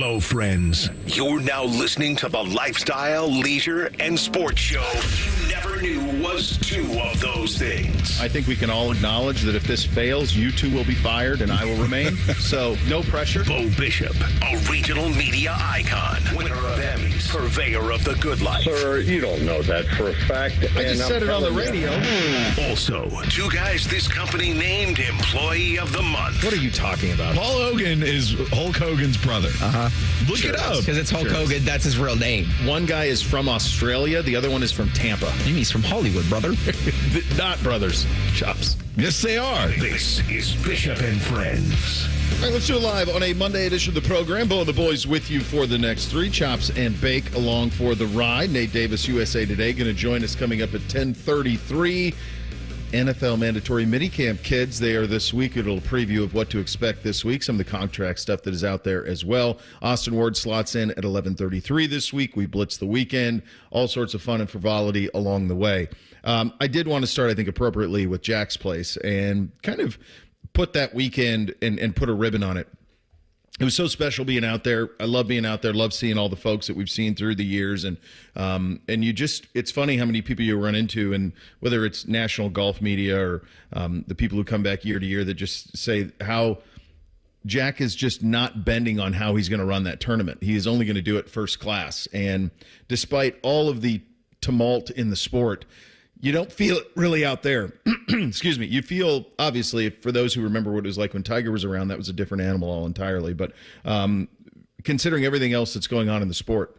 Hello, friends. You're now listening to the lifestyle, leisure, and sports show you never knew was two of those things. I think we can all acknowledge that if this fails, you two will be fired and I will remain. So, no pressure. Bo Bishop, a regional media icon, winner of Emmys, purveyor of the good life. Sir, you don't know that for a fact. I just said it on the radio. Also, two guys this company named Employee of the Month. What are you talking about? Paul Hogan is Hulk Hogan's brother. Look it up. Because it's Hulk Hogan. That's his real name. One guy is from Australia. The other one is from Tampa. You mean he's from Hollywood, brother? Not brothers. Chops. Yes, they are. This is Bishop and Friends. All right, let's do it live on a Monday edition of the program. Bo and the boys with you for the next three. Chops and Bake along for the ride. Nate Davis, USA Today, going to join us coming up at 10:33. NFL mandatory minicamp kids. They are this week. It'll preview of what to expect this week. Some of the contract stuff that is out there as well. Austin Ward slots in at 11:33 this week. We blitz the weekend. All sorts of fun and frivolity along the way. I did want to start, I think, appropriately with Jack's Place and kind of put that weekend and put a ribbon on it. It was so special being out there. I love being out there. Love seeing all the folks that we've seen through the years. And you just, it's funny how many people you run into, and whether it's national golf media or the people who come back year to year that just say how Jack is just not bending on how he's going to run that tournament. He is only going to do it first class. And despite all of the tumult in the sport, you don't feel it really out there. Excuse me. You feel, obviously, for those who remember what it was like when Tiger was around, that was a different animal all entirely. But considering everything else that's going on in the sport,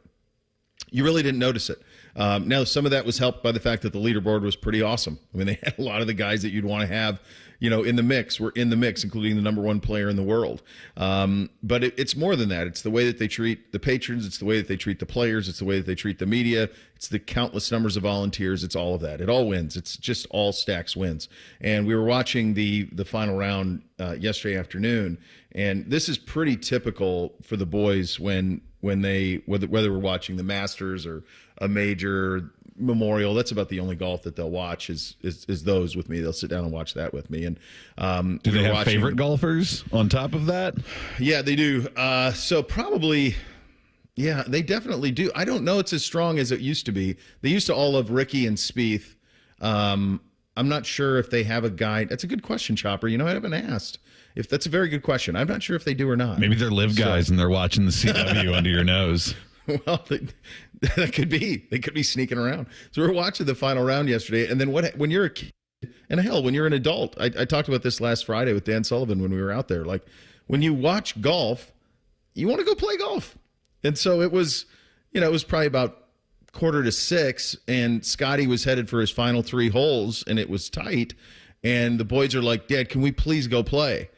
you really didn't notice it. Now, some of that was helped by the fact that the leaderboard was pretty awesome. I mean, they had a lot of the guys that you'd want to have, in the mix, were in the mix, including the number one player in the world. But it's more than that. It's the way that they treat the patrons. It's the way that they treat the players. It's the way that they treat the media. It's the countless numbers of volunteers. It's all of that. It all wins. It's just all stacks wins. And we were watching the final round yesterday afternoon, and this is pretty typical for the boys when they, whether we're watching the Masters or a major Memorial. That's about the only golf that they'll watch is those with me. They'll sit down and watch that with me. And do they have favorite golfers on top of that? Yeah, they do. So probably, yeah, they definitely do. I don't know it's as strong as it used to be. They used to all love Ricky and Spieth. I'm not sure if they have a guy. That's a good question, Chopper. I haven't asked. If that's a very good question. I'm not sure if they do or not. Maybe they're live guys and they're watching the CW under your nose. Well, that could be. They could be sneaking around. So we're watching the final round yesterday, and then when you're a kid, and hell, when you're an adult, I talked about this last Friday with Dan Sullivan when we were out there. Like, when you watch golf, you want to go play golf. And so it was, it was probably about 5:45, and Scotty was headed for his final three holes, and it was tight. And the boys are like, "Dad, can we please go play?"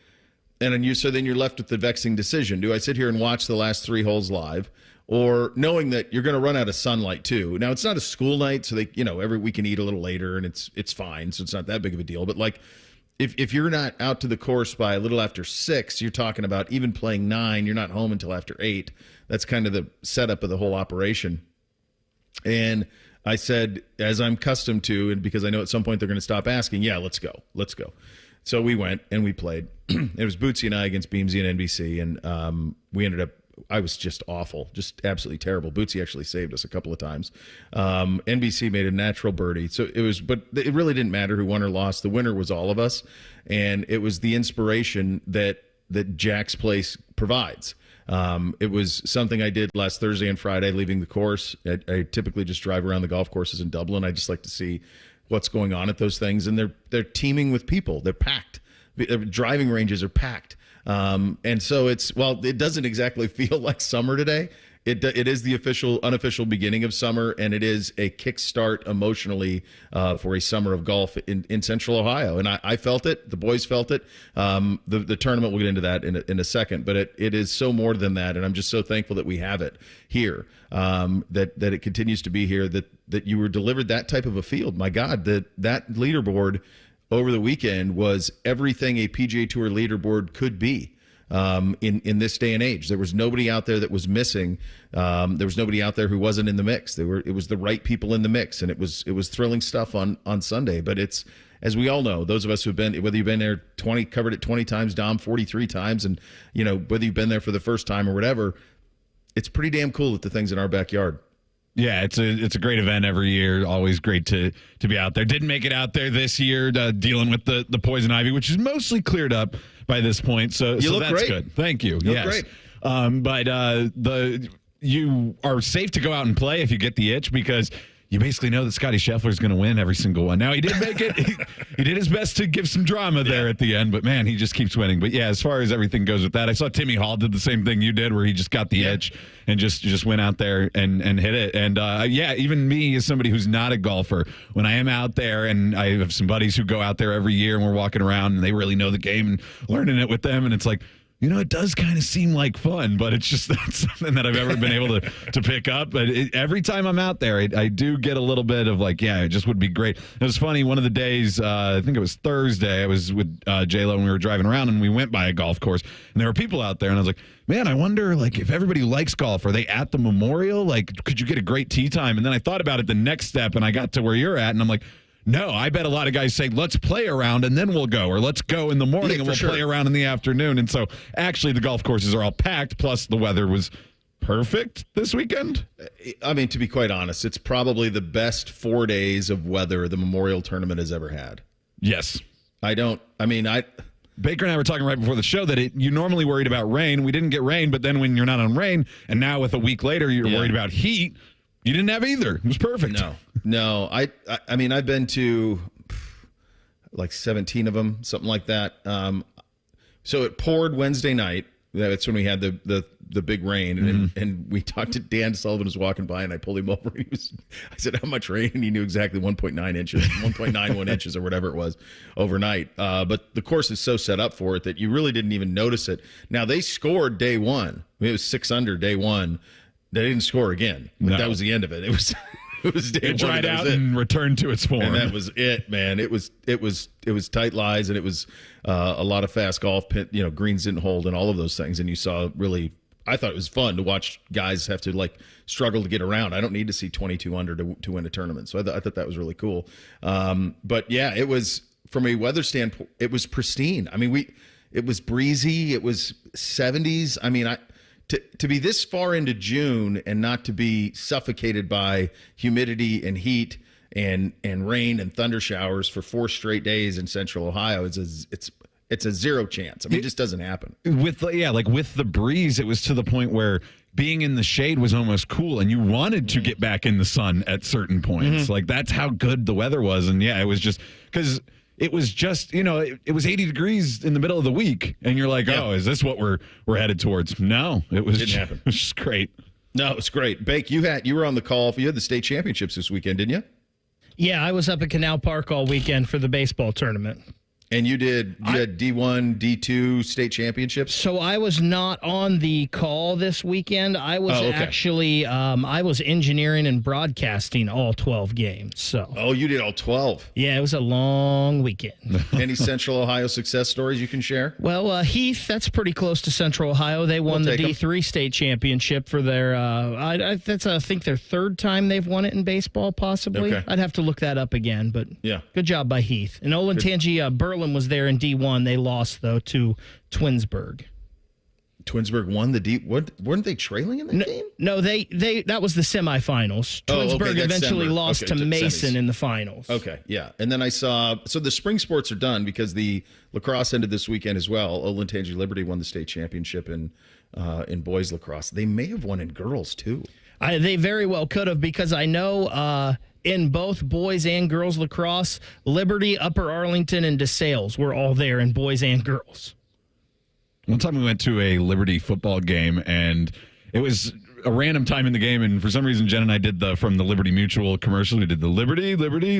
And then you're left with the vexing decision. Do I sit here and watch the last three holes live, or knowing that you're going to run out of sunlight too? Now, it's not a school night, so they, every week can eat a little later, and it's fine, so it's not that big of a deal. But like, if you're not out to the course by a little after 6, you're talking about even playing 9, you're not home until after 8. That's kind of the setup of the whole operation. And I said, as I'm accustomed to, and because I know at some point they're going to stop asking, yeah, let's go. So we went and we played. It was Bootsy and I against Beamsy and NBC, and we ended up, I was just awful, just absolutely terrible. Bootsy actually saved us a couple of times. NBC made a natural birdie. So but it really didn't matter who won or lost. The winner was all of us, and it was the inspiration that Jack's Place provides. It was something I did last Thursday and Friday, leaving the course. I typically just drive around the golf courses in Dublin. I just like to see what's going on at those things, and they're teeming with people. They're packed. The driving ranges are packed. And so it doesn't exactly feel like summer today. It is the unofficial beginning of summer, and it is a kickstart emotionally for a summer of golf in Central Ohio. And I felt it. The boys felt it. The tournament, we'll get into that in a second, but it is so more than that, and I'm just so thankful that we have it here, that it continues to be here, that you were delivered that type of a field. My God, that leaderboard over the weekend was everything a PGA Tour leaderboard could be. In this day and age, there was nobody out there that was missing. There was nobody out there who wasn't in the mix. It was the right people in the mix, and it was thrilling stuff on Sunday. But it's, as we all know, those of us who've been, whether you've been there covered it 20 times, Dom 43 times, and whether you've been there for the first time or whatever, it's pretty damn cool with the things in our backyard. Yeah, it's a great event every year. Always great to be out there. Didn't make it out there this year, dealing with the poison ivy, which is mostly cleared up by this point. So that's great. good. Thank you. You yes, look great. But you are safe to go out and play if you get the itch, because you basically know that Scottie Scheffler is going to win every single one. Now, he did make it. He did his best to give some drama there at the end, but, man, he just keeps winning. But, yeah, as far as everything goes with that, I saw Timmy Hall did the same thing you did, where he just got the itch and just went out there and hit it. And, even me as somebody who's not a golfer, when I am out there, and I have some buddies who go out there every year and we're walking around and they really know the game and learning it with them, and it's like, it does kind of seem like fun, but it's just not something that I've ever been able to pick up. But every time I'm out there, I do get a little bit of like, it just would be great. It was funny. One of the days, I think it was Thursday, I was with J-Lo and we were driving around and we went by a golf course and there were people out there and I was like, man, I wonder like if everybody who likes golf, are they at the Memorial? Like, could you get a great tee time? And then I thought about it the next step and I got to where you're at and I'm like, no, I bet a lot of guys say, let's play around and then we'll go, or let's go in the morning and we'll play around in the afternoon. And so actually the golf courses are all packed, plus the weather was perfect this weekend. I mean, to be quite honest, it's probably the best 4 days of weather the Memorial Tournament has ever had. Yes. Baker and I were talking right before the show that you normally worried about rain. We didn't get rain, but then when you're not on rain, and now with a week later, you're worried about heat. You didn't have either. It was perfect. No. I mean, I've been to like 17 of them, something like that. So it poured Wednesday night. That's when we had the big rain, and we talked to Dan Sullivan was walking by, and I pulled him over. And I said, "How much rain?" And he knew exactly 1.9 inches, 1.91 inches, or whatever it was overnight. But the course is so set up for it that you really didn't even notice it. Now they scored day one. I mean, it was 6 under day one. They didn't score again. But that was the end of it. It was day one. It dried out and returned to its form. And that was it, man. It was tight lies, and it was a lot of fast golf. Greens didn't hold, and all of those things. And you saw really, I thought it was fun to watch guys have to like struggle to get around. I don't need to see 22 under to win a tournament. So I thought that was really cool. But yeah, it was, from a weather standpoint, it was pristine. I mean, it was breezy. It was 70s. I mean, To be this far into June and not to be suffocated by humidity and heat and rain and thunder showers for 4 straight days in Central Ohio, it's a zero chance. I mean, it just doesn't happen. With the breeze, it was to the point where being in the shade was almost cool, and you wanted to get back in the sun at certain points. Like, that's how good the weather was. And yeah, it was just because it was just, it was 80 degrees in the middle of the week, and you're like, oh, is this what we're headed towards? No, it was didn't happen. It was just great. No, it was great. Bake, you were on the call. You had the state championships this weekend, didn't you? Yeah, I was up at Canal Park all weekend for the baseball tournament. And you had D1, D2 state championships? So I was not on the call this weekend. I was actually, I was engineering and broadcasting all 12 games. So. Oh, you did all 12? Yeah, it was a long weekend. Any Central Ohio success stories you can share? Well, Heath, that's pretty close to Central Ohio. They won the D3 state championship for their, that's I think their third time they've won it in baseball, possibly. Okay. I'd have to look that up again, but good job by Heath. And Olentangy Berlin was there in D1. They lost, though, to Twinsburg. Twinsburg won the D. Weren't they trailing in that game? No, they that was the semifinals. Twinsburg eventually lost to Mason in the finals. Okay, yeah. And then I saw, so the spring sports are done because the lacrosse ended this weekend as well. Olentangy Liberty won the state championship in boys lacrosse. They may have won in girls too. They very well could have, because I know in both boys and girls lacrosse, Liberty, Upper Arlington, and DeSales were all there in boys and girls. One time we went to a Liberty football game, and it was a random time in the game, and for some reason Jen and I did from the Liberty Mutual commercial, we did the Liberty, Liberty,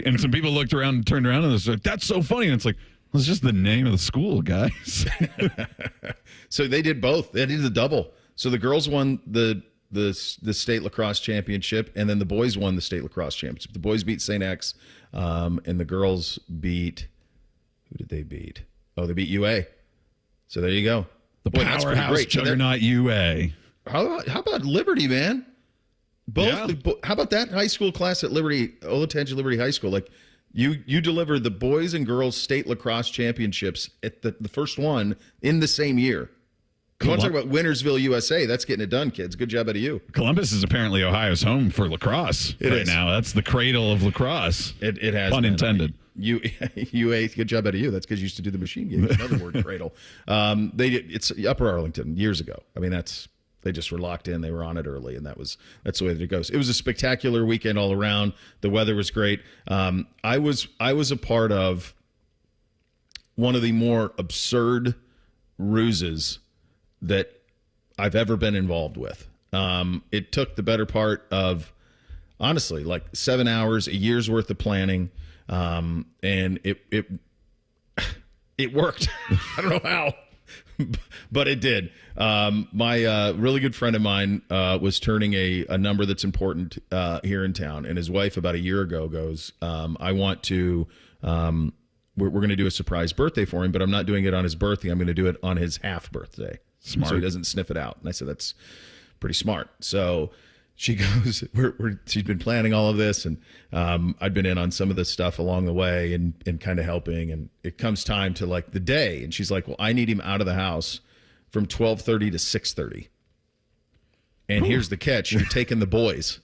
and some people looked around and turned around and was like, that's so funny. And it's like, well, it's just the name of the school, guys. So they did both. They did the double. So the girls won the state lacrosse championship, and then the boys won the state lacrosse championship. The boys beat St. X, and the girls beat, who did they beat? Oh, they beat UA. So there you go. The powerhouse juggernaut UA. How about Liberty, man? How about that high school class at Liberty, Olentangy Liberty High School? Like, you delivered the boys and girls state lacrosse championships at the first one in the same year. You want to talk about Wintersville, USA? That's getting it done, kids. Good job out of you. Columbus is apparently Ohio's home for lacrosse now. That's the cradle of lacrosse. It has pun been. intended. UA, good job out of you. That's because you used to do the machine games. Another word, cradle. It's Upper Arlington years ago. I mean, they just were locked in. They were on it early, and that's the way that it goes. It was a spectacular weekend all around. The weather was great. I was a part of one of the more absurd ruses that I've ever been involved with. It took the better part of, honestly, like 7 hours, a year's worth of planning, and it worked. I don't know how, but it did. My really good friend of mine was turning a number that's important here in town, and his wife about a year ago goes, I want to... we're going to do a surprise birthday for him, but I'm not doing it on his birthday. I'm going to do it on his half birthday. Smart. So he doesn't sniff it out. And I said, that's pretty smart. So she goes, she's been planning all of this, and I've been in on some of this stuff along the way and kind of helping. And it comes time to like the day, and she's like, well, I need him out of the house from 12:30 to 6:30. And here's the catch. You're taking the boys.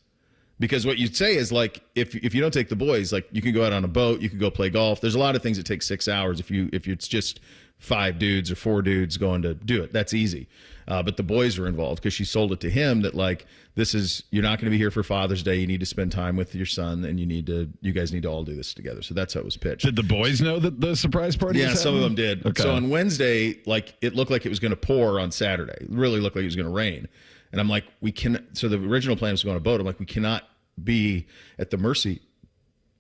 Because what you'd say is, like, if you don't take the boys, like, you can go out on a boat, you can go play golf. There's a lot of things that take 6 hours if it's just 5 dudes or 4 dudes going to do it. That's easy. But the boys are involved because she sold it to him that, like, you're not going to be here for Father's Day. You need to spend time with your son, and you guys need to all do this together. So that's how it was pitched. Did the boys know that the surprise party was happening? Some of them did. Okay. So on Wednesday, like, it looked like it was going to pour on Saturday. It really looked like it was going to rain. And I'm like, so the original plan was to go on a boat. I'm like, we cannot be at the mercy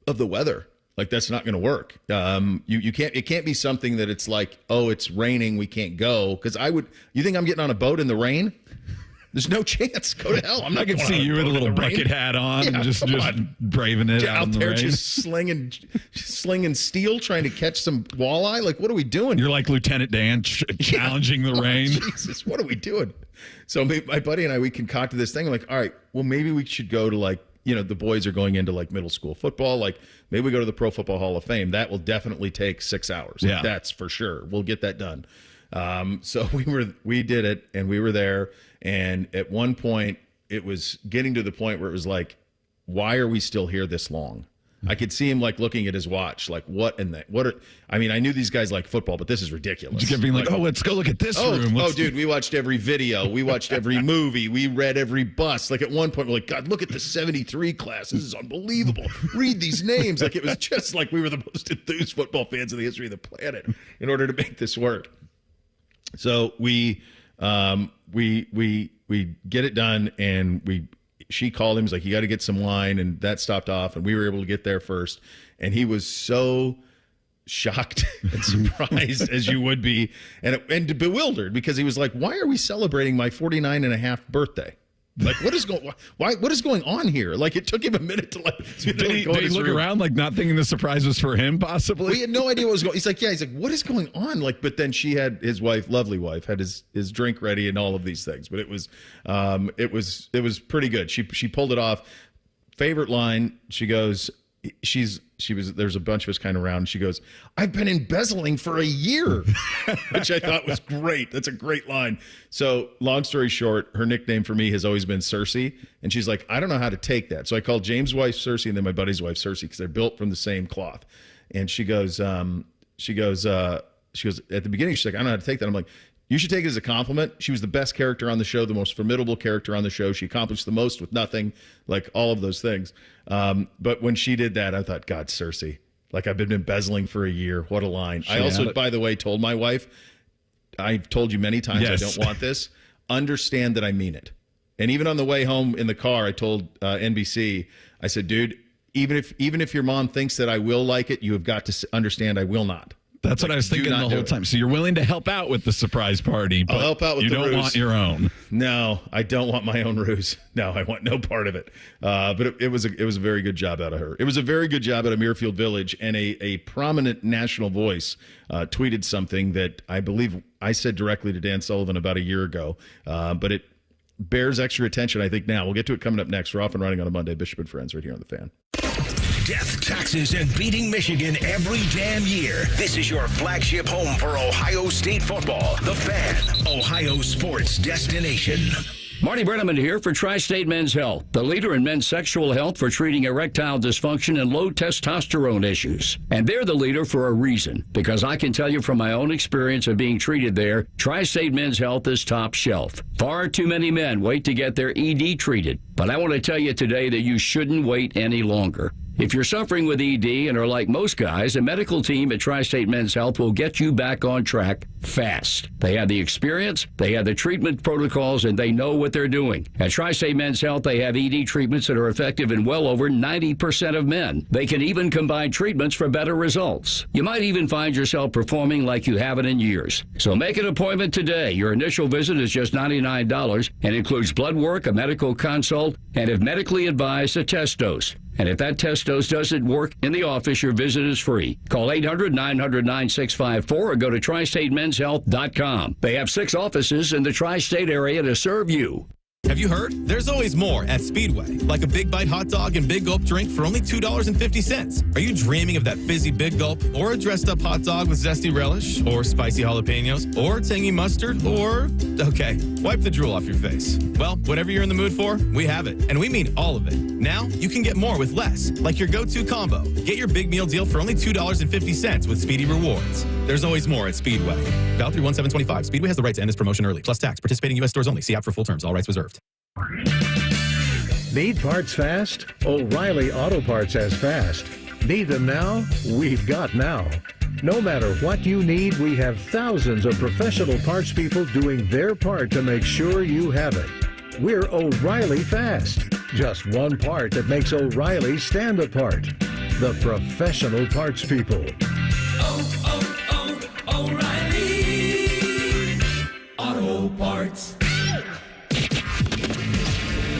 of the weather. Like, that's not going to work. It can't be something that it's like, oh, it's raining, we can't go. Because you think I'm getting on a boat in the rain? There's no chance. Go to hell. I can see you with a little bucket hat on and just braving it out in the there rain. Just slinging steel, trying to catch some walleye. Like, what are we doing? You're like Lieutenant Dan challenging the rain. Jesus, what are we doing? So my buddy and I, we concocted this thing. I'm like, all right, well, maybe we should go to, like, the boys are going into, like, middle school football. Like, maybe we go to the Pro Football Hall of Fame. That will definitely take 6 hours. Yeah. That's for sure. We'll get that done. So we did it, and we were there. And at one point, it was getting to the point where it was like, why are we still here this long? I could see him, like, looking at his watch, like, I knew these guys like football, but this is ridiculous. You kept being like, let's go look at this room. Dude, we watched every video. We watched every movie. We read every bus. Like, at one point, we're like, God, look at the 73 class. This is unbelievable. Read these names. Like, it was just like we were the most enthused football fans in the history of the planet in order to make this work. So we get it done, and she called him. He's like, you got to get some wine, and that stopped off, and we were able to get there first. And he was so shocked and surprised, as you would be, and bewildered, because he was like, why are we celebrating my 49 and a half birthday? Like, what is going on here? Like, it took him a minute to, like, did he look around, like, not thinking the surprise was for him, possibly? We had no idea what was going on. He's like, what is going on? Like, but then his wife, lovely wife, had his drink ready and all of these things. But it was pretty good. She pulled it off. Favorite line, she goes, there's a bunch of us kind of around, and she goes, I've been embezzling for a year, which I thought was great. That's a great line. So long story short, her nickname for me has always been Cersei, and she's like, I don't know how to take that. So I called James' wife Cersei, and then my buddy's wife Cersei, because they're built from the same cloth. And she goes at the beginning, she's like, I don't know how to take that. I'm like, you should take it as a compliment. She was the best character on the show, the most formidable character on the show. She accomplished the most with nothing, like all of those things. But when she did that, I thought, God, Cersei, like, I've been embezzling for a year. What a line. I also, by the way, told my wife, I've told you many times, yes, I don't want this. Understand that I mean it. And even on the way home in the car, I told NBC, I said, dude, even if your mom thinks that I will like it, you have got to understand I will not. That's what I was thinking the whole time. So you're willing to help out with the surprise party, but I'll help out with you the don't ruse. Want your own. No, I don't want my own ruse. No, I want no part of it. But it was a very good job out of her. It was a very good job out of Muirfield Village, and a prominent national voice tweeted something that I believe I said directly to Dan Sullivan about a year ago, but it bears extra attention, I think, now. We'll get to it coming up next. We're off and running on a Monday. Bishop and Friends right here on The Fan. death, taxes, and beating Michigan every damn year. This is your flagship home for Ohio State football. The Fan, Ohio sports destination. Marty Brenneman here for Tri-State Men's Health, the leader in men's sexual health for treating erectile dysfunction and low testosterone issues. And they're the leader for a reason, because I can tell you from my own experience of being treated there, Tri-State Men's Health is top shelf. Far too many men wait to get their ED treated, but I want to tell you today that you shouldn't wait any longer. If you're suffering with ED and are like most guys, a medical team at Tri-State Men's Health will get you back on track fast. They have the experience, they have the treatment protocols, and they know what they're doing. At Tri-State Men's Health, they have ED treatments that are effective in well over 90% of men. They can even combine treatments for better results. You might even find yourself performing like you haven't in years. So make an appointment today. Your initial visit is just $99 and includes blood work, a medical consult, and if medically advised, a test dose. And if that test dose doesn't work in the office, your visit is free. Call 800-900-9654 or go to tristatemenshealth.com. They have 6 offices in the tri-state area to serve you. Have you heard? There's always more at Speedway, like a Big Bite hot dog and Big Gulp drink for only $2.50. Are you dreaming of that fizzy Big Gulp, or a dressed-up hot dog with zesty relish, or spicy jalapenos, or tangy mustard, or... Okay, wipe the drool off your face. Well, whatever you're in the mood for, we have it, and we mean all of it. Now, you can get more with less, like your go-to combo. Get your big meal deal for only $2.50 with Speedy Rewards. There's always more at Speedway. Valid through 1/7/25. Speedway has the right to end this promotion early, plus tax. Participating U.S. stores only. See app for full terms. All rights reserved. Need parts fast? O'Reilly Auto Parts has fast. Need them now? We've got now. No matter what you need, we have thousands of professional parts people doing their part to make sure you have it. We're O'Reilly Fast. Just one part that makes O'Reilly stand apart. The professional parts people. O'Reilly Auto Parts.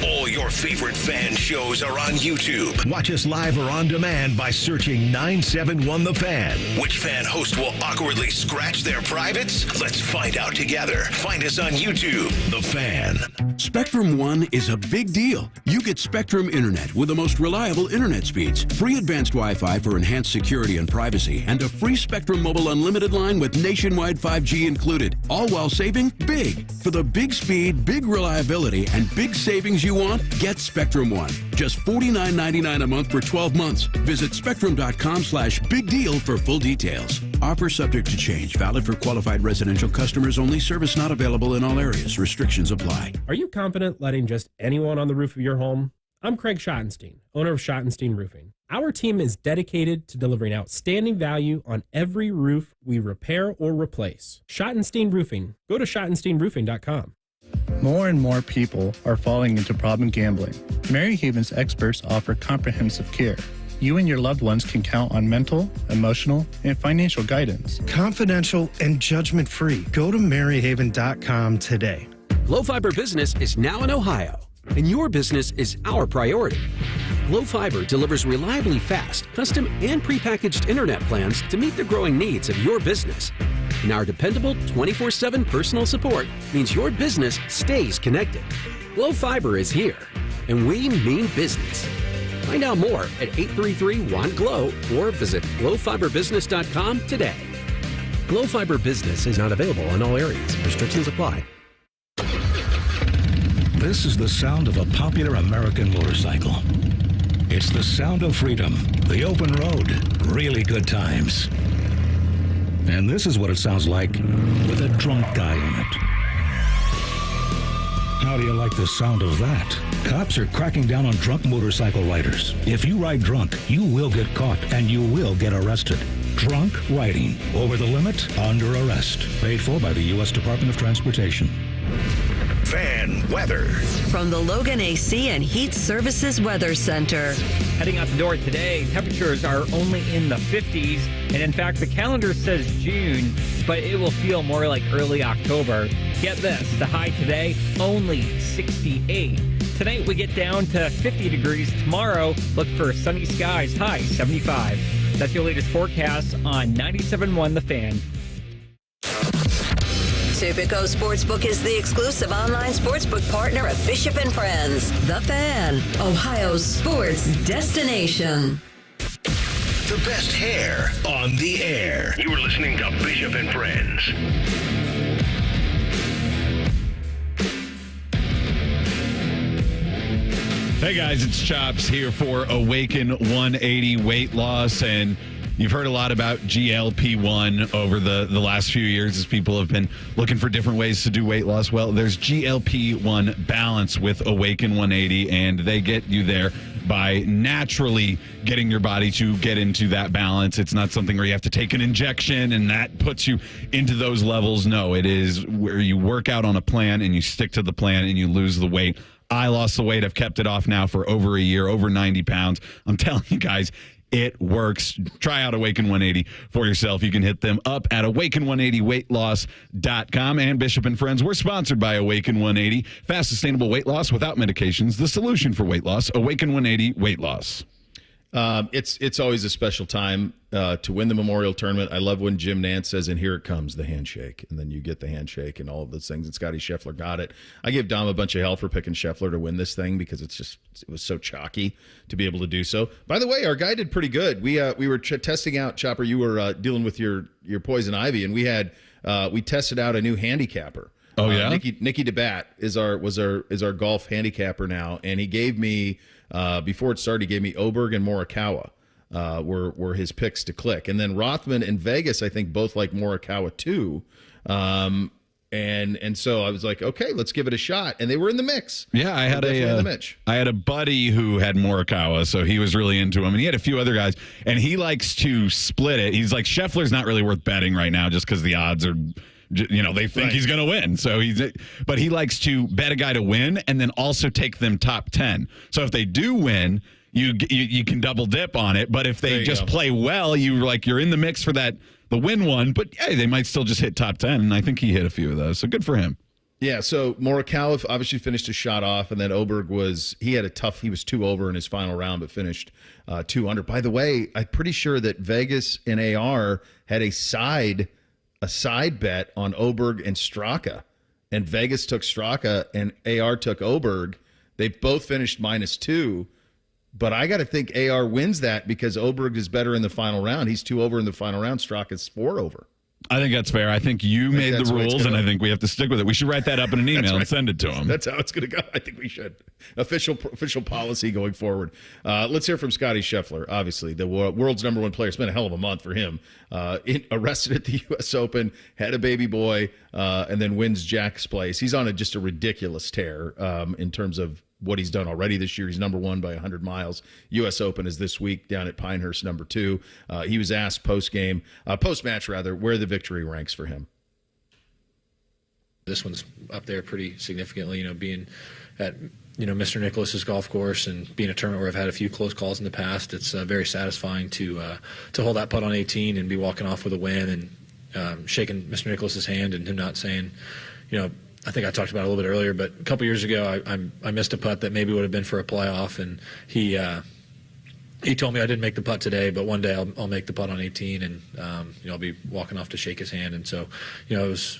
All your favorite fan shows are on YouTube. Watch us live or on demand by searching 971 The Fan. Which fan host will awkwardly scratch their privates? Let's find out together. Find us on YouTube, The Fan. Spectrum One is a big deal. You get Spectrum Internet with the most reliable internet speeds, free advanced Wi-Fi for enhanced security and privacy, and a free Spectrum Mobile Unlimited line with nationwide 5G included, all while saving big. For the big speed, big reliability, and big savings you want, get Spectrum One. Just $49.99 a month for 12 months. Visit spectrum.com/big deal for full details. Offer subject to change. Valid for qualified residential customers only. Service not available in all areas. Restrictions apply. Are you confident letting just anyone on the roof of your home? I'm Craig Schottenstein, owner of Schottenstein Roofing. Our team is dedicated to delivering outstanding value on every roof we repair or replace. Schottenstein Roofing. Go to schottensteinroofing.com. More and more people are falling into problem gambling. Mary Haven's experts offer comprehensive care. You and your loved ones can count on mental, emotional, and financial guidance. Confidential and judgment-free. Go to maryhaven.com today. Glow Fiber Business is now in Ohio, and your business is our priority. Glow Fiber delivers reliably fast, custom, and prepackaged internet plans to meet the growing needs of your business. And our dependable 24/7 personal support means your business stays connected. Glow Fiber is here, and we mean business. Find out more at 833-WANT-GLOW or visit glowfiberbusiness.com today. Glow Fiber Business is not available in all areas. Restrictions apply. This is the sound of a popular American motorcycle. It's the sound of freedom, the open road, really good times. And this is what it sounds like with a drunk guy on it. How do you like the sound of that? Cops are cracking down on drunk motorcycle riders. If you ride drunk, you will get caught and you will get arrested. Drunk riding, over the limit, under arrest. Paid for by the U.S. Department of Transportation. Fan weather. From the Logan AC and Heat Services Weather Center. Heading out the door today, temperatures are only in the 50s. And in fact, the calendar says June, but it will feel more like early October. Get this, the high today, only 68. Tonight we get down to 50 degrees. Tomorrow, look for sunny skies, high 75. That's your latest forecast on 97.1 The Fan. Tipico Sportsbook is the exclusive online sportsbook partner of Bishop and Friends. The Fan, Ohio's sports destination. The best hair on the air. You're listening to Bishop and Friends. Hey guys, it's Chops here for Awaken 180 weight loss, and you've heard a lot about GLP-1 over the last few years as people have been looking for different ways to do weight loss. Well, there's GLP-1 Balance with Awaken 180, and they get you there by naturally getting your body to get into that balance. It's not something where you have to take an injection and that puts you into those levels. No, it is where you work out on a plan and you stick to the plan and you lose the weight. I lost the weight. I've kept it off now for over a year, over 90 pounds. I'm telling you guys, it works. Try out Awaken 180 for yourself. You can hit them up at awaken180weightloss.com. And Bishop and Friends, we're sponsored by Awaken 180. Fast, sustainable weight loss without medications. The solution for weight loss. Awaken 180 weight loss. It's always a special time to win the Memorial Tournament. I love when Jim Nantz says, and here it comes, the handshake. And then you get the handshake and all of those things. And Scottie Scheffler got it. I give Dom a bunch of hell for picking Scheffler to win this thing because it was so chalky to be able to do so. By the way, our guy did pretty good. We were testing out, Chopper, you were dealing with your poison ivy, and we tested out a new handicapper. Oh, yeah? Nikki DeBat is our golf handicapper now, and he gave me before it started, he gave me Oberg and Morikawa were his picks to click, and then Rothman and Vegas I think both like Morikawa too, and so I was like, okay, let's give it a shot, and they were in the mix. Yeah, I had a buddy who had Morikawa, so he was really into him, and he had a few other guys, and he likes to split it. He's like, Scheffler's not really worth betting right now just because the odds are. They think he's going to win. But he likes to bet a guy to win and then also take them top 10. So if they do win, you can double dip on it. But if they just play well, you're in the mix for the win one. But hey, they might still just hit top 10. And I think he hit a few of those. So good for him. Yeah, so Morikawa obviously finished his shot off, and then Oberg he was 2 over in his final round, but finished 2 under. By the way, I'm pretty sure that Vegas and AR had a side bet on Oberg and Straka, and Vegas took Straka and AR took Oberg. They both finished -2, but I got to think AR wins that because Oberg is better in the final round. He's 2 over in the final round. Straka's 4 over. I think that's fair. I think you made the rules, and I think we have to stick with it. We should write that up in an email and send it to him. That's how it's going to go. I think we should. Official policy going forward. Let's hear from Scottie Scheffler, obviously, the world's #1 player. It's been a hell of a month for him. Arrested at the U.S. Open, had a baby boy, and then wins Jack's place. He's on just a ridiculous tear in terms of what he's done already this year. He's #1 by 100 miles. U.S. Open is this week down at Pinehurst, #2. He was asked post-match, where the victory ranks for him. This one's up there pretty significantly, being at, Mr. Nicklaus's golf course and being a tournament where I've had a few close calls in the past. It's very satisfying to hold that putt on 18 and be walking off with a win and shaking Mr. Nicklaus's hand and him not saying, I think I talked about it a little bit earlier, but a couple years ago, I missed a putt that maybe would have been for a playoff, and he told me I didn't make the putt today, but one day I'll make the putt on 18, and I'll be walking off to shake his hand, and so it was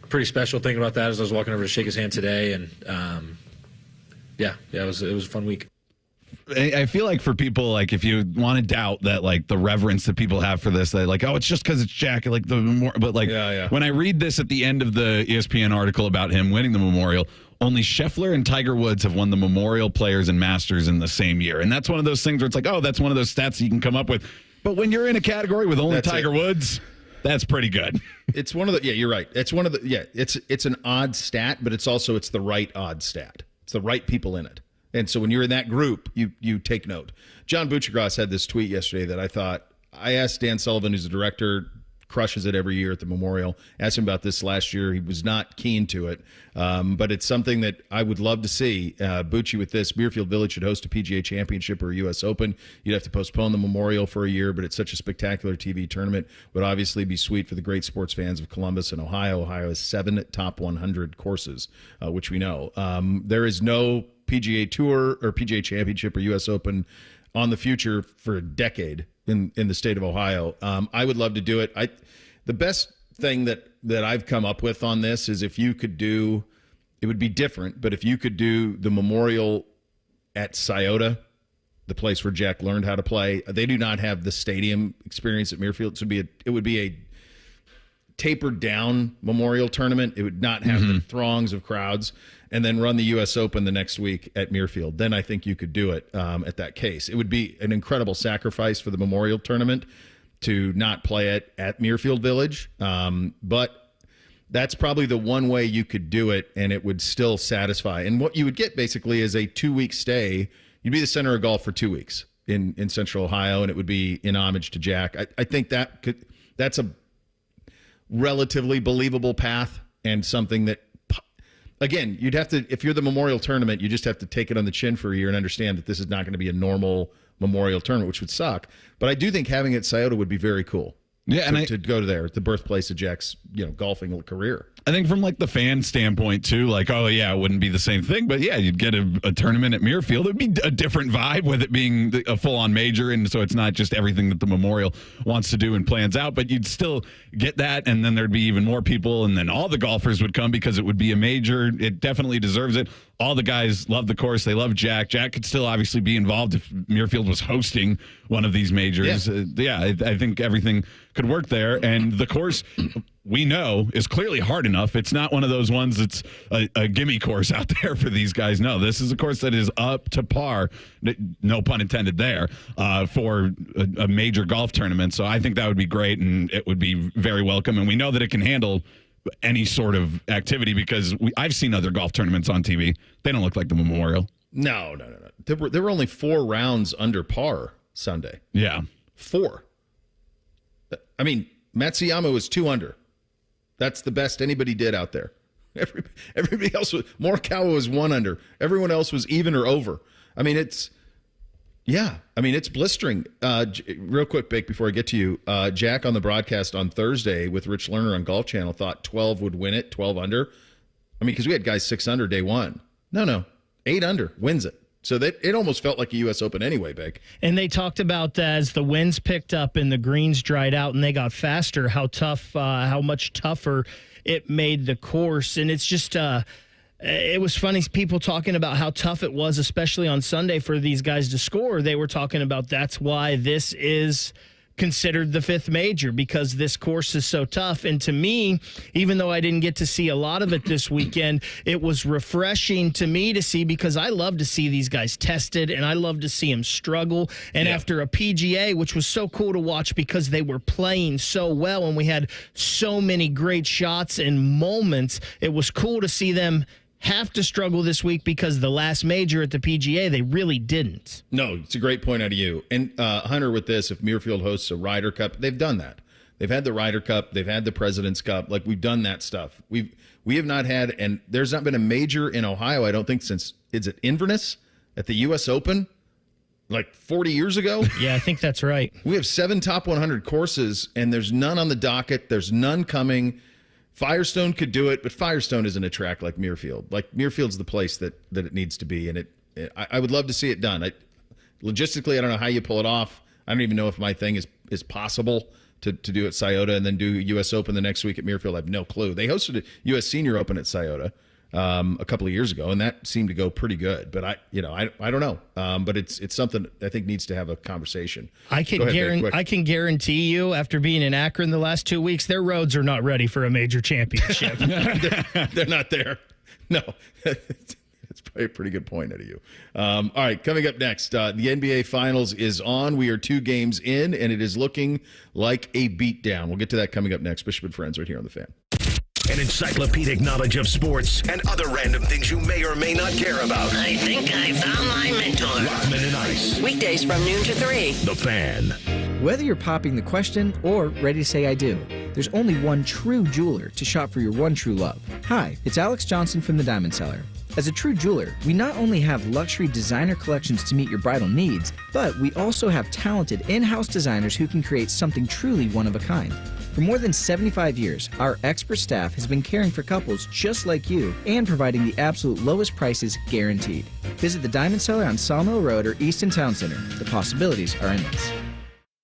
pretty special thinking about that as I was walking over to shake his hand today, and it was a fun week. I feel like for people, like if you want to doubt that, like the reverence that people have for this, they like, oh, it's just because it's Jack, like the memorial. But like when I read this at the end of the ESPN article about him winning the Memorial, only Scheffler and Tiger Woods have won the Memorial Players and Masters in the same year, and that's one of those things where it's like, oh, that's one of those stats you can come up with. But when you're in a category with only Tiger Woods, that's pretty good. It's one of the you're right. It's one of the it's an odd stat, but it's the right odd stat. It's the right people in it. And so when you're in that group, you take note. John Buccigross had this tweet yesterday that I asked Dan Sullivan, who's the director, crushes it every year at the Memorial, asked him about this last year. He was not keen to it, but it's something that I would love to see. Bucci with this, Muirfield Village should host a PGA Championship or a U.S. Open. You'd have to postpone the Memorial for a year, but it's such a spectacular TV tournament. Would obviously be sweet for the great sports fans of Columbus and Ohio. Ohio has 7 top 100 courses, which we know. There is no PGA Tour or PGA Championship or U.S. Open on the future for a decade in the state of Ohio. I would love to do it. The best thing that I've come up with on this is if you could do, it would be different, but if you could do the Memorial at Scioto the place where Jack learned how to play. They do not have the stadium experience at Muirfield. It would be a tapered down Memorial Tournament. It would not have the throngs of crowds, and then run the U.S. Open the next week at Muirfield. Then I think you could do it at that case. It would be an incredible sacrifice for the Memorial Tournament to not play it at Muirfield Village, but that's probably the one way you could do it, and it would still satisfy. And what you would get basically is a 2-week stay. You'd be the center of golf for 2 weeks in Central Ohio, and it would be in homage to Jack. I think that's a relatively believable path, and something that, again, you'd have to, if you're the Memorial Tournament, you just have to take it on the chin for a year and understand that this is not going to be a normal Memorial Tournament, which would suck. But I do think having it at Scioto would be very cool. Yeah, to go there, the birthplace of Jack's golfing career. I think from like the fan standpoint too, like, oh yeah, it wouldn't be the same thing, but yeah, you'd get a tournament at Muirfield. It'd be a different vibe with it being a full-on major, and so it's not just everything that the Memorial wants to do and plans out, but you'd still get that, and then there'd be even more people, and then all the golfers would come because it would be a major. It definitely deserves it. All the guys love the course. They love Jack. Jack could still obviously be involved if Muirfield was hosting one of these majors. I think everything could work there, and the course we know is clearly hard enough. It's not one of those ones that's a gimme course out there for these guys. No, this is a course that is up to par, no pun intended there, for a major golf tournament. So I think that would be great, and it would be very welcome. And we know that it can handle any sort of activity because I've seen other golf tournaments on TV. They don't look like the Memorial. No. There were only 4 rounds under par Sunday. Yeah. 4. I mean, Matsuyama was 2 under. That's the best anybody did out there. Everybody else was, Morikawa was 1 under. Everyone else was even or over. I mean, it's blistering. Real quick, Bake, before I get to you, Jack on the broadcast on Thursday with Rich Lerner on Golf Channel thought 12 would win it, 12 under. I mean, because we had guys 6 under day one. No, 8 under wins it. So that it almost felt like a U.S. Open anyway, Bake. And they talked about as the winds picked up and the greens dried out and they got faster, how much tougher it made the course. And it's just, it was funny, people talking about how tough it was, especially on Sunday for these guys to score. They were talking about that's why this is considered the 5th major, because this course is so tough. And to me, even though I didn't get to see a lot of it this weekend, it was refreshing to me to see, because I love to see these guys tested and I love to see them struggle. And after a PGA, which was so cool to watch because they were playing so well and we had so many great shots and moments, it was cool to see them have to struggle this week because the last major at the PGA, they really didn't. No, it's a great point out of you. And Hunter, with this, if Muirfield hosts a Ryder Cup, they've done that. They've had the Ryder Cup. They've had the President's Cup. Like, we've done that stuff. We have not had, and there's not been a major in Ohio, I don't think, since, is it Inverness at the U.S. Open? Like 40 years ago? Yeah, I think that's right. We have 7 top 100 courses, and there's none on the docket. There's none coming. Firestone could do it, but Firestone isn't a track like Muirfield. Like, Muirfield's the place that it needs to be, and I would love to see it done. Logistically, I don't know how you pull it off. I don't even know if my thing is possible to do at Scioto and then do U.S. Open the next week at Muirfield. I have no clue. They hosted a U.S. Senior Open at Scioto a couple of years ago, and that seemed to go pretty good. But I don't know. But it's something I think needs to have a conversation. I can guarantee you, after being in Akron the last 2 weeks, their roads are not ready for a major championship. They're not there. No. That's probably a pretty good point out of you. All right, coming up next, the NBA Finals is on. We are 2 games in, and it is looking like a beatdown. We'll get to that coming up next. Bishop and Friends right here on The Fan. An encyclopedic knowledge of sports and other random things you may or may not care about. I think I found my mentor. Rockman and Ice. Weekdays from noon to 3. The Fan. Whether you're popping the question or ready to say I do, there's only one true jeweler to shop for your one true love. Hi, it's Alex Johnson from the Diamond Cellar. As a true jeweler, we not only have luxury designer collections to meet your bridal needs, but we also have talented in-house designers who can create something truly one of a kind. For more than 75 years, our expert staff has been caring for couples just like you and providing the absolute lowest prices guaranteed. Visit the Diamond Cellar on Sawmill Road or Easton Town Center. The possibilities are endless.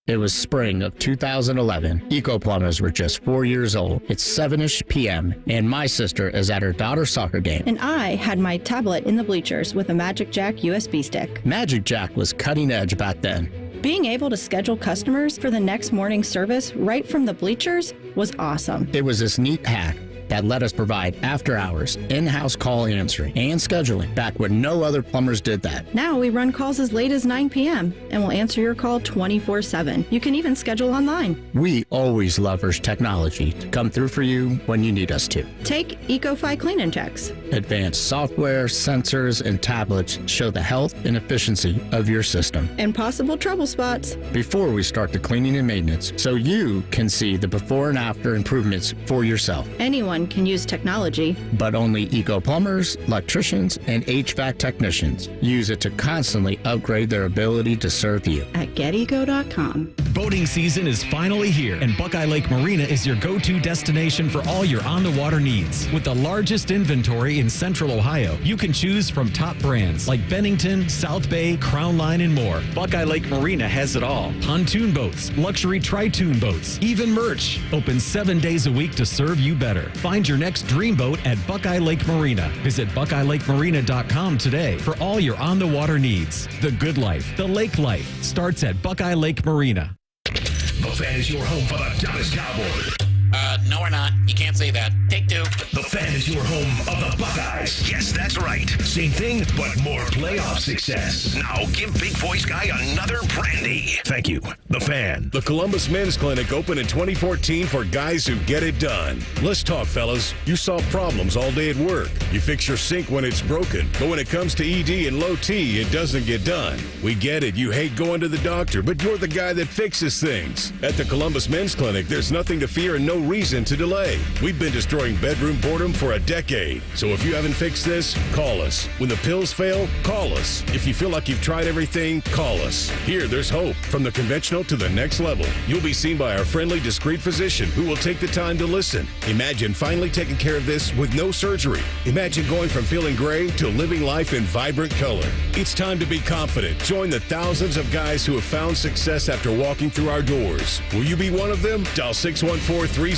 It was spring of 2011. Eco Plumbers were just 4 years old. It's 7-ish p.m., and my sister is at her daughter's soccer game. And I had my tablet in the bleachers with a Magic Jack USB stick. Magic Jack was cutting edge back then. Being able to schedule customers for the next morning service right from the bleachers was awesome. It was this neat hack that let us provide after-hours, in-house call answering, and scheduling back when no other plumbers did that. Now we run calls as late as 9 p.m. and will answer your call 24/7. You can even schedule online. We always leverage technology to come through for you when you need us to. Take EcoFi Clean-In Checks. Advanced software, sensors, and tablets show the health and efficiency of your system. And possible trouble spots. Before we start the cleaning and maintenance, so you can see the before and after improvements for yourself. Anyone can use technology, but only eco plumbers, electricians, and HVAC technicians use it to constantly upgrade their ability to serve you. At geteco.com. Boating season is finally here, and Buckeye Lake Marina is your go-to destination for all your on-the-water needs. With the largest inventory in Central Ohio, you can choose from top brands like Bennington, South Bay, Crown Line, and more. Buckeye Lake Marina has it all. Pontoon boats, luxury tri-toon boats, even merch. Open 7 days a week to serve you better. Find your next dream boat at Buckeye Lake Marina. Visit BuckeyeLakeMarina.com today for all your on-the-water needs. The good life, the lake life, starts at Buckeye Lake Marina. The Fan is your home for the Dallas Cowboys. No, we're not. You can't say that. Take two. The Fan is your home of the Buckeyes. Yes, that's right. Same thing, but more playoff success. Now give Big Voice Guy another brandy. Thank you. The Fan. The Columbus Men's Clinic opened in 2014 for guys who get it done. Let's talk, fellas. You solve problems all day at work. You fix your sink when it's broken. But when it comes to ED and low T, it doesn't get done. We get it. You hate going to the doctor, but you're the guy that fixes things. At the Columbus Men's Clinic, there's nothing to fear and no reason to delay. We've been destroying bedroom boredom for a decade. So if you haven't fixed this, call us. When the pills fail, call us. If you feel like you've tried everything, call us. Here, there's hope. From the conventional to the next level. You'll be seen by our friendly, discreet physician who will take the time to listen. Imagine finally taking care of this with no surgery. Imagine going from feeling gray to living life in vibrant color. It's time to be confident. Join the thousands of guys who have found success after walking through our doors. Will you be one of them? Dial 614-300-7400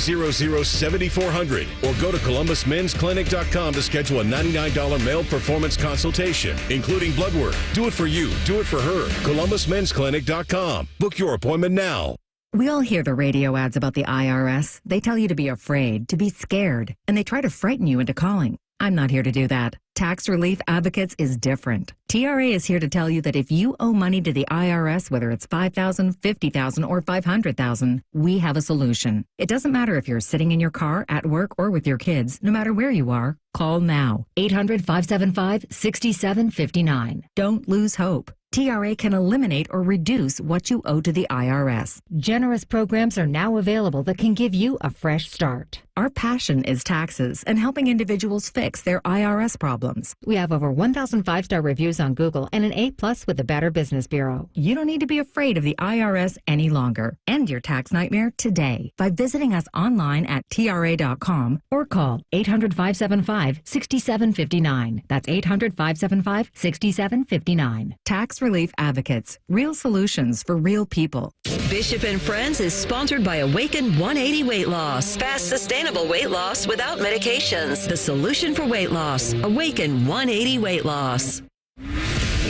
or go to ColumbusMen'sClinic.com to schedule a $99 male performance consultation, including blood work. Do it for you. Do it for her. ColumbusMen'sClinic.com. Book your appointment now. We all hear the radio ads about the IRS. They tell you to be afraid, to be scared, and they try to frighten you into calling. I'm not here to do that. Tax Relief Advocates is different. TRA is here to tell you that if you owe money to the IRS, whether it's $5,000, $50,000, or $500,000, we have a solution. It doesn't matter if you're sitting in your car, at work, or with your kids. No matter where you are, call now. 800-575-6759. Don't lose hope. TRA can eliminate or reduce what you owe to the IRS. Generous programs are now available that can give you a fresh start. Our passion is taxes and helping individuals fix their IRS problems. We have over 1,000 5-star reviews on Google and an A+ with the Better Business Bureau. You don't need to be afraid of the IRS any longer. End your tax nightmare today by visiting us online at TRA.com or call 800-575-6759. That's 800-575-6759. Tax Relief Advocates. Real solutions for real people. Bishop and Friends is sponsored by Awaken 180 Weight Loss. Fast, sustainable weight loss without medications. The solution for weight loss. Awaken 180 Weight Loss.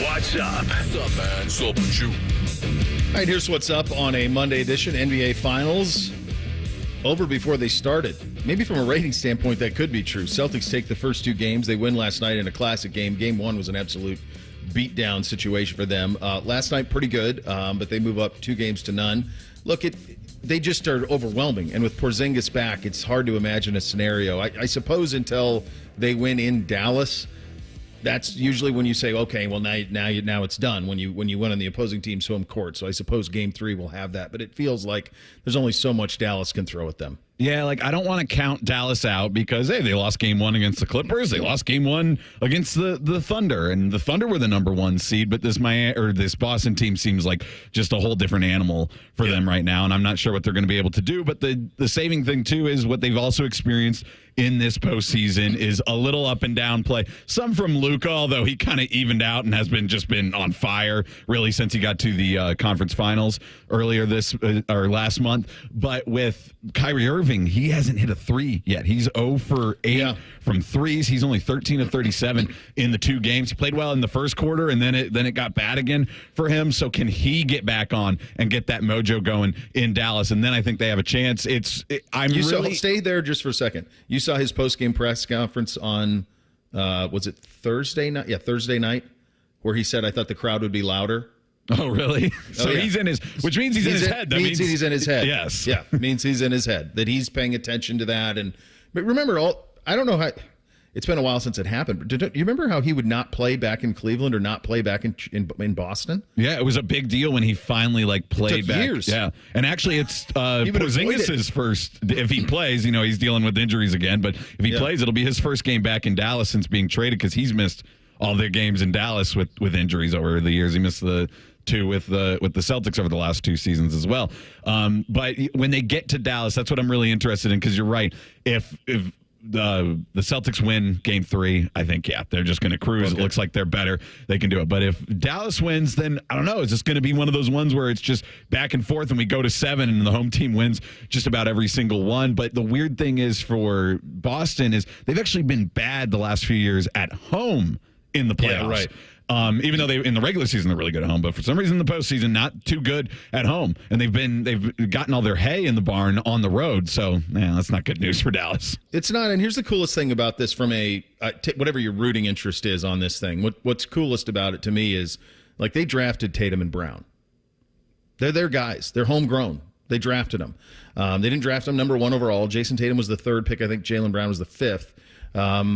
What's up? What's up, man? What's up with you? All right, here's what's up on a Monday edition. NBA Finals over before they started. Maybe from a rating standpoint, that could be true. Celtics take the first two games. They win last night in a classic game. Game one was an absolute beatdown situation for them. Last night, pretty good, but they move up 2-0. Look, they just are overwhelming. And with Porzingis back, it's hard to imagine a scenario. I suppose until they win in Dallas, that's usually when you say, okay, well, now it's done, when you win on the opposing team's home court. So I suppose Game 3 will have that. But it feels like there's only so much Dallas can throw at them. Yeah, like I don't want to count Dallas out because, hey, they lost game 1 against the Clippers. They lost game 1 against the Thunder, and the Thunder were the number 1 seed. But this Boston team seems like just a whole different animal for them right now, and I'm not sure what they're going to be able to do. But the saving thing too is what they've also experienced in this postseason is a little up and down play. Some from Luka, although he kind of evened out and has been on fire really since he got to the conference finals earlier or last month. But with Kyrie Irving, he hasn't hit a 3 yet. He's 0 for 8 from threes. He's only 13 of 37 in the 2 games. He played well in the first quarter, and then it got bad again for him. So can he get back on and get that mojo going in Dallas? And then I think they have a chance. Stay there just for a second. You saw his post-game press conference on, was it Thursday night? Yeah, Thursday night, where he said, I thought the crowd would be louder. Oh, really? So he's in his, which means he's in his head. That means he's in his head. Yes. Yeah, means he's in his head, that he's paying attention to that. But remember, I don't know how, it's been a while since it happened, but do you remember how he would not play back in Cleveland or not play back in Boston? Yeah, it was a big deal when he finally played back. Years. Yeah, and actually it's Porzingis' first, if he plays, he's dealing with injuries again, but if he plays, it'll be his first game back in Dallas since being traded because he's missed all their games in Dallas with injuries over the years. He missed the 2 with the Celtics over the last 2 seasons as well. But when they get to Dallas, that's what I'm really interested in because you're right. If the Celtics win game 3, I think, they're just going to cruise. Okay. It looks like they're better. They can do it. But if Dallas wins, then I don't know. Is this going to be one of those ones where it's just back and forth and we go to 7 and the home team wins just about every single one? But the weird thing is for Boston is they've actually been bad the last few years at home in the playoffs. Yeah, right. Even though in the regular season they're really good at home, but for some reason in the postseason not too good at home, and they've gotten all their hay in the barn on the road. So that's not good news for Dallas. It's not. And here's the coolest thing about this from whatever your rooting interest is on this thing. What's coolest about it to me is like they drafted Tatum and Brown. They're their guys. They're homegrown. They drafted them. They didn't draft them number 1 overall. Jason Tatum was the 3rd pick. I think Jaylen Brown was the 5th.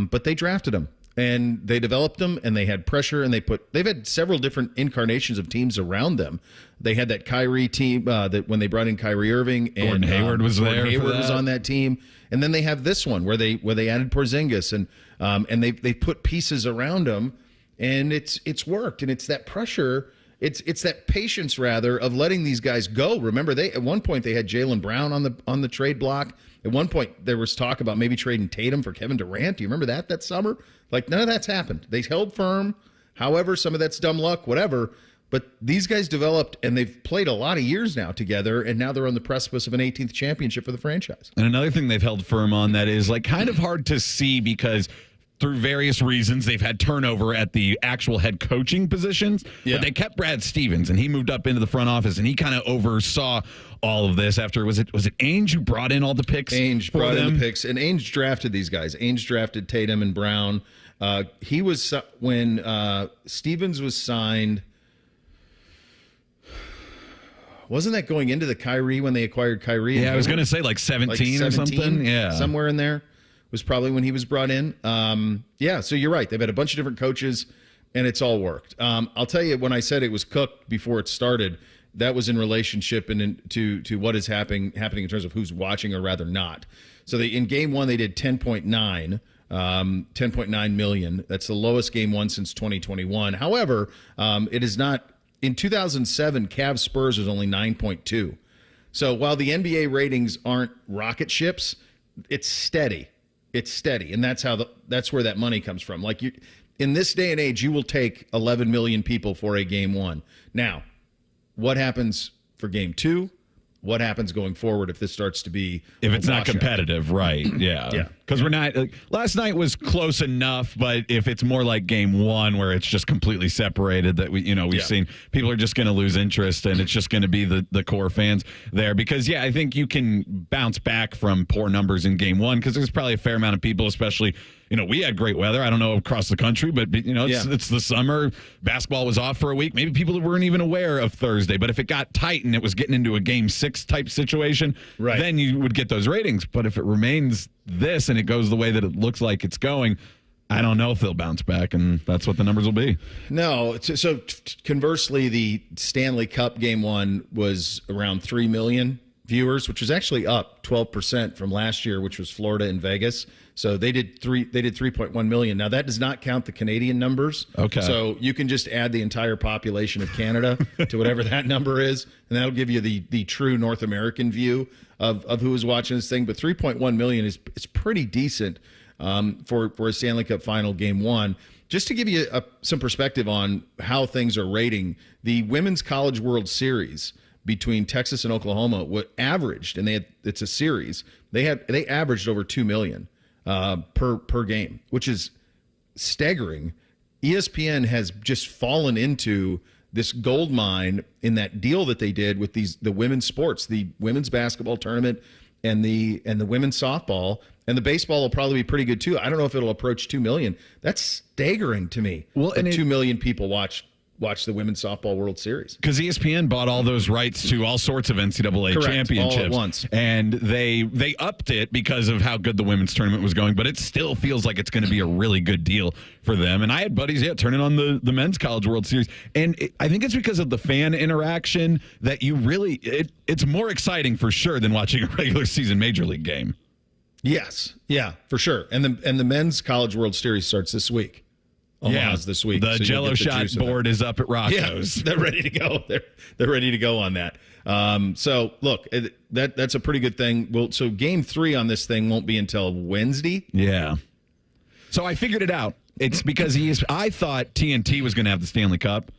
But they drafted them. And they developed them, and they had pressure, and they've had several different incarnations of teams around them. They had that Kyrie team that when they brought in Kyrie Irving, and Gordon Hayward was there. Hayward was on that team, and then they have this one where they added Porzingis, and they put pieces around them, and it's worked, and it's that pressure. It's that patience rather of letting these guys go. Remember, at one point they had Jaylen Brown on the trade block. At one point there was talk about maybe trading Tatum for Kevin Durant. Do you remember that summer? Like none of that's happened. They held firm. However, some of that's dumb luck, whatever. But these guys developed, and they've played a lot of years now together, and now they're on the precipice of an 18th championship for the franchise. And another thing they've held firm on that is like kind of hard to see because through various reasons, they've had turnover at the actual head coaching positions. Yeah. But they kept Brad Stevens, and he moved up into the front office, and he kind of oversaw all of this after, was it Ainge who brought in all the picks? Ainge brought in the picks, and Ainge drafted these guys. Ainge drafted Tatum and Brown. He was, when Stevens was signed, wasn't that going into the Kyrie when they acquired Kyrie? Yeah, I was going to say like 17 or something. Yeah. Somewhere in there was probably when he was brought in. So you're right. They've had a bunch of different coaches, and it's all worked. I'll tell you, when I said it was cooked before it started, that was in relationship and to what is happening in terms of who's watching or rather not. So in game 1, they did 10.9 million. That's the lowest game 1 since 2021. However, it is not. In 2007, Cavs Spurs was only 9.2. So while the NBA ratings aren't rocket ships, it's steady. It's steady, and that's where that money comes from. Like in this day and age, you will take 11 million people for a game 1. Now, what happens for game 2? What happens going forward if this starts to be if it's not competitive, right? Yeah, yeah. Because we're not. Last night was close enough, but if it's more like game 1 where it's just completely separated, that we've seen people are just going to lose interest, and it's just going to be the core fans there. Because I think you can bounce back from poor numbers in game 1 because there's probably a fair amount of people, especially. We had great weather. I don't know across the country, but it's the summer. Basketball was off for a week. Maybe people weren't even aware of Thursday. But if it got tight and it was getting into a game 6 type situation, then you would get those ratings. But if it remains this and it goes the way that it looks like it's going, I don't know if they'll bounce back, and that's what the numbers will be. No. So conversely, the Stanley Cup game 1 was around 3 million viewers, which was actually up 12% from last year, which was Florida and Vegas. So they did 3.1 million. Now that does not count the Canadian numbers. Okay. So you can just add the entire population of Canada to whatever that number is, and that'll give you the true North American view of who is watching this thing. But 3.1 million is pretty decent for a Stanley Cup Final Game 1. Just to give you some perspective on how things are rating, the Women's College World Series between Texas and Oklahoma averaged, and it's a series. They averaged over 2 million per game, which is staggering. ESPN has just fallen into this gold mine in that deal that they did with the women's sports, the women's basketball tournament and the women's softball, and the baseball will probably be pretty good too. I don't know if it'll approach 2 million. That's staggering to me. Well, and 2 million people watch the Women's Softball World Series. Because ESPN bought all those rights to all sorts of NCAA championships. All at once. And they upped it because of how good the women's tournament was going, but it still feels like it's going to be a really good deal for them. And I had buddies, turning on the Men's College World Series. And I think it's because of the fan interaction that you really, it's more exciting for sure than watching a regular season Major League game. Yes. Yeah, for sure. And the Men's College World Series starts this week. Omaha's this week. The Jello shot board is up at Rocco's. Yeah, they're ready to go. They're ready to go on that. So look, that's a pretty good thing. Well, so Game 3 on this thing won't be until Wednesday. Yeah. So I figured it out. It's because I thought TNT was going to have the Stanley Cup.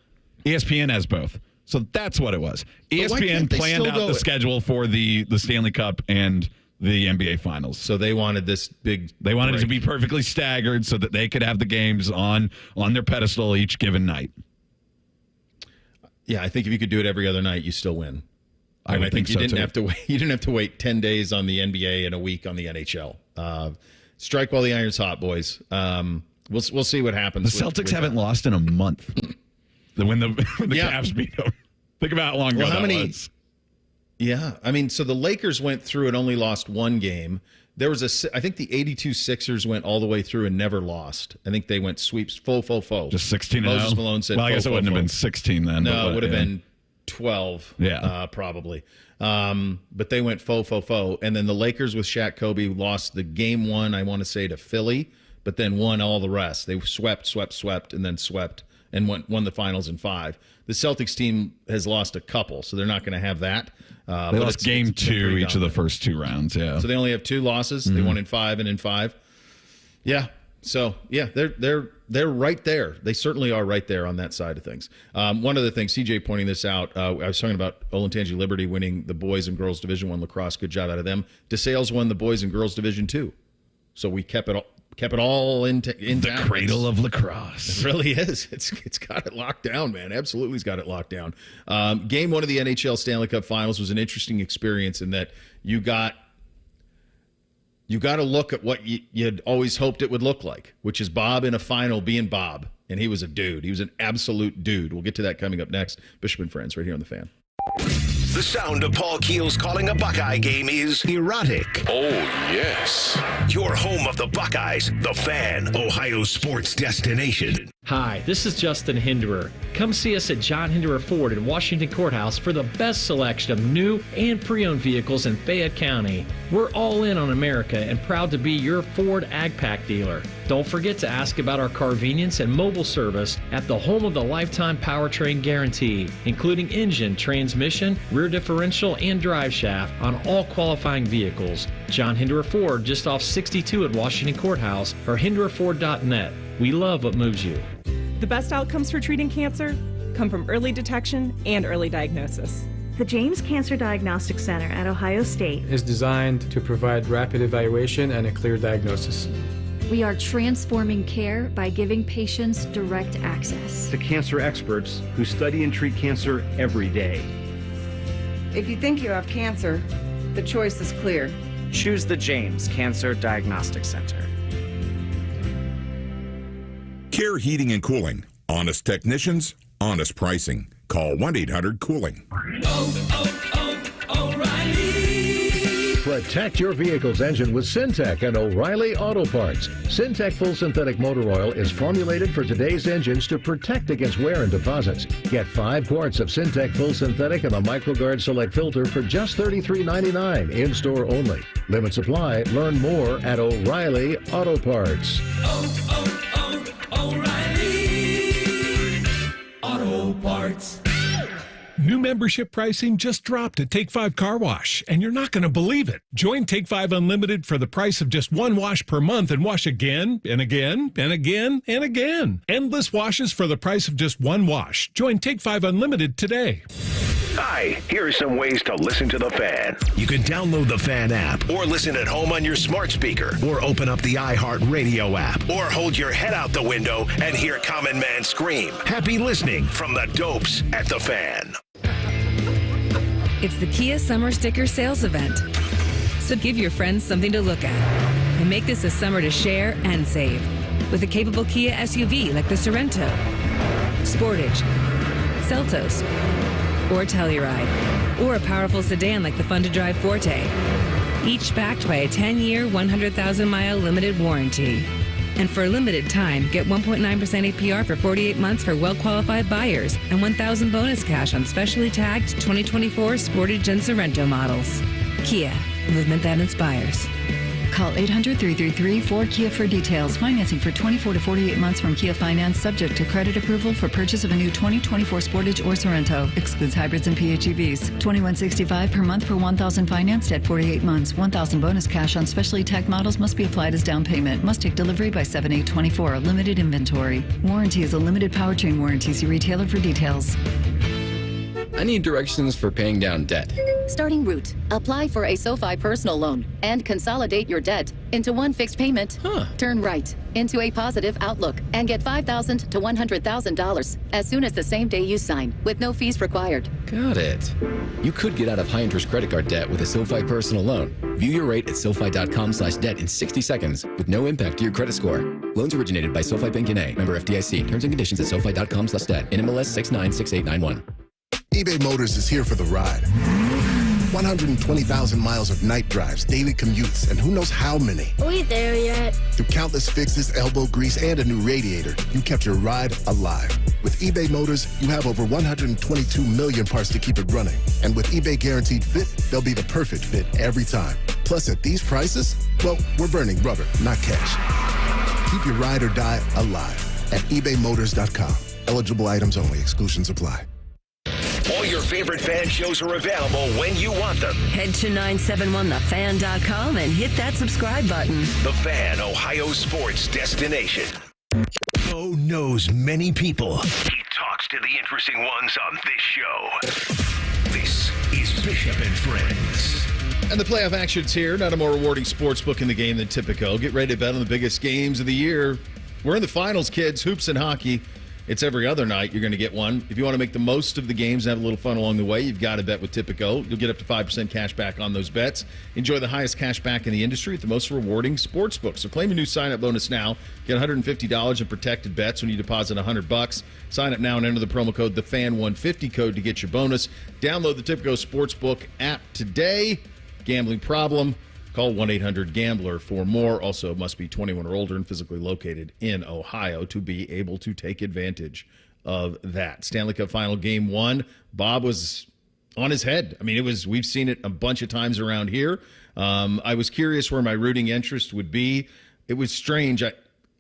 ESPN has both. So that's what it was. ESPN planned out the schedule for the Stanley Cup and the NBA Finals. So they wanted this big They wanted it to be perfectly staggered so that they could have the games on their pedestal each given night. Yeah, I think if you could do it every other night, you still win. I think you didn't have to wait. You didn't have to wait 10 days on the NBA and a week on the NHL. Strike while the iron's hot, boys. We'll see what happens. The Celtics haven't lost in a month. When the Cavs beat them. Think about how long ago that was. Yeah, I mean, so the Lakers went through and only lost one game. There was I think the 82 Sixers went all the way through and never lost. I think they went sweeps, faux. Just 16-0. Moses Malone said, well, I guess it wouldn't have been 16 then. No, it would have been 12, probably. But they went faux. And then the Lakers with Shaq Kobe lost the game 1, I want to say, to Philly, but then won all the rest. They swept, and then swept and won the finals in 5. The Celtics team has lost a couple, so they're not going to have that. They lost game 2 each of the first 2 rounds, yeah. So they only have 2 losses. They won in 5 and in 5. Yeah. So, yeah, they're right there. They certainly are right there on that side of things. One of the things, CJ pointing this out, I was talking about Olentangy Liberty winning the boys and girls Division 1 lacrosse. Good job out of them. DeSales won the boys and girls Division 2. So we kept it all in the cradle of lacrosse. It really is. It's got it locked down, man. Absolutely's got it locked down. Game 1 of the NHL Stanley Cup Finals was an interesting experience in that you got to look at what you'd always hoped it would look like, which is Bob in a final being Bob. And he was a dude. He was an absolute dude. We'll get to that coming up next. Bishop and Friends right here on The Fan. The sound of Paul Keels calling a Buckeye game is erotic. Oh, yes. Your home of the Buckeyes, The Fan, Ohio sports destination. Hi, this is Justin Hinderer. Come see us at John Hinderer Ford in Washington Courthouse for the best selection of new and pre-owned vehicles in Fayette County. We're all in on America and proud to be your Ford AgPack dealer. Don't forget to ask about our convenience and mobile service at the home of the lifetime powertrain guarantee, including engine, transmission, rear differential, and drive shaft on all qualifying vehicles. John Hinderer Ford, just off 62 at Washington Courthouse, or hindererford.net. We love what moves you. The best outcomes for treating cancer come from early detection and early diagnosis. The James Cancer Diagnostic Center at Ohio State is designed to provide rapid evaluation and a clear diagnosis. We are transforming care by giving patients direct access to cancer experts who study and treat cancer every day. If you think you have cancer, the choice is clear. Choose the James Cancer Diagnostic Center. Care Heating and Cooling. Honest technicians, honest pricing. Call 1-800-COOLING. O'Reilly Protect your vehicle's engine with Syntec and O'Reilly Auto Parts. Syntec Full Synthetic Motor Oil is formulated for today's engines to protect against wear and deposits. Get 5 quarts of Syntec Full Synthetic and a MicroGuard Select filter for just $33.99 in-store only. Limit supply. Learn more at O'Reilly Auto Parts. O'Reilly Auto Parts. New membership pricing just dropped at Take 5 Car Wash, and you're not going to believe it. Join Take 5 Unlimited for the price of just 1 wash per month and wash again and again and again and again. Endless washes for the price of just 1 wash. Join Take 5 Unlimited today. Hi, here are some ways to listen to The Fan. You can download the Fan app or listen at home on your smart speaker or open up the iHeartRadio app or hold your head out the window and hear Common Man scream. Happy listening from the Dopes at The Fan. It's the Kia Summer Sticker Sales Event. So give your friends something to look at and make this a summer to share and save with a capable Kia SUV like the Sorento, Sportage, Seltos, or Telluride, or a powerful sedan like the fun-to-drive Forte, each backed by a 10-year, 100,000-mile limited warranty. And for a limited time, get 1.9% APR for 48 months for well-qualified buyers and $1,000 bonus cash on specially tagged 2024 Sportage and Sorento models. Kia, movement that inspires. Call 800-333-4KIA for details. Financing for 24 to 48 months from Kia Finance, subject to credit approval for purchase of a new 2024 Sportage or Sorento. Excludes hybrids and PHEVs. $21.65 per month per $1,000 financed at 48 months. $1,000 bonus cash on specially tagged models must be applied as down payment. Must take delivery by 7/8/24. Limited inventory. Warranty is a limited powertrain warranty. See retailer for details. I need directions for paying down debt. Starting route. Apply for a SoFi personal loan and consolidate your debt into one fixed payment. Turn right into a positive outlook and get $5,000 to $100,000 as soon as the same day you sign with no fees required. Got it. You could get out of high-interest credit card debt with a SoFi personal loan. View your rate at SoFi.com/debt in 60 seconds with no impact to your credit score. Loans originated by SoFi Bank N.A. Member FDIC. Terms and conditions at SoFi.com/debt. NMLS 696891. eBay Motors is here for the ride. 120,000 miles of night drives, daily commutes, and who knows how many. Are we there yet? Through countless fixes, elbow grease, and a new radiator, you kept your ride alive. With eBay Motors, you have over 122 million parts to keep it running. And with eBay Guaranteed Fit, they'll be the perfect fit every time. Plus, at these prices, well, we're burning rubber, not cash. Keep your ride or die alive at ebaymotors.com. Eligible items only. Exclusions apply. All your favorite fan shows are available when you want them. Head to 971thefan.com and hit that subscribe button. The Fan, Ohio sports destination. Bo knows many people. He talks to the interesting ones on this show. This is Bishop and Friends. And the playoff action's here. Not a more rewarding sports book in the game than Tipico. Get ready to bet on the biggest games of the year. We're in the finals, kids. Hoops and hockey. It's every other night you're going to get one. If you want to make the most of the games and have a little fun along the way, you've got to bet with Tipico. You'll get up to 5% cash back on those bets. Enjoy the highest cash back in the industry at the most rewarding sports book. So claim your new sign-up bonus now. Get $150 in protected bets when you deposit $100. Sign up now and enter the promo code THEFAN150 code to get your bonus. Download the Tipico Sportsbook app today. Gambling problem? Call 1-800-GAMBLER for more. Also, must be 21 or older and physically located in Ohio to be able to take advantage of that. Stanley Cup Final Game 1. Bob was on his head. I mean, we've seen it a bunch of times around here. I was curious where my rooting interest would be. It was strange.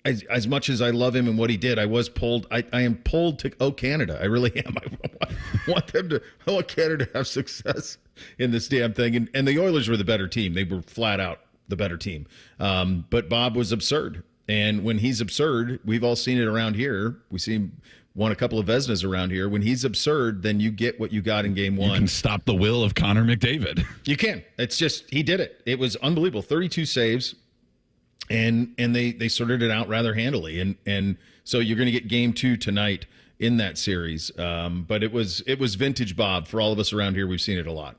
As much as I love him and what he did, I was pulled. I am pulled to Canada. I really am. I want Canada to have success in this damn thing. And the Oilers were the better team. They were flat out the better team. But Bob was absurd. And when he's absurd, we've all seen it around here. We see him won a couple of Vezinas around here. When he's absurd, then you get what you got in Game 1. You can stop the will of Connor McDavid. You can. It's just, he did it. It was unbelievable. 32 saves. And they sorted it out rather handily. And so you're going to get Game 2 tonight in that series. But it was vintage Bob. For all of us around here, we've seen it a lot.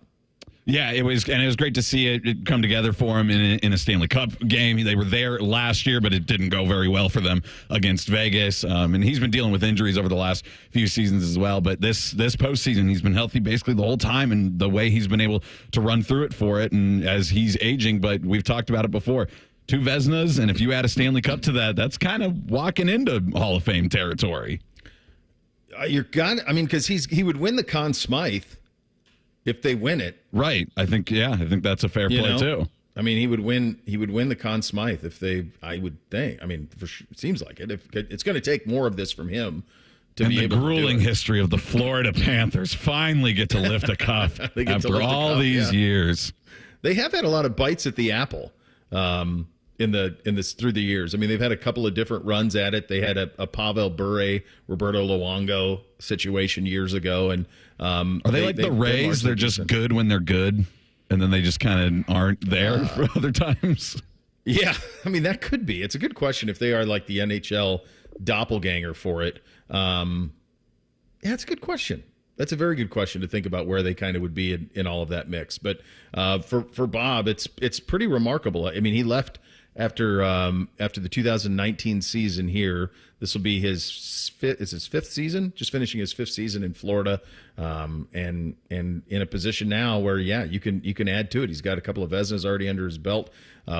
Yeah, it was great to see it come together for him in a Stanley Cup game. They were there last year, but it didn't go very well for them against Vegas. And he's been dealing with injuries over the last few seasons as well. But this postseason, he's been healthy basically the whole time, and the way he's been able to run through it for it. And as he's aging, but we've talked about it before. 2 Vezinas, and if you add a Stanley Cup to that, that's kind of walking into Hall of Fame territory. Because he would win the Conn Smythe. If they win it, right? I think that's a fair play too. I mean, he would win the Conn Smythe if they. I would think. I mean, it seems like it. It's going to take more of this from him to be able to do it. The grueling history of the Florida Panthers finally get to lift a cup after all these years. They have had a lot of bites at the apple through the years. I mean, they've had a couple of different runs at it. They had a Pavel Bure, Roberto Luongo situation years ago, and are they like the Rays? They're just good when they're good, and then they just kind of aren't there for other times. Yeah, I mean that could be. It's a good question if they are like the NHL doppelganger for it. Yeah, it's a good question. That's a very good question to think about where they kind of would be in all of that mix. But for Bob, it's pretty remarkable. I mean, he left after the 2019 season here. This will be his fifth season, just finishing his 5th season in Florida, and in a position now where you can add to it. He's got a couple of Vezinas already under his belt.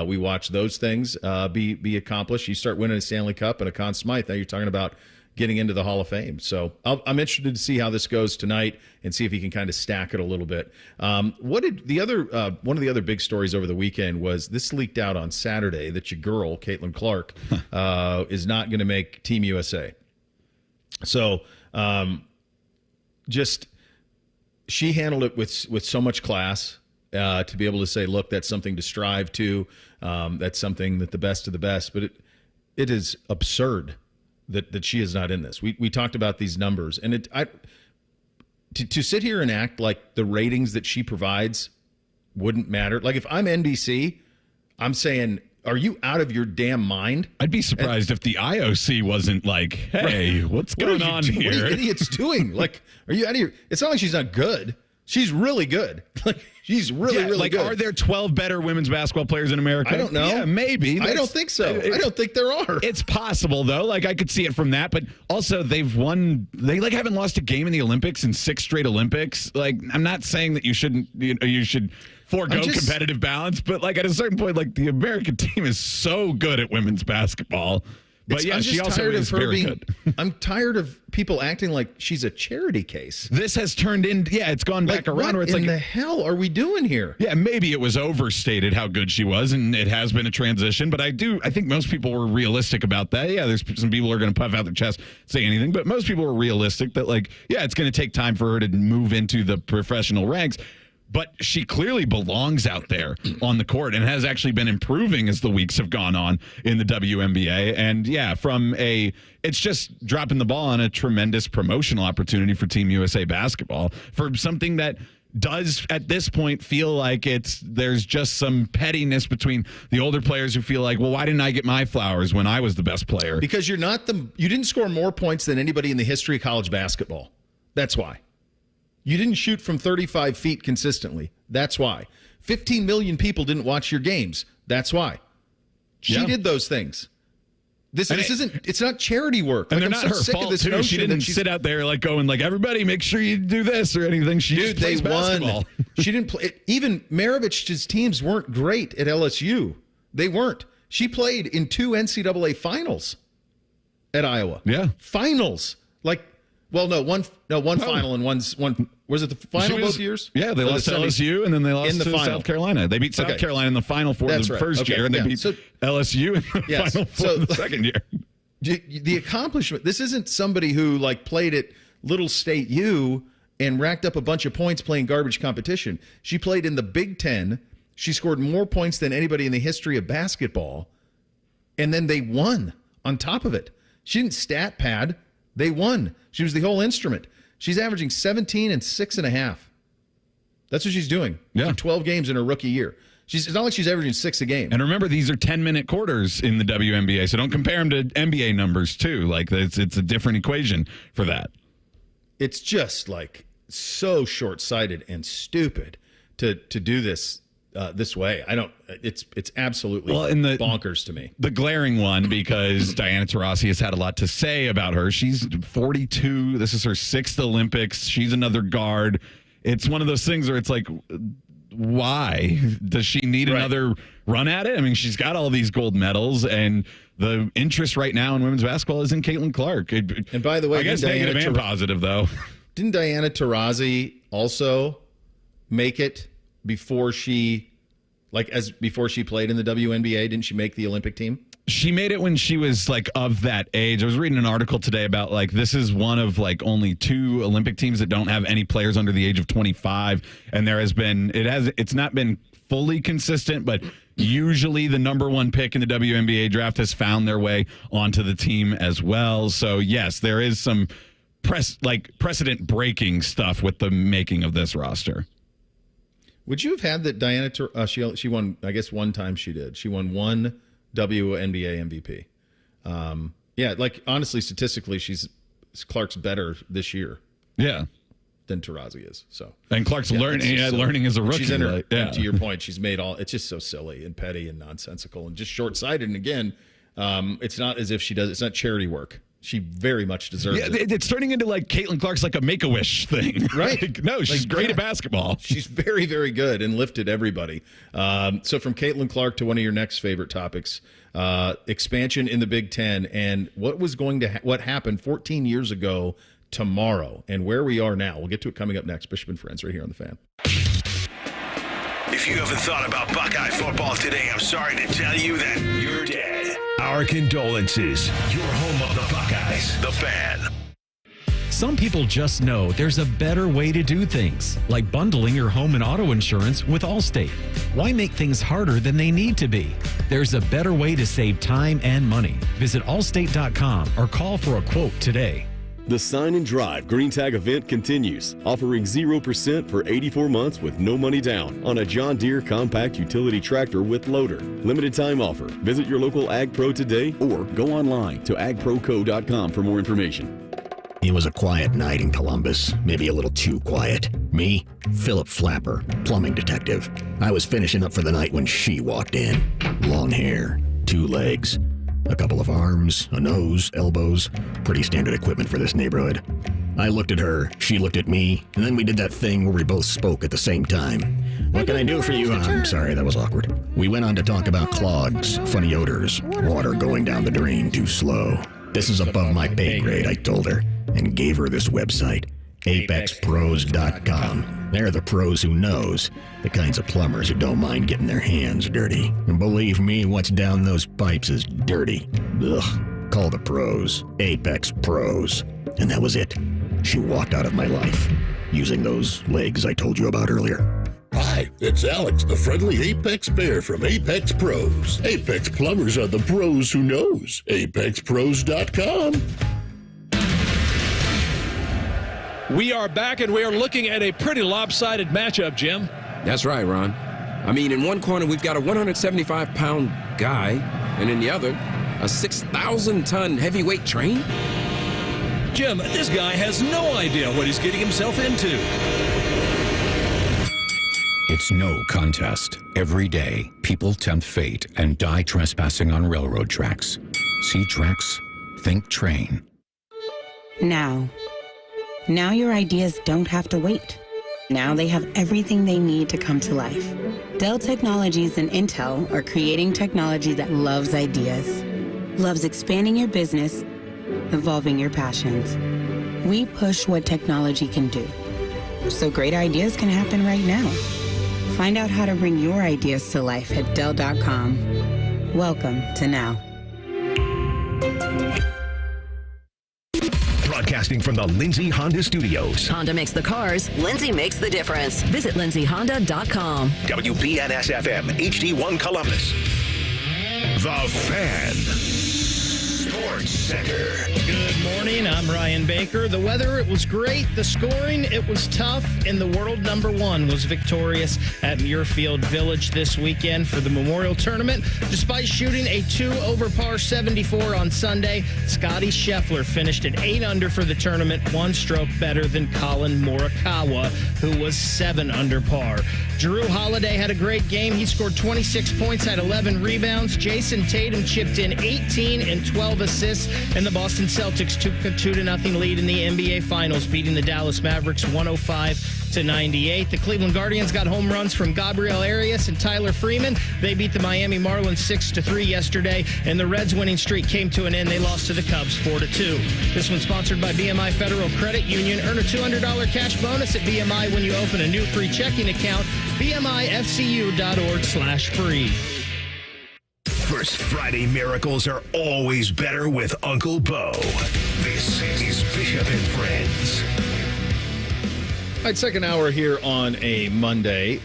We watch those things be accomplished. You start winning a Stanley Cup and a Conn Smythe. Now you're talking about getting into the Hall of Fame. So I'm interested to see how this goes tonight and see if he can kind of stack it a little bit. One of the other big stories over the weekend was this leaked out on Saturday that your girl, Caitlin Clark, is not going to make Team USA. So she handled it with so much class to be able to say, look, that's something to strive to. That's something that the best of the best. But it is absurd that she is not in this. We talked about these numbers, and to sit here and act like the ratings that she provides wouldn't matter. Like if I'm NBC, I'm saying, are you out of your damn mind? I'd be surprised if the IOC wasn't like, hey, what's going on here? What are you idiots doing? Like, are you out of your... It's not like she's not good. She's really good. Like, she's really good. Are there 12 better women's basketball players in America? I don't know. Yeah, maybe. I don't think so. I don't think there are. It's possible, though. Like, I could see it from that. But also, they've won. They, haven't lost a game in the Olympics in 6 straight Olympics. Like, I'm not saying that you shouldn't... You should forego competitive balance. But, like, at a certain point, like, the American team is so good at women's basketball. But yeah, she also is very good. I'm tired of people acting like she's a charity case. This has turned it's gone back around. What in the hell are we doing here? Yeah, maybe it was overstated how good she was, and it has been a transition. But I think most people were realistic about that. Yeah, there's some people who are going to puff out their chest, say anything, but most people were realistic that, like, yeah, it's going to take time for her to move into the professional ranks. But she clearly belongs out there on the court and has actually been improving as the weeks have gone on in the WNBA. And yeah, it's just dropping the ball on a tremendous promotional opportunity for Team USA basketball for something that does at this point feel like there's just some pettiness between the older players who feel like, well, why didn't I get my flowers when I was the best player? Because you didn't score more points than anybody in the history of college basketball. That's why. You didn't shoot from 35 feet consistently. That's why. 15 million people didn't watch your games. That's why. She did those things. It's not charity work. And they're not her fault, too. She didn't sit out there like going like, everybody make sure you do this or anything. She just plays basketball. She didn't play. Even Maravich's teams weren't great at LSU. They weren't. She played in 2 NCAA finals at Iowa. Yeah. Finals. One final and one. Was it the final both years? Yeah, they lost to LSU and then they lost to South Carolina. They beat South Carolina in the final for the first year, and they beat LSU in the final for the second year. The accomplishment. This isn't somebody who played at Little State U and racked up a bunch of points playing garbage competition. She played in the Big Ten. She scored more points than anybody in the history of basketball, and then they won on top of it. She didn't stat pad. They won. She was the whole instrument. She's averaging 17 and 6.5. That's what she's doing. Yeah. For 12 games in her rookie year. It's not like she's averaging 6 a game. And remember, these are 10-minute quarters in the WNBA, so don't compare them to NBA numbers, too. Like, it's a different equation for that. It's just, so short-sighted and stupid to do this this way. I don't. It's absolutely bonkers to me. The glaring one, because Diana Taurasi has had a lot to say about her. She's 42. This is her 6th Olympics. She's another guard. It's one of those things where it's like, why does she need another run at it? I mean, she's got all these gold medals, and the interest right now in women's basketball is in Caitlin Clark. And by the way, I guess negative and positive though. Didn't Diana Taurasi also make it before she played in the WNBA? Didn't she make the Olympic team? She made it when she was like of that age. I was reading an article today about like this is one of like only 2 Olympic teams that don't have any players under the age of 25, and it's not been fully consistent, but usually the number 1 pick in the WNBA draft has found their way onto the team as well. So yes, there is some precedent breaking stuff with the making of this roster. Would you have had that Diana? She won. I guess one time she did. She won 1 WNBA MVP. Yeah, like honestly, statistically, Clark's better this year. Yeah, than Taurasi is. So and Clark's learning as a rookie. She's in her, yeah. To your point, she's made all. It's just so silly and petty and nonsensical and just short-sighted. And again, it's not as if she does. It's not charity work. She very much deserves it. It's turning into like Caitlin Clark's like a Make-A-Wish thing. Right. Like, no, she's great at basketball. She's very, very good and lifted everybody. So from Caitlin Clark to one of your next favorite topics, expansion in the Big Ten and what happened 14 years ago tomorrow and where we are now. We'll get to it coming up next. Bishop and Friends right here on The Fan. If you haven't thought about Buckeye football today, I'm sorry to tell you that you're dead. Our condolences. You're home of the Buckeyes. The Fan. Some people just know there's a better way to do things, like bundling your home and auto insurance with Allstate. Why make things harder than they need to be? There's a better way to save time and money. Visit allstate.com or call for a quote today. The Sign and Drive Green Tag event continues, offering 0% for 84 months with no money down on a John Deere compact utility tractor with loader. Limited time offer. Visit your local Ag Pro today or go online to agproco.com for more information. It was a quiet night in Columbus, maybe a little too quiet. Me, Philip Flapper, plumbing detective. I was finishing up for the night when she walked in. Long hair, 2 legs. A couple of arms, a nose, elbows, pretty standard equipment for this neighborhood. I looked at her, she looked at me, and then we did that thing where we both spoke at the same time. What can I do for you? I'm sorry, that was awkward. We went on to talk about clogs, funny odors, water going down the drain too slow. This is above my pay grade, I told her, and gave her this website, apexpros.com. They're the pros who knows, the kinds of plumbers who don't mind getting their hands dirty. And believe me, what's down those pipes is dirty. Ugh. Call the pros, Apex Pros. And that was it. She walked out of my life, using those legs I told you about earlier. Hi, it's Alex, the friendly Apex Bear from Apex Pros. Apex plumbers are the pros who knows. ApexPros.com. We are back, and we are looking at a pretty lopsided matchup, Jim. That's right, Ron. I mean, in one corner, we've got a 175-pound guy, and in the other, a 6,000-ton heavyweight train. Jim, this guy has no idea what he's getting himself into. It's no contest. Every day, people tempt fate and die trespassing on railroad tracks. See tracks? Think train. Now your ideas don't have to wait. Now they have everything they need to come to life. Dell Technologies and Intel are creating technology that loves ideas, loves expanding your business, evolving your passions. We push what technology can do, so great ideas can happen right now. Find out how to bring your ideas to life at Dell.com. Welcome to Now. Broadcasting from the Lindsay Honda Studios. Honda makes the cars, Lindsay makes the difference. Visit lindsayhonda.com. WBNS-FM, HD1 Columbus. The Fan. Sports Center. Good morning, I'm Ryan Baker. The weather, it was great. The scoring, it was tough. And the world number 1 was victorious at Muirfield Village this weekend for the Memorial Tournament. Despite shooting a 2 over par 74 on Sunday, Scottie Scheffler finished at 8 under for the tournament, 1 stroke better than Colin Morikawa, who was 7 under par. Drew Holiday had a great game. He scored 26 points, had 11 rebounds. Jason Tatum chipped in 18 and 12 assists, and the Boston Celtics took a 2-0 lead in the NBA Finals, beating the Dallas Mavericks 105-98. The Cleveland Guardians got home runs from Gabriel Arias and Tyler Freeman. They beat the Miami Marlins 6-3 yesterday, and the Reds' winning streak came to an end. They lost to the Cubs 4-2. This one's sponsored by BMI Federal Credit Union. Earn a $200 cash bonus at BMI when you open a new free checking account. BMIFCU.org/free. First Friday miracles are always better with Uncle Bo. This is Bishop and Friends. All right, second hour here on a Monday.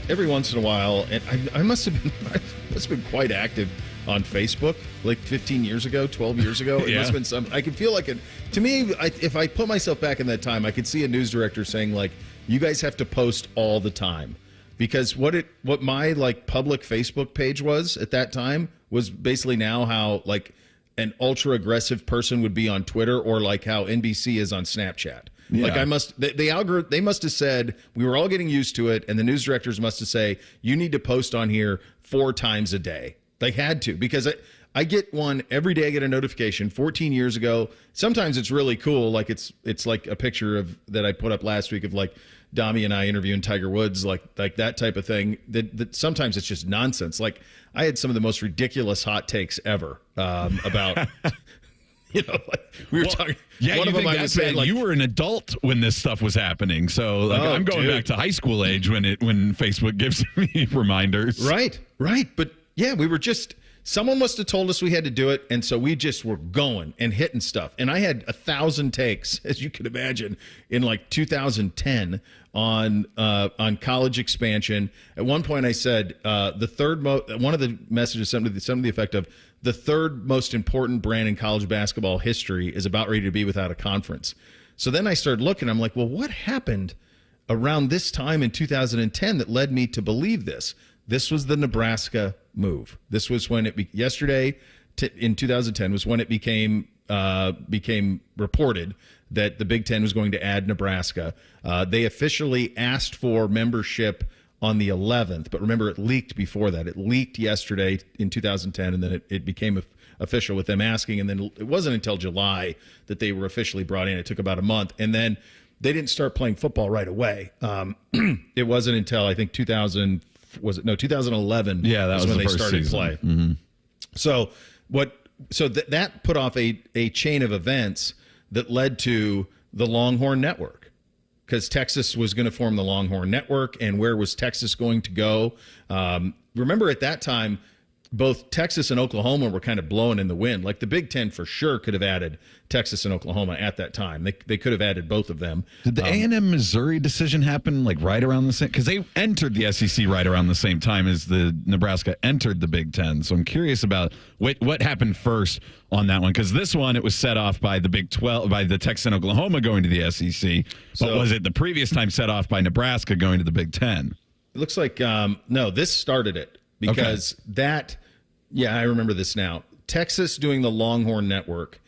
Every once in a while, and I must have been quite active on Facebook like 15 years ago, 12 years ago. It must have been some. I can feel like it. To me, if I put myself back in that time, I could see a news director saying like, "You guys have to post all the time," because what my like public Facebook page was at that time was basically now how like an ultra aggressive person would be on Twitter, or like how NBC is on Snapchat. Yeah. Like the algorithm, they must have said, we were all getting used to it, and the news directors must have said, you need to post on here 4 times a day. They had to, because I get one every day. I get a notification 14 years ago. Sometimes it's really cool. Like it's like a picture of that I put up last week of like Dami and I interviewing Tiger Woods, like that type of thing. That sometimes it's just nonsense. Like I had some of the most ridiculous hot takes ever about, like we were talking. Yeah, one of them I was saying, like, you were an adult when this stuff was happening. So like, I'm going back to high school age when Facebook gives me reminders. Right. But yeah, we were just. Someone must have told us we had to do it, and so we just were going and hitting stuff. And I had 1,000 takes, as you can imagine, in like 2010 on college expansion. At one point, I said one of the messages, something to the effect of, the third most important brand in college basketball history is about ready to be without a conference. So then I started looking. I'm like, well, what happened around this time in 2010 that led me to believe this? This was the Nebraska move. This was when yesterday in 2010 was when it became reported that the Big Ten was going to add Nebraska. They officially asked for membership on the 11th, but remember, it leaked before that. It leaked yesterday in 2010, and then it became official with them asking, and then it wasn't until July that they were officially brought in. It took about a month, and then they didn't start playing football right away. It wasn't until I think 2011. Yeah, that was when the they first started season. play. Mm-hmm. So that put off a chain of events that led to the Longhorn Network, because Texas was going to form the Longhorn Network, and where was Texas going to go? Remember at that time, both Texas and Oklahoma were kind of blowing in the wind. Like the Big Ten for sure could have added Texas and Oklahoma at that time. They could have added both of them. Did the A&M Missouri decision happen like right around the same? Because they entered the SEC right around the same time as the Nebraska entered the Big Ten. So I'm curious about what happened first on that one. Because this one, it was set off by the Big 12, by the Texas and Oklahoma going to the SEC. But was it the previous time set off by Nebraska going to the Big Ten? It looks like, no, this started it. Because I remember this now. Texas doing the Longhorn Network,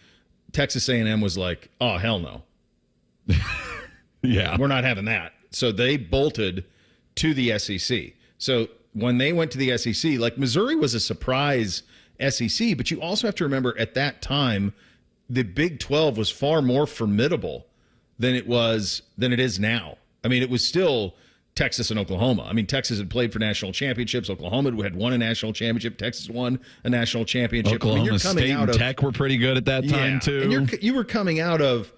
Texas A&M was like, oh, hell no. Yeah. We're not having that. So they bolted to the SEC. So when they went to the SEC, like Missouri was a surprise SEC, but you also have to remember at that time, the Big 12 was far more formidable than it is now. I mean, it was still Texas and Oklahoma. I mean, Texas had played for national championships. Oklahoma had won a national championship. Texas won a national championship. Oklahoma State and Tech were pretty good at that time, too. And you were coming out of,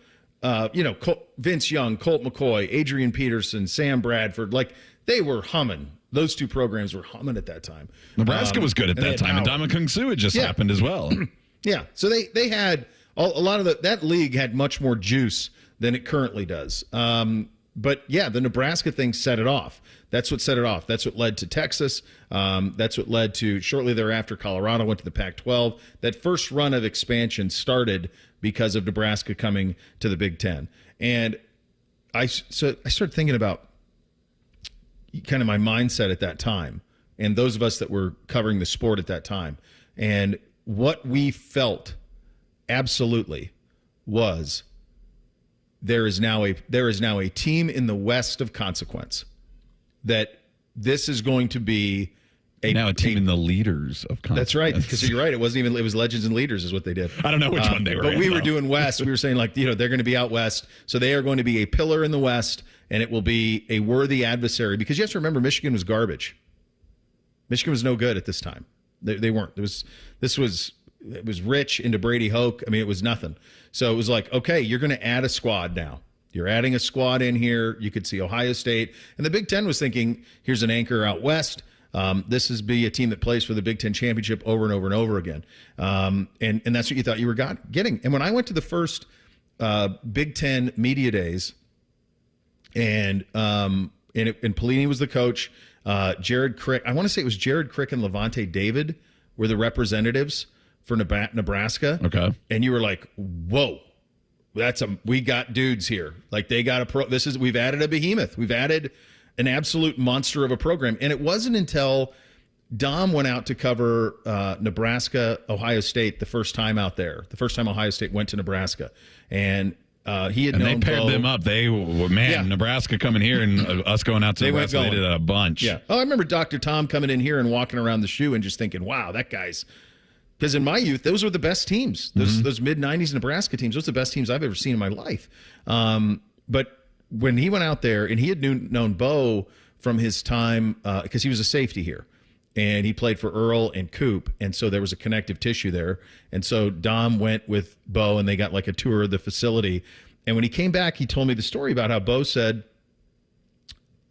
Vince Young, Colt McCoy, Adrian Peterson, Sam Bradford. Like, they were humming. Those two programs were humming at that time. Nebraska was good at that time. And Ndamukong Suh had just happened as well. Yeah. So they had a lot of that league had much more juice than it currently does. But yeah, the Nebraska thing set it off. That's what set it off. That's what led to Texas. That's what led to, shortly thereafter, Colorado went to the Pac-12. That first run of expansion started because of Nebraska coming to the Big Ten. And I started thinking about kind of my mindset at that time, and those of us that were covering the sport at that time, and what we felt absolutely was, there is now a team in the West of consequence. that this is going to be now a team in the leaders of conference. That's right, because you're right. It was legends and leaders is what they did. I don't know which one they were. But we were doing West. We were saying they're going to be out West, so they are going to be a pillar in the West, and it will be a worthy adversary. Because you have to remember, Michigan was garbage. Michigan was no good at this time. They weren't. It was Rich into Brady Hoke. I mean, it was nothing. So it was like, okay, you're going to add a squad now. You're adding a squad in here. You could see Ohio State. And the Big Ten was thinking, here's an anchor out West. This is be a team that plays for the Big Ten championship over and over and over again. And that's what you thought you were getting. And when I went to the first Big Ten media days, and Pelini was the coach, Jared Crick, I want to say it was Jared Crick and Levante David were the representatives for Nebraska. Okay. And you were like, whoa, we got dudes here. Like they got we've added a behemoth. We've added an absolute monster of a program. And it wasn't until Dom went out to cover Nebraska, Ohio State the first time out there, the first time Ohio State went to Nebraska. And he had known they paired Bo. them up. They were, Nebraska coming here and us going out to Nebraska. They did that a bunch. Yeah. Oh, I remember Dr. Tom coming in here and walking around the shoe and just thinking, wow, that guy's. Because in my youth, those were the best teams. Those mid-'90s Nebraska teams, those are the best teams I've ever seen in my life. But when he went out there, and he had known Bo from his time, because he was a safety here, and he played for Earl and Coop, and so there was a connective tissue there. And so Dom went with Bo, and they got like a tour of the facility. And when he came back, he told me the story about how Bo said,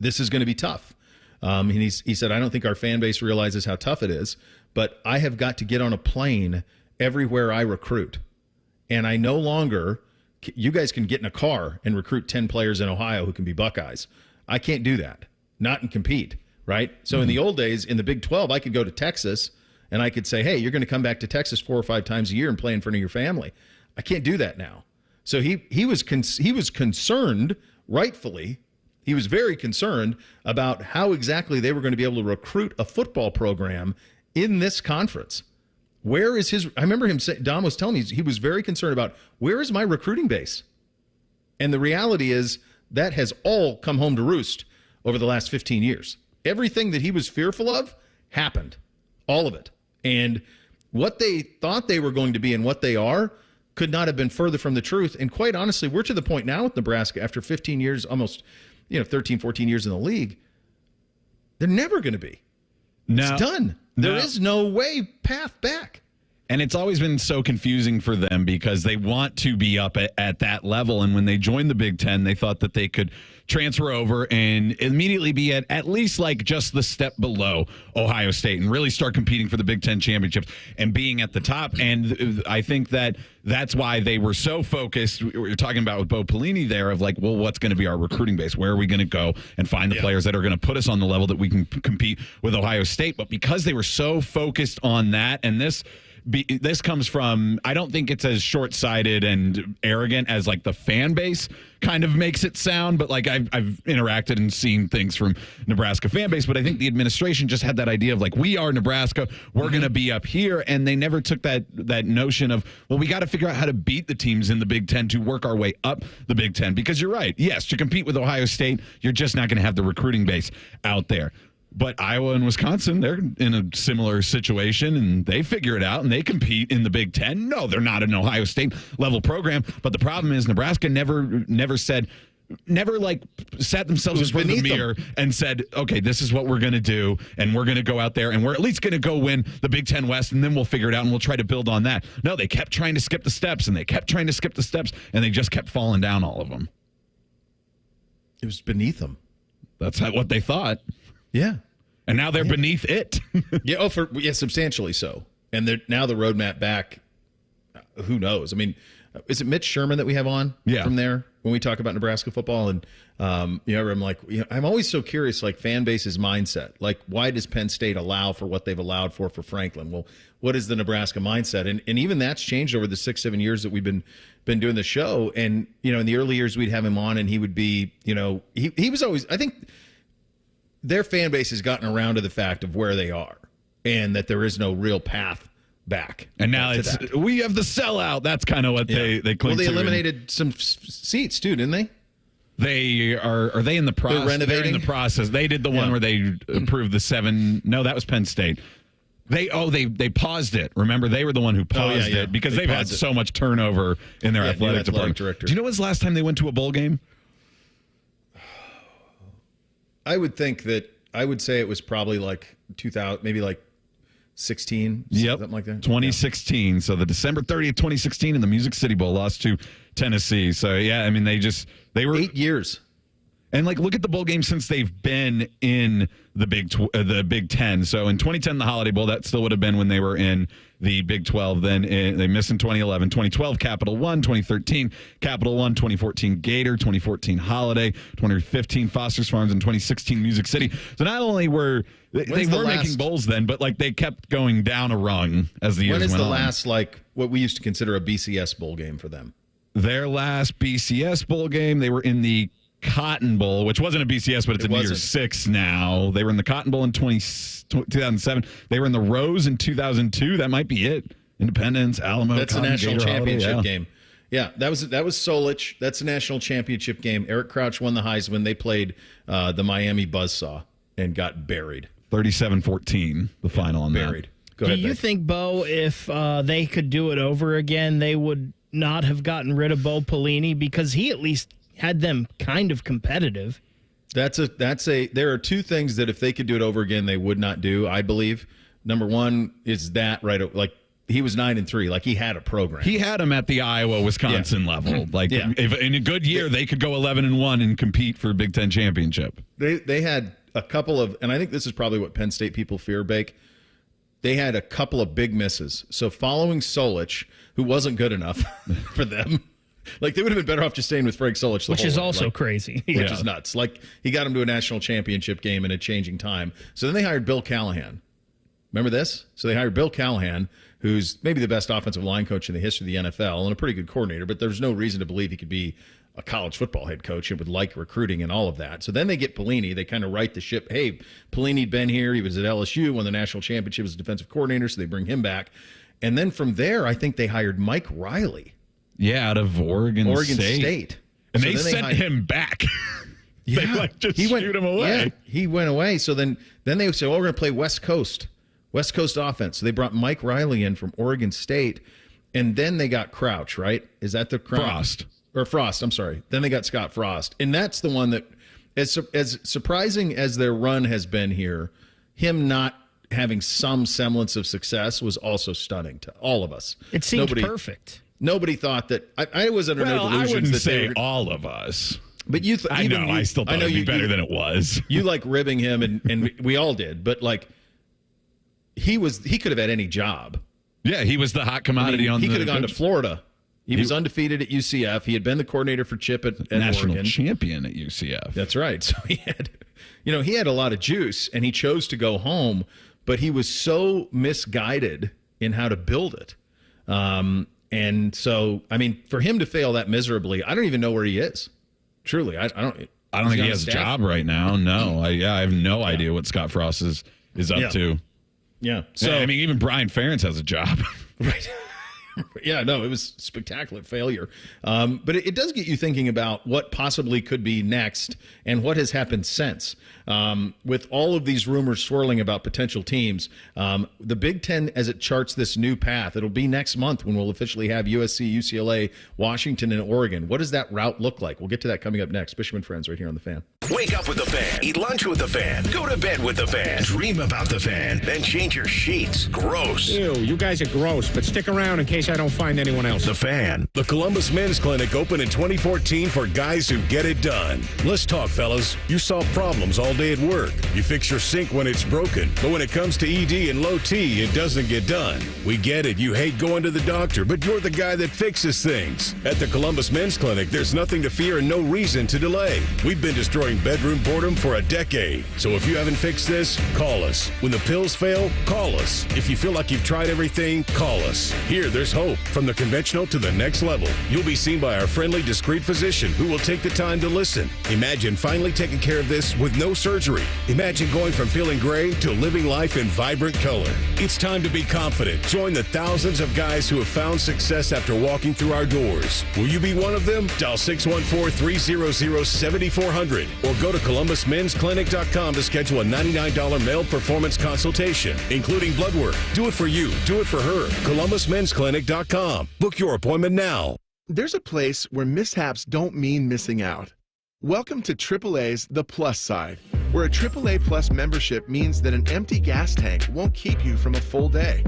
this is going to be tough. And he said, I don't think our fan base realizes how tough it is, but I have got to get on a plane everywhere I recruit. And I no longer, you guys can get in a car and recruit 10 players in Ohio who can be Buckeyes. I can't do that, not and compete, right? So in the old days, in the Big 12, I could go to Texas and I could say, hey, you're going to come back to Texas 4 or 5 times a year and play in front of your family. I can't do that now. So he was concerned, rightfully. He was very concerned about how exactly they were going to be able to recruit a football program in this conference. Where is his? I remember him saying, Dom was telling me he was very concerned about where is my recruiting base? And the reality is that has all come home to roost over the last 15 years. Everything that he was fearful of happened. All of it. And what they thought they were going to be and what they are could not have been further from the truth. And quite honestly, we're to the point now with Nebraska after 15 years, almost 13, 14 years in the league, they're never going to be. It's done. There is no path back. And it's always been so confusing for them because they want to be up at that level. And when they joined the Big Ten, they thought that they could transfer over and immediately be at least like just the step below Ohio State and really start competing for the Big Ten championships and being at the top. And I think that's why they were so focused. We were talking about with Bo Pelini there of like, well, what's going to be our recruiting base? Where are we going to go and find the players that are going to put us on the level that we can compete with Ohio State? But because they were so focused on that, and this comes from, I don't think it's as short-sighted and arrogant as like the fan base kind of makes it sound, but like I've interacted and seen things from Nebraska fan base, but I think the administration just had that idea of like, we are Nebraska, we're going to be up here, and they never took that notion of, well, we got to figure out how to beat the teams in the Big Ten to work our way up the Big Ten, because you're right, yes, to compete with Ohio State, you're just not going to have the recruiting base out there. But Iowa and Wisconsin, they're in a similar situation, and they figure it out, and they compete in the Big Ten. No, they're not an Ohio State level program. But the problem is Nebraska never like sat themselves in front of the mirror and said, okay, this is what we're going to do, and we're going to go out there, and we're at least going to go win the Big Ten West, and then we'll figure it out, and we'll try to build on that. No, they kept trying to skip the steps, and they kept trying to skip the steps, and they just kept falling down, all of them. It was beneath them. That's what they thought. Yeah. And now they're beneath it. Substantially so. And now the roadmap back, who knows? I mean, is it Mitch Sherman that we have on from there when we talk about Nebraska football? And, I'm like, I'm always so curious, like fan base's mindset. Like, why does Penn State allow for what they've allowed for Franklin? Well, what is the Nebraska mindset? And even that's changed over the 6-7 years that we've been doing the show. And, in the early years we'd have him on and he would be, he was always, I think, their fan base has gotten around to the fact of where they are and that there is no real path back. And now we have the sellout. That's kind of what they cling to. Well, they eliminated some seats too, didn't they? They are they in the process? They're renovating? They're in the process. They did the one where they approved the 7. No, that was Penn State. They paused it. Remember, they were the one who paused it because they've had so much turnover in their athletic department. Director. Do you know when's the last time they went to a bowl game? I would say it was probably like 2000, maybe like 16, something like that. 2016. So the December 30th, 2016 in the Music City Bowl lost to Tennessee. So yeah, I mean they were 8 years. And like look at the bowl games since they've been in the Big 10. So in 2010 the Holiday Bowl, that still would have been when they were in the Big 12. Then they missed in 2011, 2012 Capital One, 2013 Capital One, 2014 Gator, 2014 Holiday, 2015 Foster's Farms, and 2016 Music City. So not only were they were making bowls then, but like they kept going down a rung as the years went on. When is the last like what we used to consider a BCS bowl game for them? Their last BCS bowl game, they were in the Cotton Bowl, which wasn't a BCS, but it's in year 6 now. They were in the Cotton Bowl in 2007. They were in the Rose in 2002. That might be it. Independence, Alamo. That's Cotton, a national Gator championship Holiday, game. Yeah, that was Solich. That's a national championship game. Eric Crouch won the Heisman. They played the Miami Buzzsaw and got buried. 37-14, the final on buried. that. Go ahead, Do you think, Bo, if they could do it over again, they would not have gotten rid of Bo Pelini because he at least had them kind of competitive? There are two things that if they could do it over again, they would not do, I believe. Number one is that, right, like he was 9-3, like he had a program. He had them at the Iowa-Wisconsin level. Like if in a good year, they could go 11-1 and compete for a Big Ten championship. They had a couple of, and I think this is probably what Penn State people fear, Bake. They had a couple of big misses. So following Solich, who wasn't good enough for them, like they would have been better off just staying with Frank Solich. Which is also crazy. Which is nuts. Like he got him to a national championship game in a changing time. So then they hired Bill Callahan. Remember this? So they hired Bill Callahan, who's maybe the best offensive line coach in the history of the NFL and a pretty good coordinator, but there's no reason to believe he could be a college football head coach and would like recruiting and all of that. So then they get Pelini. They kind of right the ship. Hey, Pelini'd been here. He was at LSU, won the national championship as a defensive coordinator, so they bring him back. And then from there, I think they hired Mike Riley. Yeah, out of Oregon State. And so they sent him back. They shoot him away. Yeah, he went away. So then they said, we're going to play West Coast offense. So they brought Mike Riley in from Oregon State. And then they got Crouch, right? Is that the Frost? Or Frost, I'm sorry. Then they got Scott Frost. And that's the one that, as surprising as their run has been here, him not having some semblance of success was also stunning to all of us. It seemed perfect. Nobody thought that. I was under no delusions. I wouldn't that say all of us. But you, I still thought it'd be better than it was. You like ribbing him, and we all did. But like, he could have had any job. Yeah, he was the hot commodity he could have gone to Florida. He was undefeated at UCF. He had been the coordinator for Chip at national Oregon. Champion at UCF. That's right. So he had a lot of juice, and he chose to go home. But he was so misguided in how to build it. And so, I mean, for him to fail that miserably, I don't even know where he is. Truly, I don't think he has a job right now. No, I have no idea what Scott Frost is up to. Yeah. So I mean, even Brian Ferentz has a job. Right. Yeah, no, it was spectacular failure. But it does get you thinking about what possibly could be next and what has happened since. With all of these rumors swirling about potential teams, the Big Ten, as it charts this new path, it'll be next month when we'll officially have USC, UCLA, Washington, and Oregon. What does that route look like? We'll get to that coming up next. Bishop and Friends right here on The Fan. Wake up with The Fan. Eat lunch with The Fan. Go to bed with The Fan. Dream about The Fan. Then change your sheets. Gross. Ew, you guys are gross, but stick around in case I don't find anyone else. The Fan. The Columbus Men's Clinic opened in 2014 for guys who get it done. Let's talk, fellas. You solve problems all day at work. You fix your sink when it's broken. But when it comes to ED and low T, it doesn't get done. We get it. You hate going to the doctor, but you're the guy that fixes things. At the Columbus Men's Clinic, there's nothing to fear and no reason to delay. We've been destroying curing bedroom boredom for a decade. So if you haven't fixed this, call us. When the pills fail, call us. If you feel like you've tried everything, call us. Here, there's hope. From the conventional to the next level. You'll be seen by our friendly, discreet physician who will take the time to listen. Imagine finally taking care of this with no surgery. Imagine going from feeling gray to living life in vibrant color. It's time to be confident. Join the thousands of guys who have found success after walking through our doors. Will you be one of them? Dial 614-300-7400 or go to ColumbusMen'sClinic.com to schedule a $99 male performance consultation, including blood work. Do it for you. Do it for her. ColumbusMen'sClinic.com. Book your appointment now. There's a place where mishaps don't mean missing out. Welcome to AAA's The Plus Side, where a AAA Plus membership means that an empty gas tank won't keep you from a full day,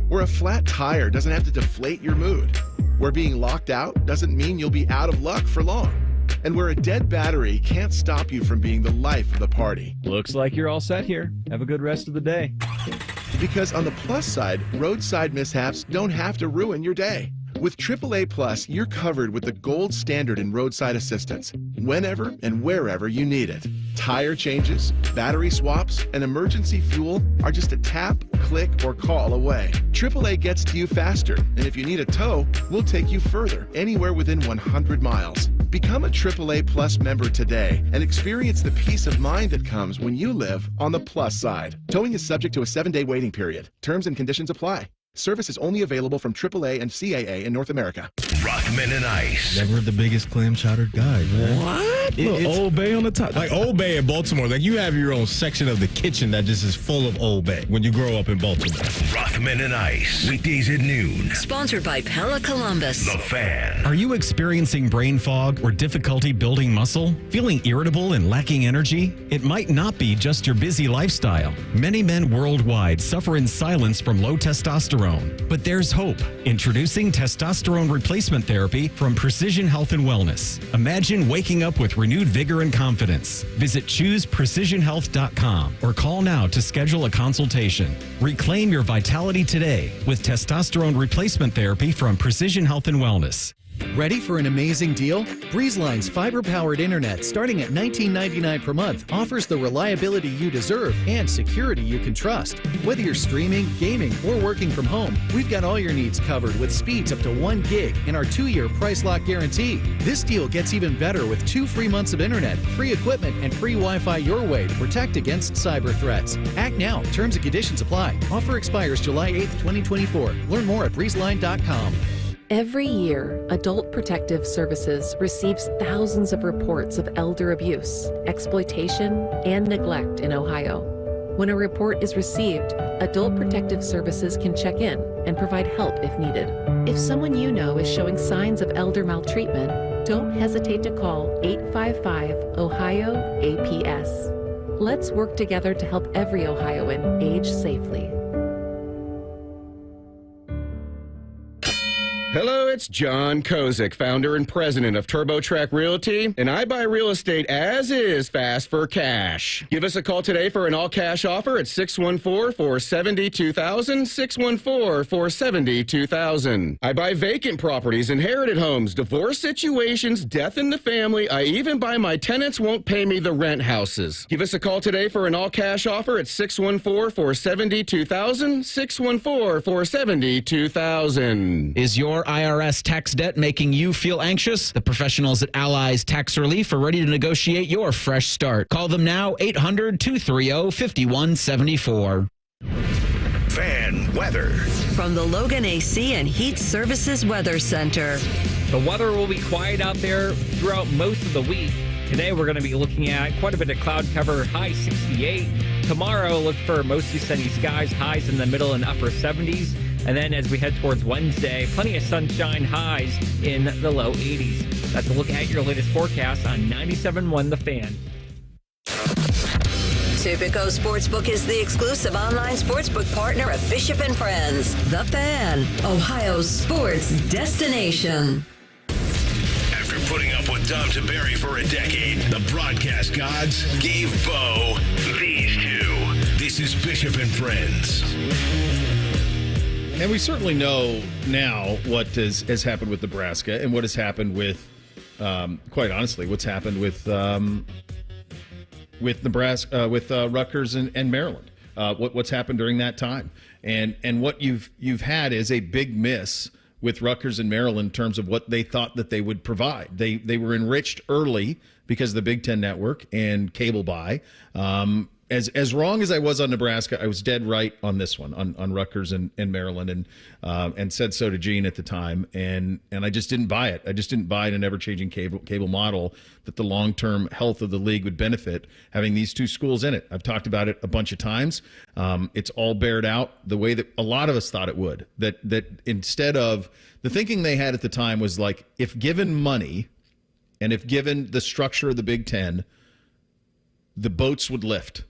where a flat tire doesn't have to deflate your mood, where being locked out doesn't mean you'll be out of luck for long, and where a dead battery can't stop you from being the life of the party. Looks like you're all set here. Have a good rest of the day. Because on the plus side, roadside mishaps don't have to ruin your day. With AAA Plus, you're covered with the gold standard in roadside assistance, whenever and wherever you need it. Tire changes, battery swaps, and emergency fuel are just a tap, click, or call away. AAA gets to you faster, and if you need a tow, we'll take you further, anywhere within 100 miles. Become a AAA Plus member today and experience the peace of mind that comes when you live on the plus side. Towing is subject to a 7-day waiting period. Terms and conditions apply. Service is only available from AAA and CAA in North America. Rockman and Ice. Never the biggest clam chowder guy, man. What? Old Bay on the top. Like Old Bay in Baltimore. Like you have your own section of the kitchen that just is full of Old Bay when you grow up in Baltimore. Rockman and Ice. Weekdays at noon. Sponsored by Pella Columbus. The Fan. Are you experiencing brain fog or difficulty building muscle? Feeling irritable and lacking energy? It might not be just your busy lifestyle. Many men worldwide suffer in silence from low testosterone. But there's hope. Introducing testosterone replacement therapy from Precision Health and Wellness. Imagine waking up with renewed vigor and confidence. Visit ChoosePrecisionHealth.com or call now to schedule a consultation. Reclaim your vitality today with testosterone replacement therapy from Precision Health and Wellness. Ready for an amazing deal? BreezeLine's fiber-powered internet starting at $19.99 per month offers the reliability you deserve and security you can trust. Whether you're streaming, gaming, or working from home, we've got all your needs covered with speeds up to 1 gig and our 2-year price lock guarantee. This deal gets even better with 2 free months of internet, free equipment, and free Wi-Fi your way to protect against cyber threats. Act now. Terms and conditions apply. Offer expires July 8th, 2024. Learn more at breezeline.com. Every year, Adult Protective Services receives thousands of reports of elder abuse, exploitation, and neglect in Ohio. When a report is received, Adult Protective Services can check in and provide help if needed. If someone you know is showing signs of elder maltreatment, don't hesitate to call 855-OHIO-APS. Let's work together to help every Ohioan age safely. Hello, it's John Kozik, founder and president of TurboTrack Realty, and I buy real estate as is fast for cash. Give us a call today for an all-cash offer at 614-470-2000, 614-470-2000. I buy vacant properties, inherited homes, divorce situations, death in the family. I even buy my tenants won't pay me the rent houses. Give us a call today for an all-cash offer at 614-470-2000, 614-470-2000. Is your IRS tax debt making you feel anxious? The professionals at Allies Tax Relief are ready to negotiate your fresh start. Call them now, 800-230-5174. Fan weather. From the Logan AC and Heat Services Weather Center. The weather will be quiet out there throughout most of the week. Today we're going to be looking at quite a bit of cloud cover, high 68. Tomorrow, look for mostly sunny skies, highs in the middle and upper 70s. And then as we head towards Wednesday, plenty of sunshine, highs in the low 80s. That's a look at your latest forecast on 97.1 The Fan. Tipico Sportsbook is the exclusive online sportsbook partner of Bishop & Friends. The Fan, Ohio's sports destination. After putting up with Dom Tiberi for a decade, the broadcast gods gave Bo these two. This is Bishop & Friends. And we certainly know now what has happened with Nebraska and what has happened with, quite honestly, what's happened with with Nebraska, with Rutgers and Maryland. What's happened during that time, and what you've had is a big miss with Rutgers and Maryland in terms of what they thought that they would provide. They were enriched early because of the Big Ten Network and cable buy. As wrong as I was on Nebraska, I was dead right on this one, on Rutgers and Maryland, and said so to Gene at the time, and I just didn't buy it. I just didn't buy in an ever-changing cable model that the long-term health of the league would benefit having these two schools in it. I've talked about it a bunch of times. It's all bared out the way that a lot of us thought it would. That instead of the thinking they had at the time was like, if given money and if given the structure of the Big Ten, the boats would lift.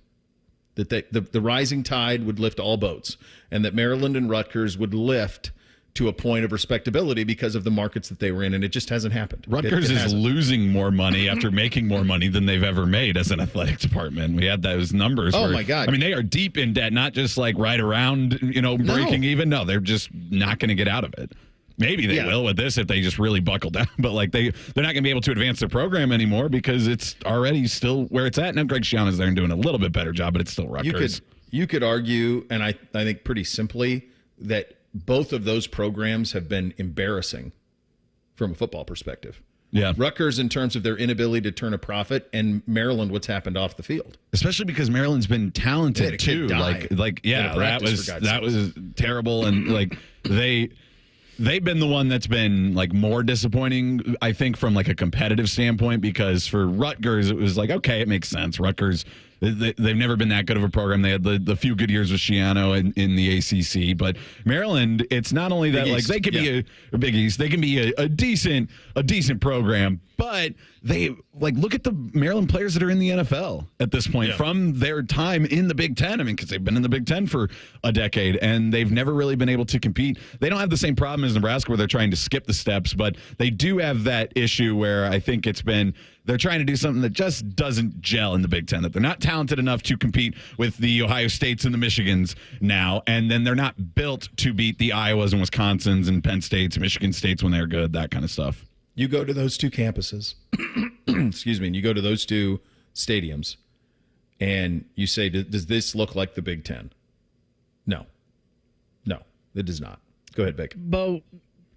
That the rising tide would lift all boats, and that Maryland and Rutgers would lift to a point of respectability because of the markets that they were in, and it just hasn't happened. Rutgers is losing more money after making more money than they've ever made as an athletic department. We had those numbers. Oh, my God. I mean, they are deep in debt, not just like right around, breaking even. No, they're just not going to get out of it. Maybe they will with this if they just really buckle down, but like they're not going to be able to advance their program anymore because it's already still where it's at. Now Greg Schiano's there and doing a little bit better job, but it's still Rutgers. You could argue, and I think pretty simply, that both of those programs have been embarrassing from a football perspective. Yeah. Rutgers in terms of their inability to turn a profit, and Maryland what's happened off the field. Especially because Maryland's been talented too. That was terrible, and like They've been the one that's been like more disappointing, I think, from like a competitive standpoint, because for Rutgers, it was like, okay, it makes sense. Rutgers, they've never been that good of a program. They had the few good years with Schiano in the ACC, but Maryland, it's not only that, like they could be a Big East, they can be a decent program, but they like look at the Maryland players that are in the NFL at this point from their time in the Big Ten. I mean, because they've been in the Big Ten for a decade and they've never really been able to compete. They don't have the same problem as Nebraska where they're trying to skip the steps, but they do have that issue where I think they're trying to do something that just doesn't gel in the Big Ten, that they're not talented enough to compete with the Ohio States and the Michigans now, and then they're not built to beat the Iowas and Wisconsins and Penn States, Michigan States when they're good, that kind of stuff. You go to those two campuses, excuse me, and you go to those two stadiums, and you say, does this look like the Big Ten? No, it does not. Go ahead, Vic. Bo,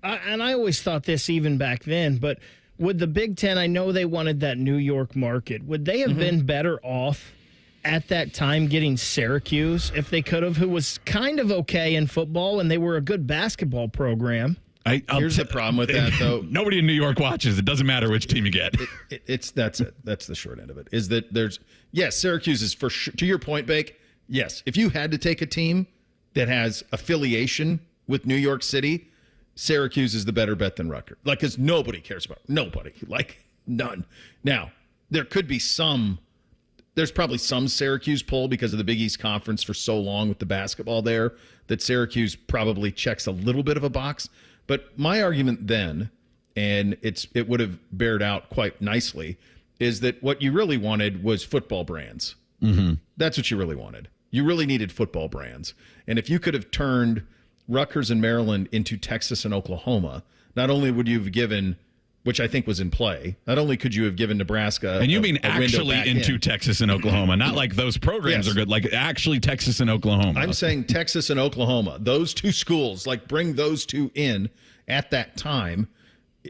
and I always thought this even back then, but would the Big Ten, I know they wanted that New York market, would they have been better off at that time getting Syracuse if they could have, who was kind of okay in football, and they were a good basketball program? Here's the problem with that, though. Nobody in New York watches. It doesn't matter which team you get. That's it. That's the short end of it. Is that Syracuse is for sure. To your point, Bake. Yes, if you had to take a team that has affiliation with New York City, Syracuse is the better bet than Rutgers. Like, because nobody cares about nobody. Like, none. Now, there could be there's probably some Syracuse pull because of the Big East Conference for so long with the basketball there that Syracuse probably checks a little bit of a box. But my argument then, and it would have bared out quite nicely, is that what you really wanted was football brands. Mm-hmm. That's what you really wanted. You really needed football brands. And if you could have turned Rutgers and Maryland into Texas and Oklahoma, not only would you have given, which I think was in play, not only could you have given Nebraska and you mean actually into Texas and Oklahoma, not like those programs are good, like actually Texas and Oklahoma. I'm saying Texas and Oklahoma, those two schools, like bring those two in at that time.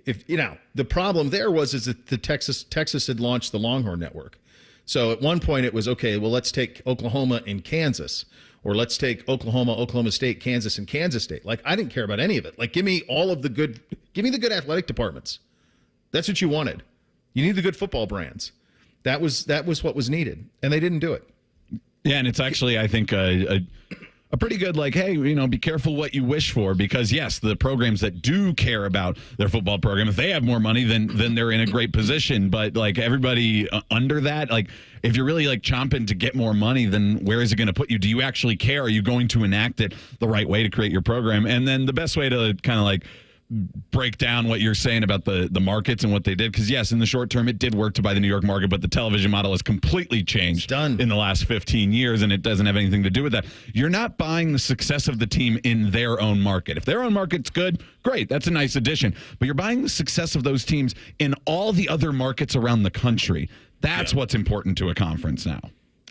If the problem there is that the Texas had launched the Longhorn Network. So at one point it was, okay, well, let's take Oklahoma and Kansas, or let's take Oklahoma, Oklahoma State, Kansas, and Kansas State. Like, I didn't care about any of it. Like, give me the good athletic departments. That's what you wanted. You need the good football brands. That was what was needed, and they didn't do it. Yeah, and it's actually, I think, a pretty good, like, hey, be careful what you wish for, because, yes, the programs that do care about their football program, if they have more money, then they're in a great position. But, like, everybody under that, like, if you're really, like, chomping to get more money, then where is it going to put you? Do you actually care? Are you going to enact it the right way to create your program? And then the best way to kind of, like, break down what you're saying about the markets and what they did. Because, yes, in the short term, it did work to buy the New York market, but the television model has completely changed in the last 15 years, and it doesn't have anything to do with that. You're not buying the success of the team in their own market. If their own market's good, great. That's a nice addition. But you're buying the success of those teams in all the other markets around the country. That's what's important to a conference now.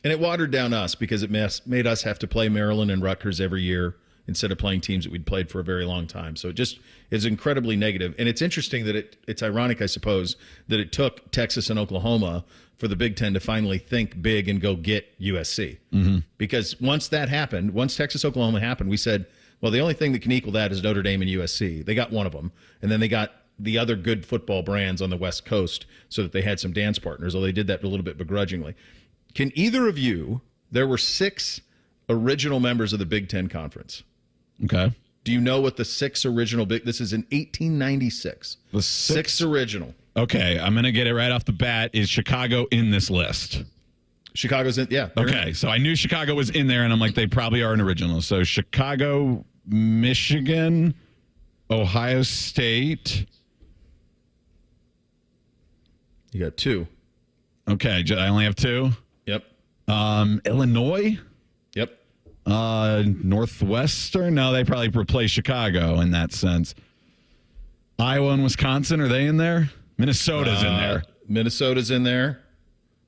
And it watered down us because it made us have to play Maryland and Rutgers every year instead of playing teams that we'd played for a very long time. So it just is incredibly negative. And it's interesting that it's ironic, I suppose, that it took Texas and Oklahoma for the Big Ten to finally think big and go get USC. Mm-hmm. Because once that happened, once Texas-Oklahoma happened, we said, well, the only thing that can equal that is Notre Dame and USC. They got one of them. And then they got the other good football brands on the West Coast so that they had some dance partners, although they did that a little bit begrudgingly. Can either of you, there were 6 original members of the Big Ten Conference. Okay. Do you know what the 6 original this is in 1896. The 6 original. Okay, I'm going to get it right off the bat. Is Chicago in this list? Chicago's in, yeah. Okay, so I knew Chicago was in there, and I'm like, they probably are an original. So Chicago, Michigan, Ohio State. You got 2. Okay, I only have 2? Yep. Illinois? Yep. Northwestern? No, they probably replaced Chicago in that sense. Iowa and Wisconsin, are they in there? Minnesota's in there. Minnesota's in there.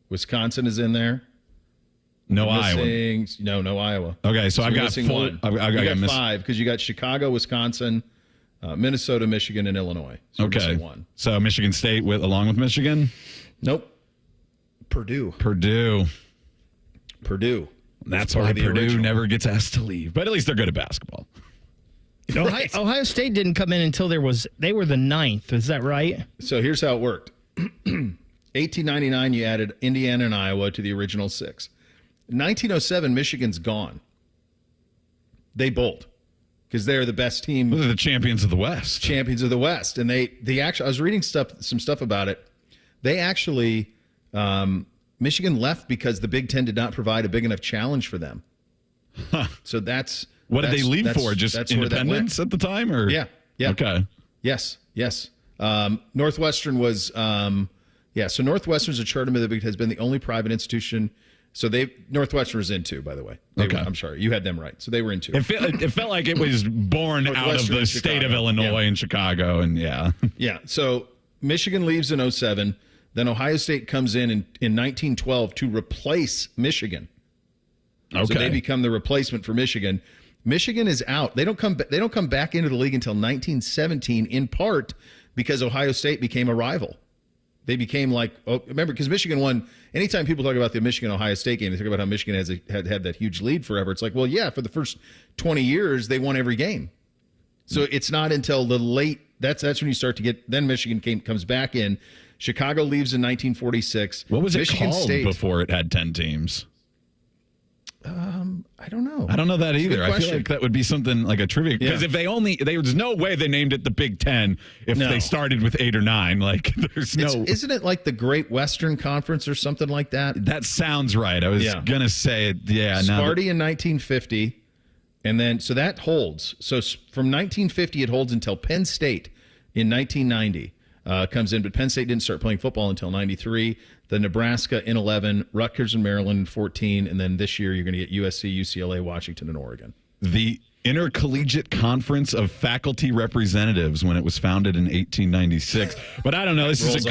Wisconsin is in there. No Iowa. No Iowa. Okay, so I've got missing 4. one. I've got 5 because you got Chicago, Wisconsin, Minnesota, Michigan, and Illinois. So okay. missing 1. So Michigan State along with Michigan? Nope. Purdue. That's why Purdue never gets asked to leave. But at least they're good at basketball. Ohio State didn't come in until they were the 9th. Is that right? So here's how it worked. 1899, you added Indiana and Iowa to the original 6. 1907, Michigan's gone. They bolt because they're the best team. They're the champions of the West. Champions of the West. And they actually, I was reading some stuff about it. They actually, Michigan left because the Big Ten did not provide a big enough challenge for them. Huh. So that's what did they leave for? Just independence at the time, or yeah. Okay. Yes. Northwestern was So Northwestern's a charter member that has been the only private institution. So Northwestern was in 2, by the way. I'm sorry, you had them right. So they were in 2. It felt like it was born out of the state of Illinois and Chicago, and yeah. So Michigan leaves in 2007. Then Ohio State comes in 1912 to replace Michigan. Okay. So they become the replacement for Michigan. Michigan is out. They don't come back into the league until 1917, in part because Ohio State became a rival. They became remember, because Michigan won. Anytime people talk about the Michigan-Ohio State game, they talk about how Michigan had that huge lead forever. It's like, well, yeah, for the first 20 years, they won every game. So it's not until the late, that's when you start to get, then Michigan comes back in. Chicago leaves in 1946. What was Michigan it called State, before it had 10 teams? I don't know. I don't know that either. I feel like that would be something like a trivia. Because if there's no way they named it the Big Ten if they started with 8 or 9. Like, there's no. Isn't it like the Great Western Conference or something like that? That sounds right. I was going to say it. Yeah. Sparty in 1950. And then, so that holds. So from 1950, it holds until Penn State in 1990 comes in. But Penn State didn't start playing football until 93. Then Nebraska in 11, Rutgers and Maryland in 14. And then this year, you're going to get USC, UCLA, Washington, and Oregon. The Intercollegiate Conference of Faculty Representatives when it was founded in 1896. But I don't know. This is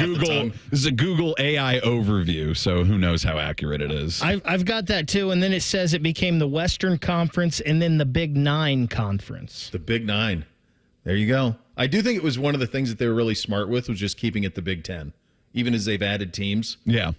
a Google AI overview, so who knows how accurate it is. I've got that too, and then it says it became the Western Conference and then the Big 9 Conference. The Big 9. There you go. I do think it was one of the things that they were really smart with was just keeping it the Big 10, even as they've added teams. Yeah.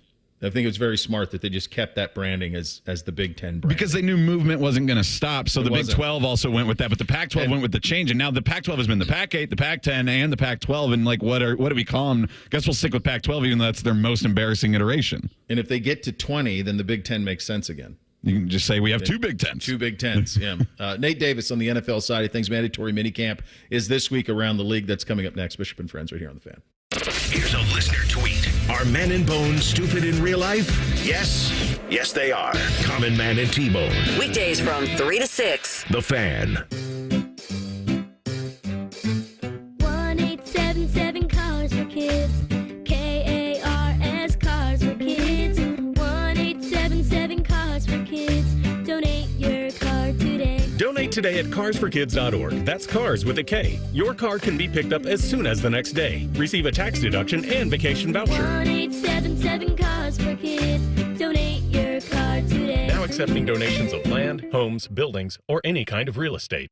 I think it was very smart that they just kept that branding as the Big Ten brand. Because they knew movement wasn't going to stop, so the Big 12 also went with that, but the Pac-12 went with the change, and now the Pac-12 has been the Pac-8, the Pac-10, and the Pac-12, and like what do we call them? I guess we'll stick with Pac-12, even though that's their most embarrassing iteration. And if they get to 20, then the Big Ten makes sense again. You can just say we have 2 Big Tens. 2 Big Tens, yeah. Nate Davis on the NFL side of things, mandatory minicamp is this week around the league. That's coming up next. Bishop and Friends right here on The Fan. Here's a listener tweet. Are Men and Bone stupid in real life? Yes. Yes, they are. Common Man and T-Bone. Weekdays from 3 to 6. The Fan. Donate today at carsforkids.org. That's cars with a K. Your car can be picked up as soon as the next day. Receive a tax deduction and vacation voucher. 1-877 Cars for Kids. Donate your car today. Now accepting donations of land, homes, buildings, or any kind of real estate.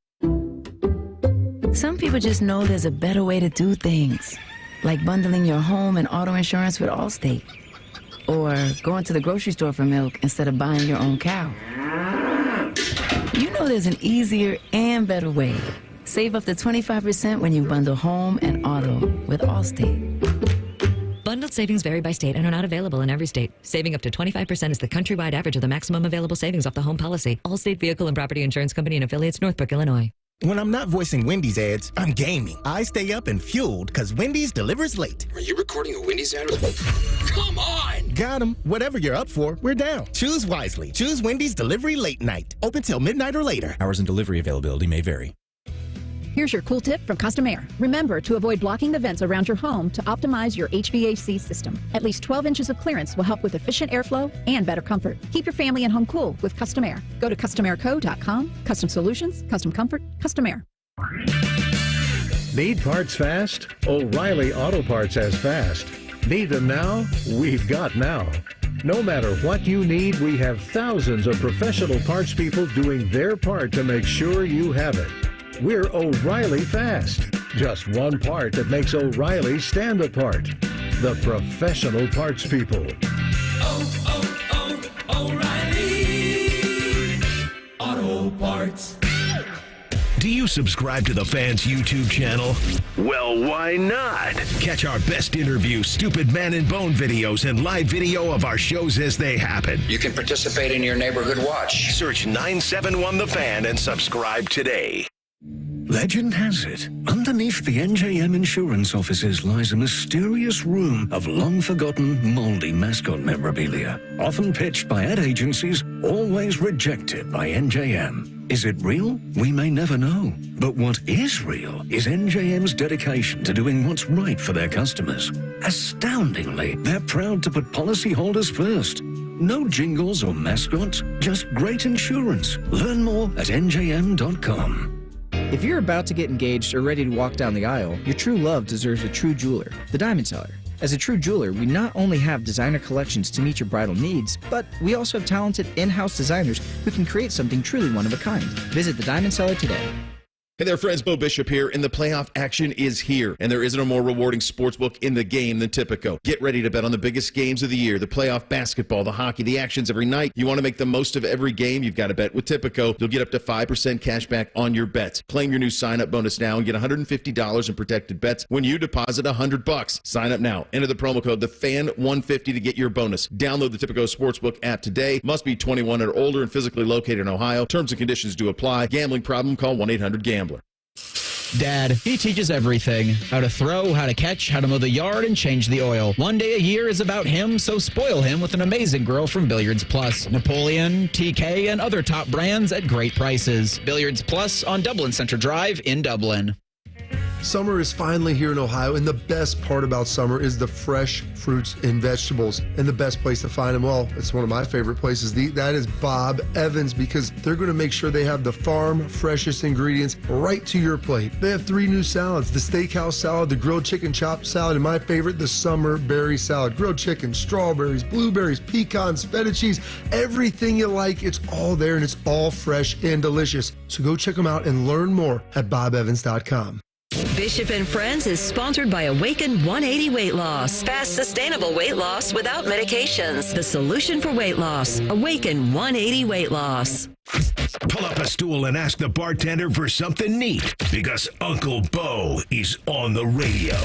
Some people just know there's a better way to do things, like bundling your home and auto insurance with Allstate, or going to the grocery store for milk instead of buying your own cow. You know there's an easier and better way. Save up to 25% when you bundle home and auto with Allstate. Bundled savings vary by state and are not available in every state. Saving up to 25% is the countrywide average of the maximum available savings off the home policy. Allstate Vehicle and Property Insurance Company and affiliates, Northbrook, Illinois. When I'm not voicing Wendy's ads, I'm gaming. I stay up and fueled because Wendy's delivers late. Are you recording a Wendy's ad? Come on! Got 'em. Whatever you're up for, we're down. Choose wisely. Choose Wendy's Delivery Late Night. Open till midnight or later. Hours and delivery availability may vary. Here's your cool tip from Custom Air. Remember to avoid blocking the vents around your home to optimize your HVAC system. At least 12 inches of clearance will help with efficient airflow and better comfort. Keep your family and home cool with Custom Air. Go to customairco.com. Custom solutions, custom comfort, Custom Air. Need parts fast? O'Reilly Auto Parts has fast. Need them now? We've got now. No matter what you need, we have thousands of professional parts people doing their part to make sure you have it. We're O'Reilly Fast. Just one part that makes O'Reilly stand apart. The professional parts people. O'Reilly Auto Parts. Do you subscribe to the Fans YouTube channel? Well, why not? Catch our best interview, Stupid Man and Bone videos, and live video of our shows as they happen. You can participate in your neighborhood watch. Search 971 The Fan and subscribe today. Legend has it, underneath the NJM insurance offices lies a mysterious room of long-forgotten, moldy mascot memorabilia. Often pitched by ad agencies, always rejected by NJM. Is it real? We may never know. But what is real is NJM's dedication to doing what's right for their customers. Astoundingly, they're proud to put policyholders first. No jingles or mascots, just great insurance. Learn more at njm.com. If you're about to get engaged or ready to walk down the aisle, your true love deserves a true jeweler, the Diamond Seller. As a true jeweler, we not only have designer collections to meet your bridal needs, but we also have talented in-house designers who can create something truly one of a kind. Visit the Diamond Seller today. Hey there, friends. Bo Bishop here, and the playoff action is here. And there isn't a more rewarding sportsbook in the game than Tipico. Get ready to bet on the biggest games of the year, the playoff basketball, the hockey, the actions every night. You want to make the most of every game, you've got to bet with Tipico. You'll get up to 5% cash back on your bets. Claim your new sign-up bonus now and get $150 in protected bets when you deposit $100. Sign up now. Enter the promo code TheFan150 to get your bonus. Download the Tipico Sportsbook app today. Must be 21 or older and physically located in Ohio. Terms and conditions do apply. Gambling problem? Call 1-800-GAMBLER. Dad, he teaches everything. How to throw, how to catch, how to mow the yard, and change the oil. One day a year is about him, so spoil him with an amazing girl from Billiards Plus. Napoleon, TK, and other top brands at great prices. Billiards Plus on Dublin Center Drive in Dublin. Summer is finally here in Ohio, and the best part about summer is the fresh fruits and vegetables. And the best place to find them, well, it's one of my favorite places to eat. That is Bob Evans, because they're going to make sure they have the farm freshest ingredients right to your plate. They have 3 new salads: the steakhouse salad, the grilled chicken chopped salad, and my favorite, the summer berry salad. Grilled chicken, strawberries, blueberries, pecans, feta cheese, everything you like, it's all there, and it's all fresh and delicious. So go check them out and learn more at bobevans.com. Bishop and Friends is sponsored by Awaken 180 Weight Loss. Fast, sustainable weight loss without medications. The solution for weight loss. Awaken 180 Weight Loss. Pull up a stool and ask the bartender for something neat, because Uncle Bo is on the radio.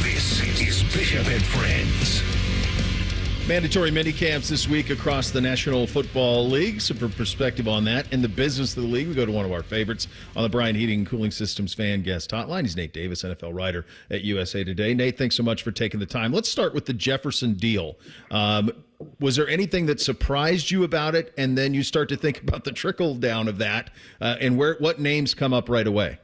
This is Bishop and Friends. Mandatory minicamps this week across the National Football League. So for perspective on that and the business of the league, we go to one of our favorites on the Brian Heating and Cooling Systems fan guest hotline. He's Nate Davis, NFL writer at USA Today. Nate, thanks so much for taking the time. Let's start with the Jefferson deal. Was there anything that surprised you about it? And then you start to think about the trickle down of that and what names come up right away?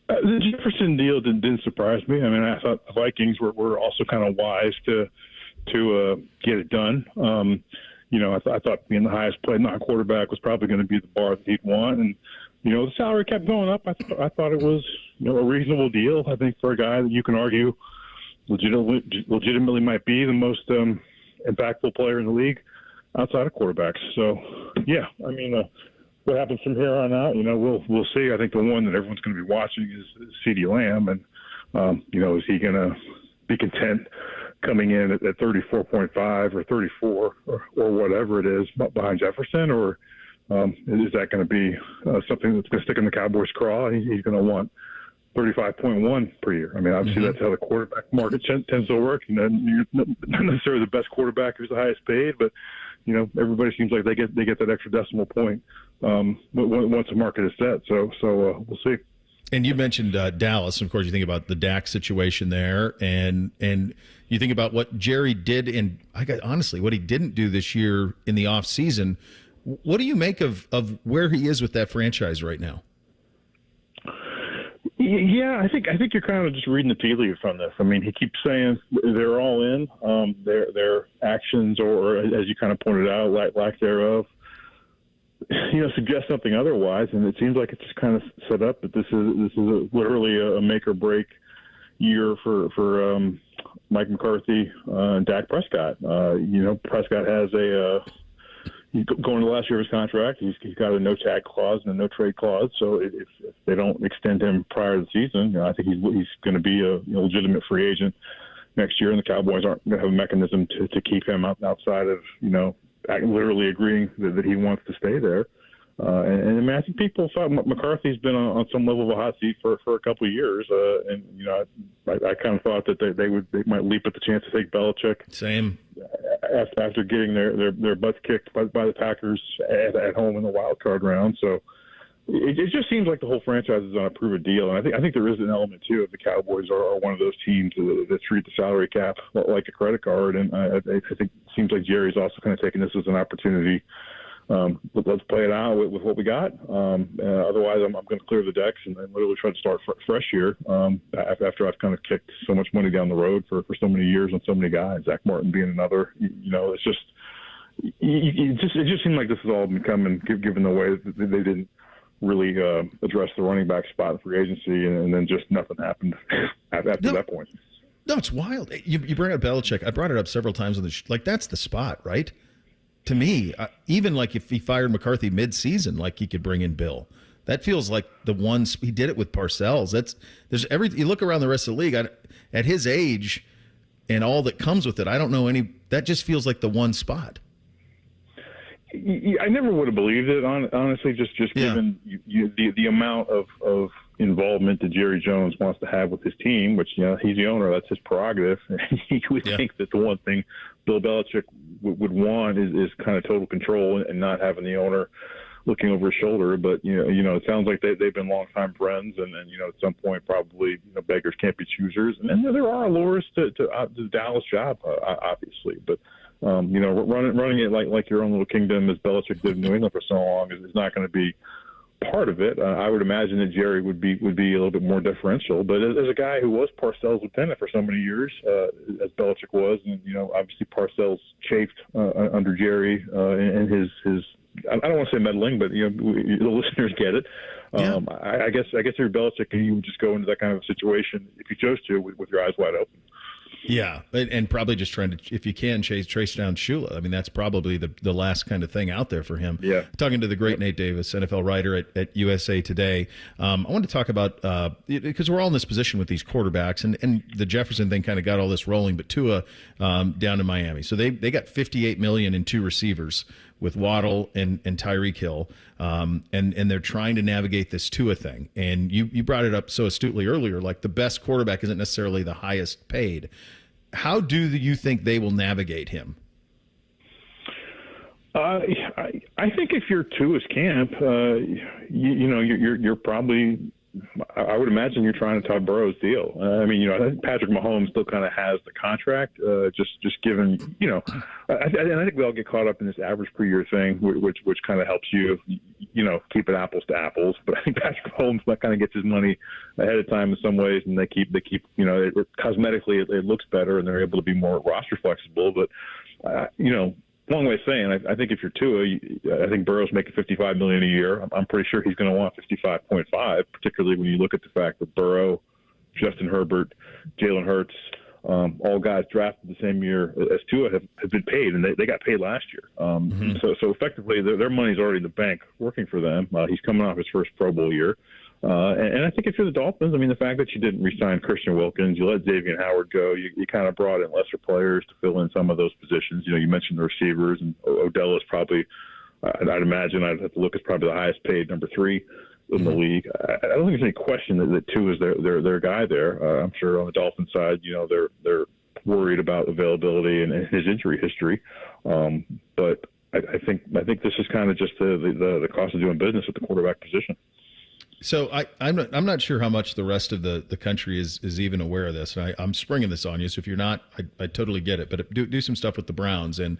The Jefferson deal didn't surprise me. I mean, I thought the Vikings were also kind of wise to get it done. I thought being the highest paid non-quarterback was probably going to be the bar that he'd want. And, the salary kept going up. I thought it was, a reasonable deal, I think, for a guy that you can argue legitimately might be the most impactful player in the league outside of quarterbacks. So, yeah, what happens from here on out, we'll see. I think the one that everyone's going to be watching is CeeDee Lamb. And, is he going to be content coming in at 34.5 or 34 or whatever it is behind Jefferson, or is that going to be something that's going to stick in the Cowboys' craw? He's going to want 35.1 per year. Obviously that's how the quarterback market tends to work. You're not necessarily the best quarterback who's the highest paid, but everybody seems like they get that extra decimal point once the market is set. So we'll see. And you mentioned Dallas. Of course, you think about the Dak situation there, and you think about what Jerry did, and honestly, what he didn't do this year in the offseason. What do you make of where he is with that franchise right now? Yeah, I think you're kind of just reading the tea leaves from this. He keeps saying they're all in. Their actions, or as you kind of pointed out, lack thereof, suggest something otherwise. And it seems like it's just kind of set up that this is literally a make or break year for Mike McCarthy and Dak Prescott. Prescott has going to the last year of his contract, he's got a no tag clause and a no trade clause. So if they don't extend him prior to the season, I think he's going to be a legitimate free agent next year, and the Cowboys aren't going to have a mechanism to keep him outside of literally agreeing that he wants to stay there. I think people thought McCarthy's been on some level of a hot seat for a couple of years, I kind of thought that they might leap at the chance to take Belichick. Same. After getting their butts kicked by the Packers at home in the wild card round. So it just seems like the whole franchise is on a prove-it deal. And I think there is an element, too, of the Cowboys are one of those teams that treat the salary cap like a credit card. And I think it seems like Jerry's also kind of taking this as an opportunity. Let's play it out with what we got. Otherwise, I'm going to clear the decks and literally try to start fresh here after I've kind of kicked so much money down the road for so many years on so many guys, Zach Martin being another. It's just it just seemed like this has all been coming, given the way that they didn't really address the running back spot in free agency, and then just nothing happened after that point. No, it's wild. You bring up Belichick. I brought it up several times on the that's the spot, right? To me, even if he fired McCarthy mid-season, he could bring in Bill. That feels like the one. He did it with Parcells. You look around the rest of the league at his age and all that comes with it. I don't know any. That just feels like the one spot. I never would have believed it, honestly. Just given the amount of involvement that Jerry Jones wants to have with his team, which he's the owner, that's his prerogative. You would think that the one thing Bill Belichick would want is kind of total control and not having the owner looking over his shoulder. But it sounds like they've been longtime friends, and at some point probably beggars can't be choosers. And there are allures to the Dallas job, obviously, but. Running it like your own little kingdom, as Belichick did in New England for so long, is not going to be part of it. I would imagine that Jerry would be a little bit more differential. But as a guy who was Parcells' lieutenant for so many years, as Belichick was, and obviously Parcells chafed under Jerry and his I don't want to say meddling, but the listeners get it. I guess if you're Belichick, you would just go into that kind of situation if you chose to with your eyes wide open. Yeah, and probably just trying to, if you can, trace down Shula. That's probably the last kind of thing out there for him. Yeah. Talking to the great Nate Davis, NFL writer at USA Today. I want to talk about, because we're all in this position with these quarterbacks, and the Jefferson thing kind of got all this rolling, but Tua down in Miami. So they got $58 million in two receivers with Waddle and Tyreek Hill, and they're trying to navigate this Tua thing. And you brought it up so astutely earlier, the best quarterback isn't necessarily the highest paid. How do you think they will navigate him? I think if you're Tua's camp, you're probably. I would imagine you're trying to Todd Burrow's deal. I think Patrick Mahomes still kind of has the contract, just given, I think we all get caught up in this average per year thing, which kind of helps you, keep it apples to apples. But I think Patrick Mahomes kind of gets his money ahead of time in some ways, and they keep, cosmetically it looks better, and they're able to be more roster flexible. But, long way of saying, I think if you're Tua, I think Burrow's making $55 million a year. I'm pretty sure he's going to want 55.5, particularly when you look at the fact that Burrow, Justin Herbert, Jalen Hurts, all guys drafted the same year as Tua have been paid, and they got paid last year. So effectively, their money's already in the bank working for them. He's coming off his first Pro Bowl year. And I think if you're the Dolphins, I mean, the fact that you didn't re-sign Christian Wilkins, you let Xavier Howard go, you kind of brought in lesser players to fill in some of those positions. You mentioned the receivers, and Odell is probably, I'd imagine, I'd have to look, is probably the highest paid number 3 in the league. I don't think there's any question that Tua is their guy there. I'm sure on the Dolphins side, they're worried about availability and his injury history. But I think this is kind of just the cost of doing business at the quarterback position. So I'm not sure how much the rest of the country is even aware of this. And I'm springing this on you. So if you're not, I totally get it. But do some stuff with the Browns, and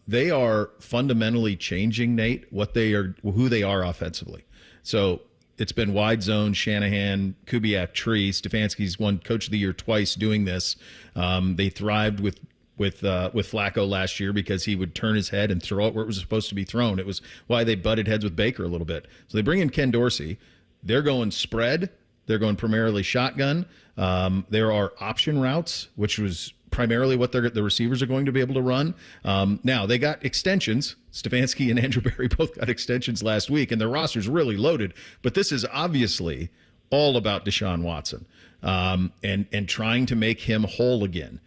they are fundamentally changing, Nate, who they are offensively. So it's been wide zone, Shanahan, Kubiak, Tree. Stefanski's won Coach of the Year twice doing this. They thrived with Flacco last year because he would turn his head and throw it where it was supposed to be thrown. It was why they butted heads with Baker a little bit. So they bring in Ken Dorsey. They're going spread. They're going primarily shotgun. There are option routes, which was primarily what the receivers are going to be able to run. Now, they got extensions. Stefanski and Andrew Berry both got extensions last week, and their roster's really loaded. But this is obviously all about Deshaun Watson and trying to make him whole again.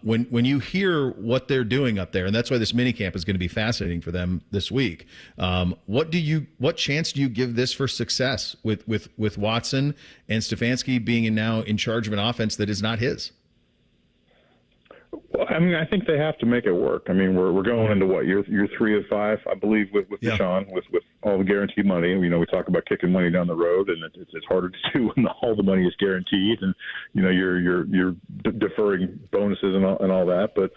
When you hear what they're doing up there, and that's why this minicamp is going to be fascinating for them this week. What chance do you give this for success with Watson and Stefanski being now in charge of an offense that is not his? Well, I mean, I think they have to make it work. I mean, we're going into what year 3 of 5, I believe, with Deshaun, with all the guaranteed money. We talk about kicking money down the road, and it's harder to do when all the money is guaranteed, and you're deferring bonuses and all that. But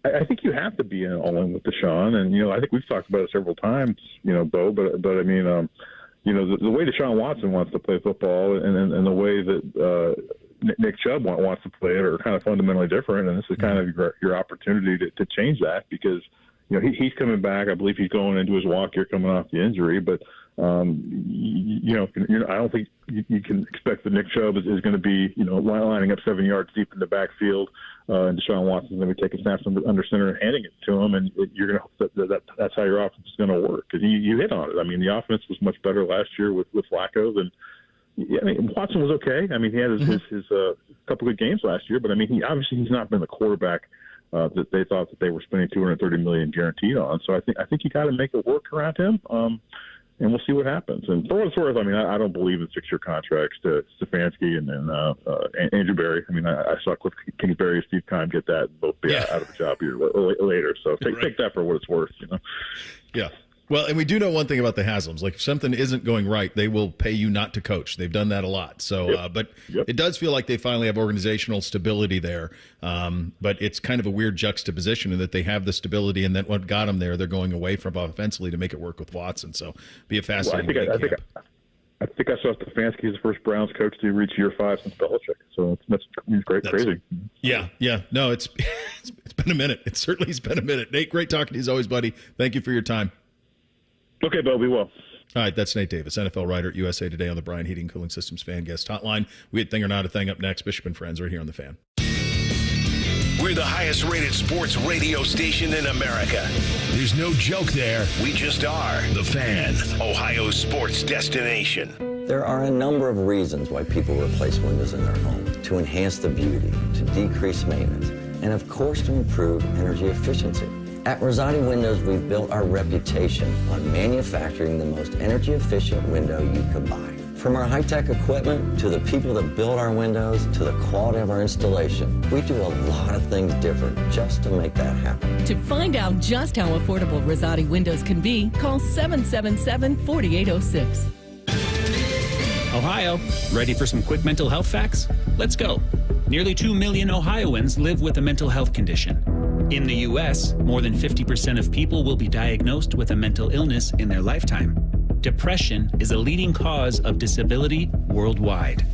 I think you have to be all in with Deshaun, and I think we've talked about it several times, Bo. But I mean, the way Deshaun Watson wants to play football, and the way that Nick Chubb wants to play it are kind of fundamentally different, and this is kind of your opportunity to change that, because he's coming back. I believe he's going into his walk year coming off the injury, but I don't think you can expect that Nick Chubb is going to be lining up 7 yards deep in the backfield, and Deshaun Watson's going to be taking snaps under center and handing it to him, and you're going to hope that's how your offense is going to work. Because you hit on it. I mean, the offense was much better last year with Flacco than. Yeah, I mean, Watson was okay. I mean, he had his couple good games last year, but I mean, he's not been the quarterback that they thought that they were spending $230 million guaranteed on. So I think you got to make it work around him, and we'll see what happens. And for what it's worth, I mean, I don't believe in 6-year contracts to Stefanski and Andrew Berry. I mean, I saw Cliff Kingsbury and Steve Keim get that and both be out of a job a year later. So take that for what it's worth. Yeah. Well, and we do know one thing about the Haslam's. Like, if something isn't going right, they will pay you not to coach. They've done that a lot. So, but it does feel like they finally have organizational stability there. But it's kind of a weird juxtaposition in that they have the stability, and then what got them there, they're going away from offensively to make it work with Watson. So, be a fascinating camp. I think I saw Stefanski as the first Browns coach to reach year 5 since Belichick. So that's crazy. Yeah. No, it's been a minute. It certainly has been a minute. Nate, great talking to you as always, buddy. Thank you for your time. Okay, Bo, be well. All right, that's Nate Davis, NFL writer at USA Today on the Brian Heating Cooling Systems Fan Guest Hotline. We had Thing or Not a Thing up next. Bishop and Friends right here on The Fan. We're the highest rated sports radio station in America. There's no joke there. We just are. The Fan, Ohio's sports destination. There are a number of reasons why people replace windows in their home: to enhance the beauty, to decrease maintenance, and of course to improve energy efficiency. At Rosati Windows, we've built our reputation on manufacturing the most energy-efficient window you could buy. From our high-tech equipment, to the people that build our windows, to the quality of our installation, we do a lot of things different just to make that happen. To find out just how affordable Rosati Windows can be, call 777-4806. Ohio, ready for some quick mental health facts? Let's go. Nearly 2 million Ohioans live with a mental health condition. In the U.S., more than 50% of people will be diagnosed with a mental illness in their lifetime. Depression is a leading cause of disability worldwide.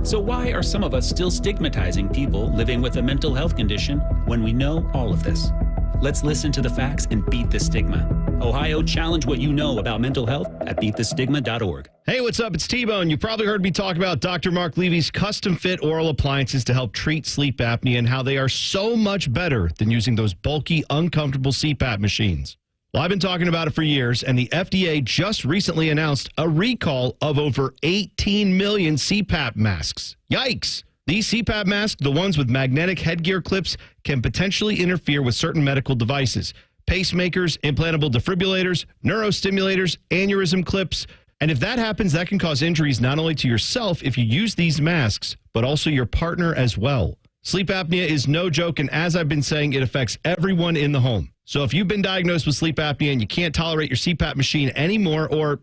So why are some of us still stigmatizing people living with a mental health condition when we know all of this? Let's listen to the facts and beat the stigma. Ohio, challenge what you know about mental health at beatthestigma.org. Hey, what's up? It's T-Bone. You probably heard me talk about Dr. Mark Levy's custom-fit oral appliances to help treat sleep apnea and how they are so much better than using those bulky, uncomfortable CPAP machines. Well, I've been talking about it for years, and the FDA just recently announced a recall of over 18 million CPAP masks. Yikes! These CPAP masks, the ones with magnetic headgear clips, can potentially interfere with certain medical devices. Pacemakers, implantable defibrillators, neurostimulators, aneurysm clips. And if that happens, that can cause injuries not only to yourself if you use these masks, but also your partner as well. Sleep apnea is no joke, and as I've been saying, it affects everyone in the home. So if you've been diagnosed with sleep apnea and you can't tolerate your CPAP machine anymore, or,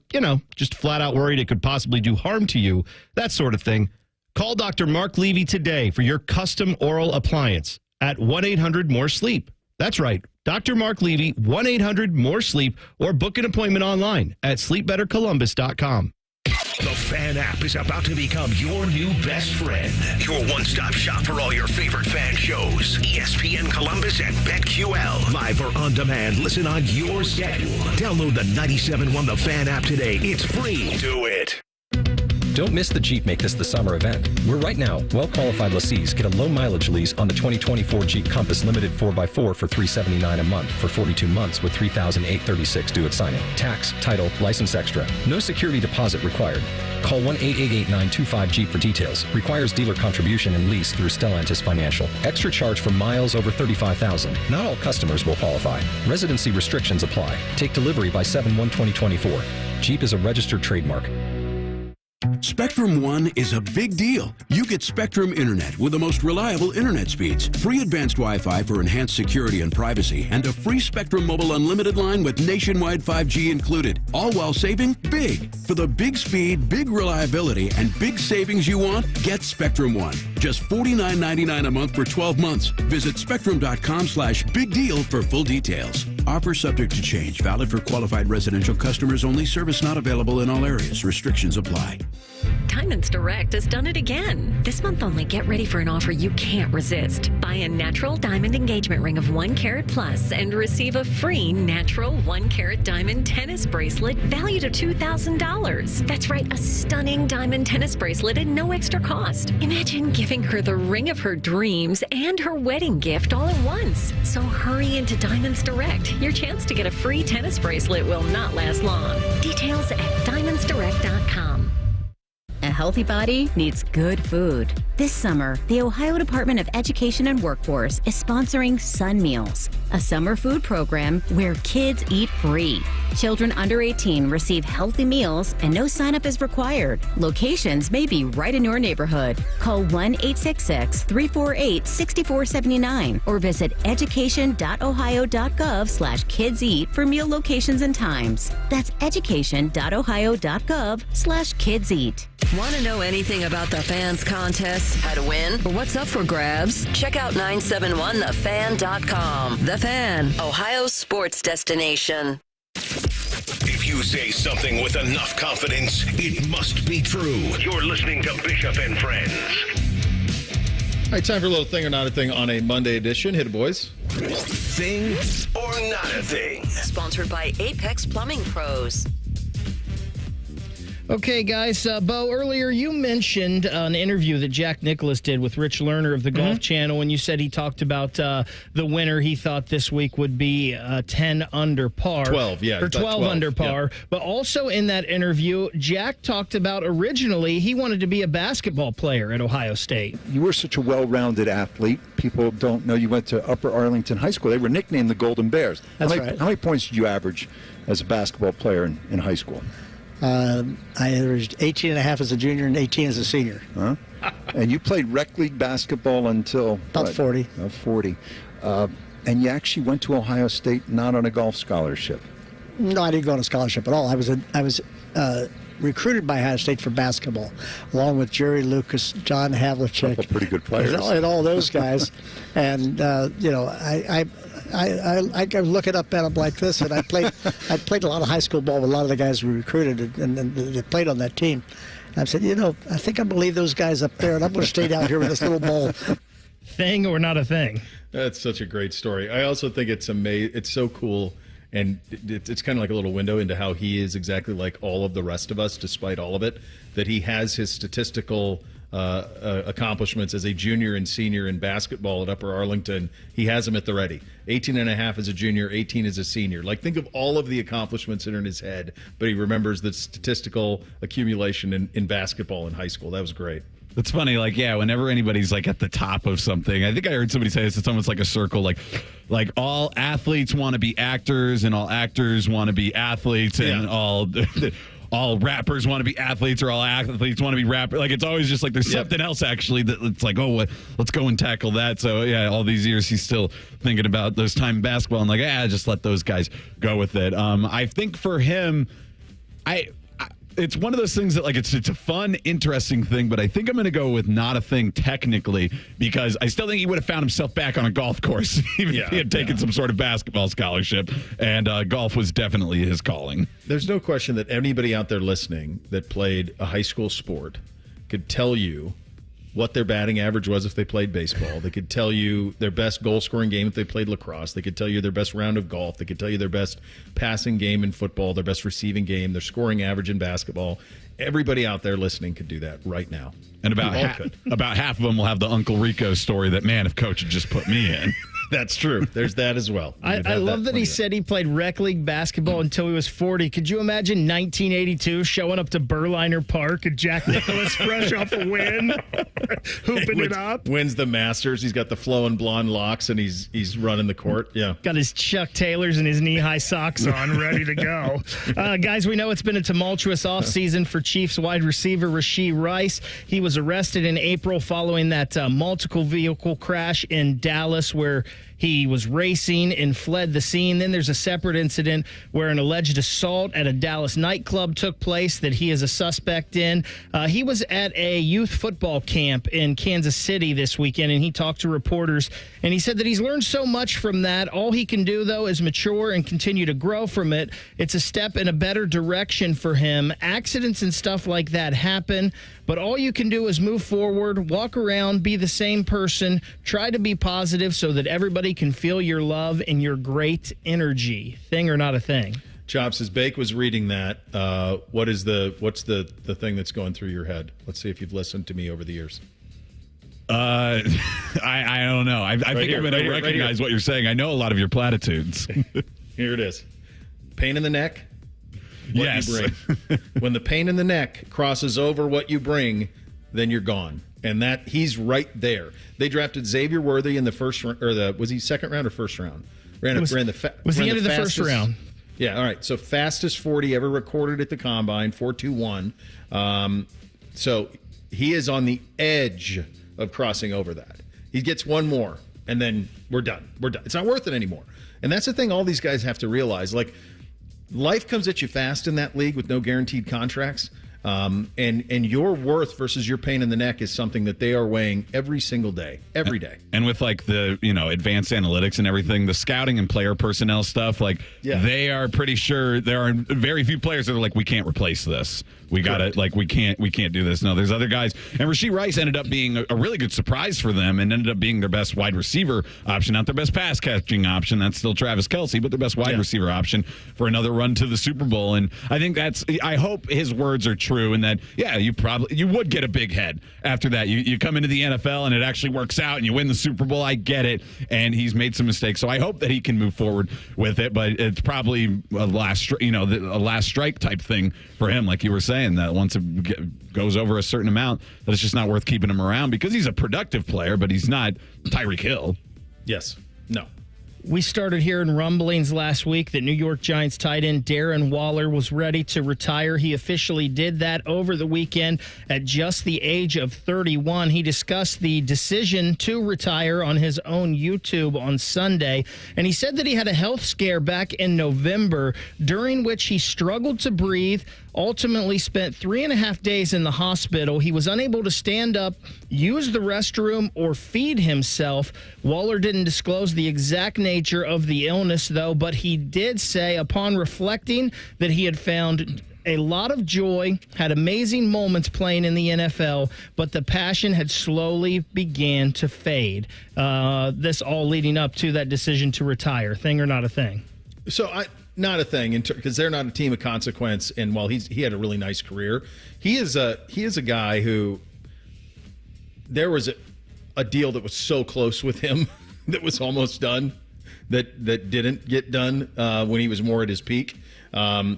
just flat out worried it could possibly do harm to you, that sort of thing, call Dr. Mark Levy today for your custom oral appliance at 1-800-MORE-SLEEP. That's right, Dr. Mark Levy, 1-800-MORE-SLEEP, or book an appointment online at sleepbettercolumbus.com. The Fan app is about to become your new best friend. Your one-stop shop for all your favorite fan shows. ESPN Columbus and BetQL. Live or on demand, listen on your schedule. Download the 97.1 The Fan app today. It's free. Do it. Don't miss the Jeep Make This the Summer event, where right now, well-qualified lessees get a low-mileage lease on the 2024 Jeep Compass Limited 4x4 for $379 a month for 42 months with $3,836 due at signing. Tax, title, license extra. No security deposit required. Call 1-888-925-JEEP for details. Requires dealer contribution and lease through Stellantis Financial. Extra charge for miles over 35,000. Not all customers will qualify. Residency restrictions apply. Take delivery by 7/1/2024. Jeep is a registered trademark. Spectrum One is a big deal. You get Spectrum Internet with the most reliable internet speeds, free advanced Wi-Fi for enhanced security and privacy, and a free Spectrum Mobile Unlimited line with nationwide 5G included, all while saving big. For the big speed, big reliability, and big savings you want, get Spectrum One. Just $49.99 a month for 12 months. Visit spectrum.com/big deal for full details. Offer subject to change. Valid for qualified residential customers only. Service not available in all areas. Restrictions apply. Diamonds Direct has done it again. This month only, get ready for an offer you can't resist. Buy a natural diamond engagement ring of 1 carat plus and receive a free natural 1 carat diamond tennis bracelet valued at $2,000. That's right, a stunning diamond tennis bracelet at no extra cost. Imagine giving her the ring of her dreams and her wedding gift all at once. So hurry into Diamonds Direct. Your chance to get a free tennis bracelet will not last long. Details at diamondsdirect.com. A healthy body needs good food. This summer, the Ohio Department of Education and Workforce is sponsoring Sun Meals, a summer food program where kids eat free. Children under 18 receive healthy meals and no sign-up is required. Locations may be right in your neighborhood. Call 1-866-348-6479 or visit education.ohio.gov/kidseat for meal locations and times. That's education.ohio.gov/kidseat. Want to know anything about the Fans contest? How to win? Or what's up for grabs? Check out 971thefan.com. The Fan, Ohio's sports destination. If you say something with enough confidence, it must be true. You're listening to Bishop and Friends. All right, time for a little thing or not a thing on a Monday edition. Hit it, boys. Thing or not a thing. Sponsored by Apex Plumbing Pros. Okay, guys. Bo, earlier you mentioned an interview that Jack Nicklaus did with Rich Lerner of the Golf Channel, and you said he talked about the winner he thought this week would be 10 under par. 12, yeah. Or 12 under par. Yeah. But also in that interview, Jack talked about originally he wanted to be a basketball player at Ohio State. You were such a well-rounded athlete. People don't know you went to Upper Arlington High School. They were nicknamed the Golden Bears. That's right. How many points did you average as a basketball player in high school? I averaged 18 and a half as a junior and 18 as a senior. Huh? And you played rec league basketball until? About 40. About 40. And you actually went to Ohio State not on a golf scholarship. No, I didn't go on a scholarship at all. I was recruited by Ohio State for basketball, along with Jerry Lucas, John Havlicek. Couple pretty good players. And all those guys. And, I look it up at them like this, and I played a lot of high school ball with a lot of the guys we recruited and they played on that team. And I said, I think I believe those guys up there, and I'm going to stay down here with this little ball. Thing or not a thing? That's such a great story. I also think it's amazing. It's so cool. And it's kind of like a little window into how he is exactly like all of the rest of us, despite all of it, that he has his statistical accomplishments as a junior and senior in basketball at Upper Arlington. He has them at the ready. 18.5 as a junior, 18 as a senior. Like, think of all of the accomplishments that are in his head, but he remembers the statistical accumulation in basketball in high school. That was great. It's funny, like, yeah, whenever anybody's like at the top of something, I think I heard somebody say this, it's almost like a circle, like all athletes want to be actors and all actors want to be athletes and all rappers want to be athletes or all athletes want to be rappers. Like, it's always just like there's something else actually that it's like, oh, let's go and tackle that. So yeah, all these years he's still thinking about those time in basketball and like, just let those guys go with it. I think for him, it's one of those things that, like, it's a fun, interesting thing, but I think I'm going to go with not a thing technically because I still think he would have found himself back on a golf course even if he had taken some sort of basketball scholarship, and golf was definitely his calling. There's no question that anybody out there listening that played a high school sport could tell you what their batting average was if they played baseball. They could tell you their best goal-scoring game if they played lacrosse. They could tell you their best round of golf. They could tell you their best passing game in football, their best receiving game, their scoring average in basketball. Everybody out there listening could do that right now. And about half of them will have the Uncle Rico story that, man, if Coach had just put me in. That's true. There's that as well. I love that he said he played rec league basketball until he was 40. Could you imagine 1982 showing up to Berliner Park and Jack Nicklaus fresh off a win, hooping it up? Wins the Masters. He's got the flowing blonde locks and he's running the court. Yeah, got his Chuck Taylors and his knee-high socks on, ready to go. Guys, we know it's been a tumultuous offseason for Chiefs wide receiver Rashee Rice. He was arrested in April following that multiple vehicle crash in Dallas where he was racing and fled the scene. Then there's a separate incident where an alleged assault at a Dallas nightclub took place that he is a suspect in. He was at a youth football camp in Kansas City this weekend, and he talked to reporters, and he said that he's learned so much from that. All he can do, though, is mature and continue to grow from it. It's a step in a better direction for him. Accidents and stuff like that happen, but all you can do is move forward, walk around, be the same person, try to be positive so that everybody can feel your love and your great energy. Thing or not a thing? Chops, as Bake was reading that, what's the thing that's going through your head? Let's see if you've listened to me over the years. I don't know. I think I'm going to recognize what you're saying. I know a lot of your platitudes. Here it is. Pain in the neck. Yes. You bring. When the pain in the neck crosses over what you bring, then you're gone. And that he's right there. They drafted Xavier Worthy in the first round, or was he second round or first round? Was the end of the first round? Yeah. All right. So fastest 40 ever recorded at the combine, 4.21. So he is on the edge of crossing over that. He gets one more, and then we're done. We're done. It's not worth it anymore. And that's the thing. All these guys have to realize. Like, life comes at you fast in that league with no guaranteed contracts. And your worth versus your pain in the neck is something that they are weighing every single day, every day. And with like the, advanced analytics and everything, the scouting and player personnel stuff, they are pretty sure there are very few players that are like, we can't replace this. We got it. Like, we can't do this. No, there's other guys. And Rashee Rice ended up being a really good surprise for them and ended up being their best wide receiver option, not their best pass catching option. That's still Travis Kelce, but their best wide receiver option for another run to the Super Bowl. And I think I hope his words are true and that, you would get a big head after that. You come into the NFL and it actually works out and you win the Super Bowl. I get it. And he's made some mistakes. So I hope that he can move forward with it, but it's probably a last strike type thing for him, like you were saying, that once it goes over a certain amount, that it's just not worth keeping him around because he's a productive player, but he's not Tyreek Hill. Yes. No. We started hearing rumblings last week that New York Giants tight end Darren Waller was ready to retire. He officially did that over the weekend at just the age of 31. He discussed the decision to retire on his own YouTube on Sunday, and he said that he had a health scare back in November during which he struggled to breathe, ultimately spent 3.5 days in the hospital. He was unable to stand up, use the restroom, or feed himself. Waller didn't disclose the exact nature of the illness, though, but he did say upon reflecting that he had found a lot of joy, had amazing moments playing in the NFL, but the passion had slowly began to fade. This all leading up to that decision to retire. Thing or not a thing? So not a thing, because they're not a team of consequence. And while he had a really nice career, he is a guy who there was a deal that was so close with him that was almost done, that didn't get done when he was more at his peak.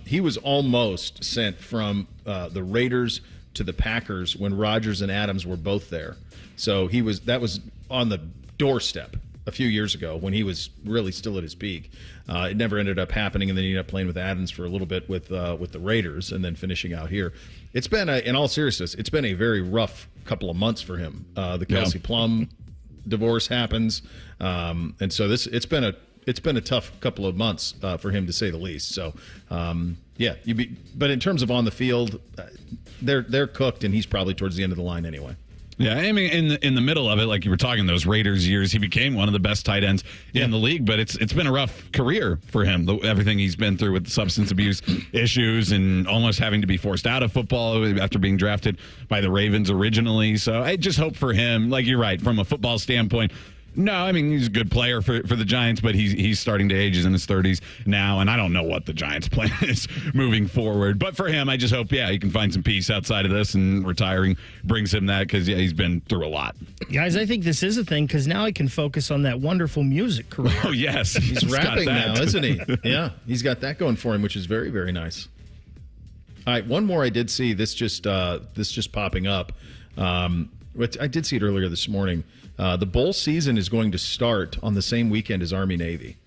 He was almost sent from the Raiders to the Packers when Rodgers and Adams were both there. So that was on the doorstep a few years ago when he was really still at his peak. It never ended up happening, and then he ended up playing with Adams for a little bit with the Raiders, and then finishing out here. It's been, in all seriousness, it's been a very rough couple of months for him. The Kelsey Plum divorce happens, and so it's been a tough couple of months for him, to say the least. So, but in terms of on the field, they're cooked, and he's probably towards the end of the line anyway. Yeah, I mean, in the middle of it, like you were talking, those Raiders years, he became one of the best tight ends in the league. But it's been a rough career for him. Everything he's been through with substance abuse issues and almost having to be forced out of football after being drafted by the Ravens originally. So I just hope for him, like you're right, from a football standpoint. No, I mean, he's a good player for the Giants, but he's starting to age. He's in his 30s now, and I don't know what the Giants' plan is moving forward. But for him, I just hope, he can find some peace outside of this, and retiring brings him that, because, he's been through a lot. Guys, I think this is a thing, because now he can focus on that wonderful music career. Oh, yes. He's rapping now, isn't he? Yeah, he's got that going for him, which is very, very nice. All right, one more I did see. This just popping up. I did see it earlier this morning. The bowl season is going to start on the same weekend as Army-Navy.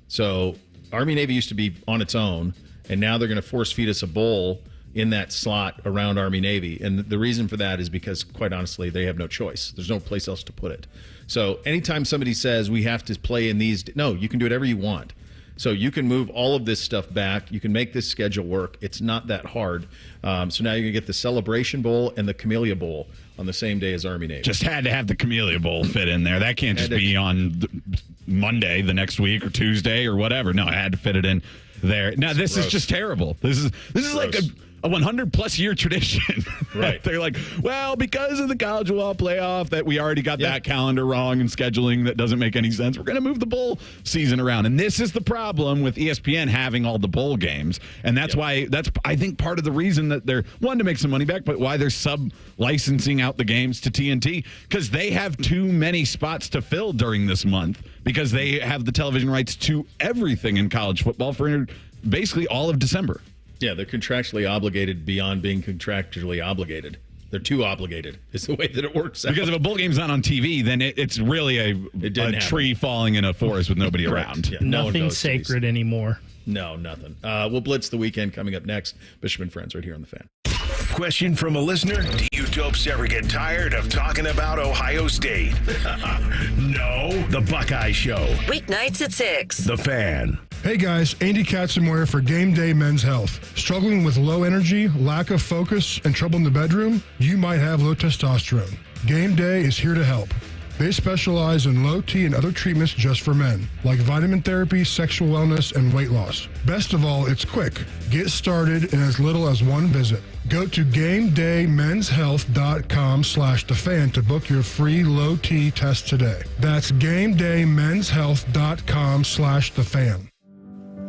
So Army-Navy used to be on its own, and now they're going to force feed us a bowl in that slot around Army-Navy. And the reason for that is because, quite honestly, they have no choice. There's no place else to put it. So anytime somebody says we have to play in these, no, you can do whatever you want. So you can move all of this stuff back. You can make this schedule work. It's not that hard. So now you're going to get the Celebration Bowl and the Camellia Bowl on the same day as Army-Navy. Just had to have the Camellia Bowl fit in there. That can't just be on Monday the next week or Tuesday or whatever. No, I had to fit it in there. Now, this is just terrible. This is like a 100-plus year tradition. Right. They're like, well, because of the College Football Playoff, that we already got that calendar wrong and scheduling that doesn't make any sense, we're going to move the bowl season around. And this is the problem with ESPN having all the bowl games. And that's why, I think, part of the reason that they're, one, to make some money back, but why they're sub-licensing out the games to TNT, because they have too many spots to fill during this month, because they have the television rights to everything in college football for basically all of December. Yeah, they're contractually obligated beyond being contractually obligated. They're too obligated is the way that it works out. Because if a bowl game's not on TV, then it's really a tree falling in a forest with nobody around. Yeah, nothing sacred anymore. No, nothing. We'll blitz the weekend coming up next. Bishop and Friends right here on The Fan. Question from a listener. Do you dopes ever get tired of talking about Ohio State? No. The Buckeye Show. Weeknights at 6. The Fan. Hey guys, Andy Katzenmoyer for Game Day Men's Health. Struggling with low energy, lack of focus, and trouble in the bedroom? You might have low testosterone. Game Day is here to help. They specialize in low T and other treatments just for men, like vitamin therapy, sexual wellness, and weight loss. Best of all, it's quick. Get started in as little as one visit. Go to GameDayMen'sHealth.com/thefan to book your free low T test today. That's GameDayMen'sHealth.com/thefan.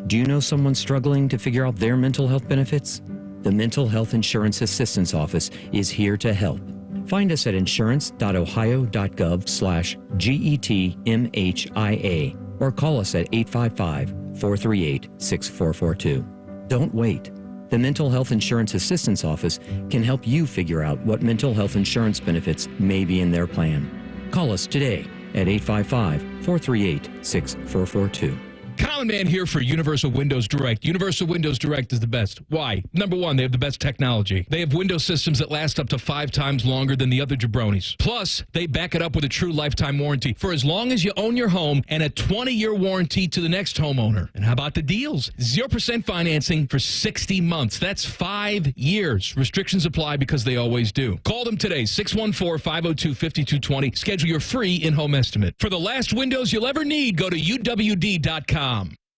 Do you know someone struggling to figure out their mental health benefits? The Mental Health Insurance Assistance Office is here to help. Find us at insurance.ohio.gov/GETMHIA or call us at 855-438-6442. Don't wait. The Mental Health Insurance Assistance Office can help you figure out what mental health insurance benefits may be in their plan. Call us today at 855-438-6442. Common Man here for Universal Windows Direct. Universal Windows Direct is the best. Why? Number one, they have the best technology. They have window systems that last up to 5 times longer than the other jabronis. Plus, they back it up with a true lifetime warranty for as long as you own your home and a 20-year warranty to the next homeowner. And how about the deals? 0% financing for 60 months. That's 5 years. Restrictions apply because they always do. Call them today, 614-502-5220. Schedule your free in-home estimate. For the last windows you'll ever need, go to uwd.com.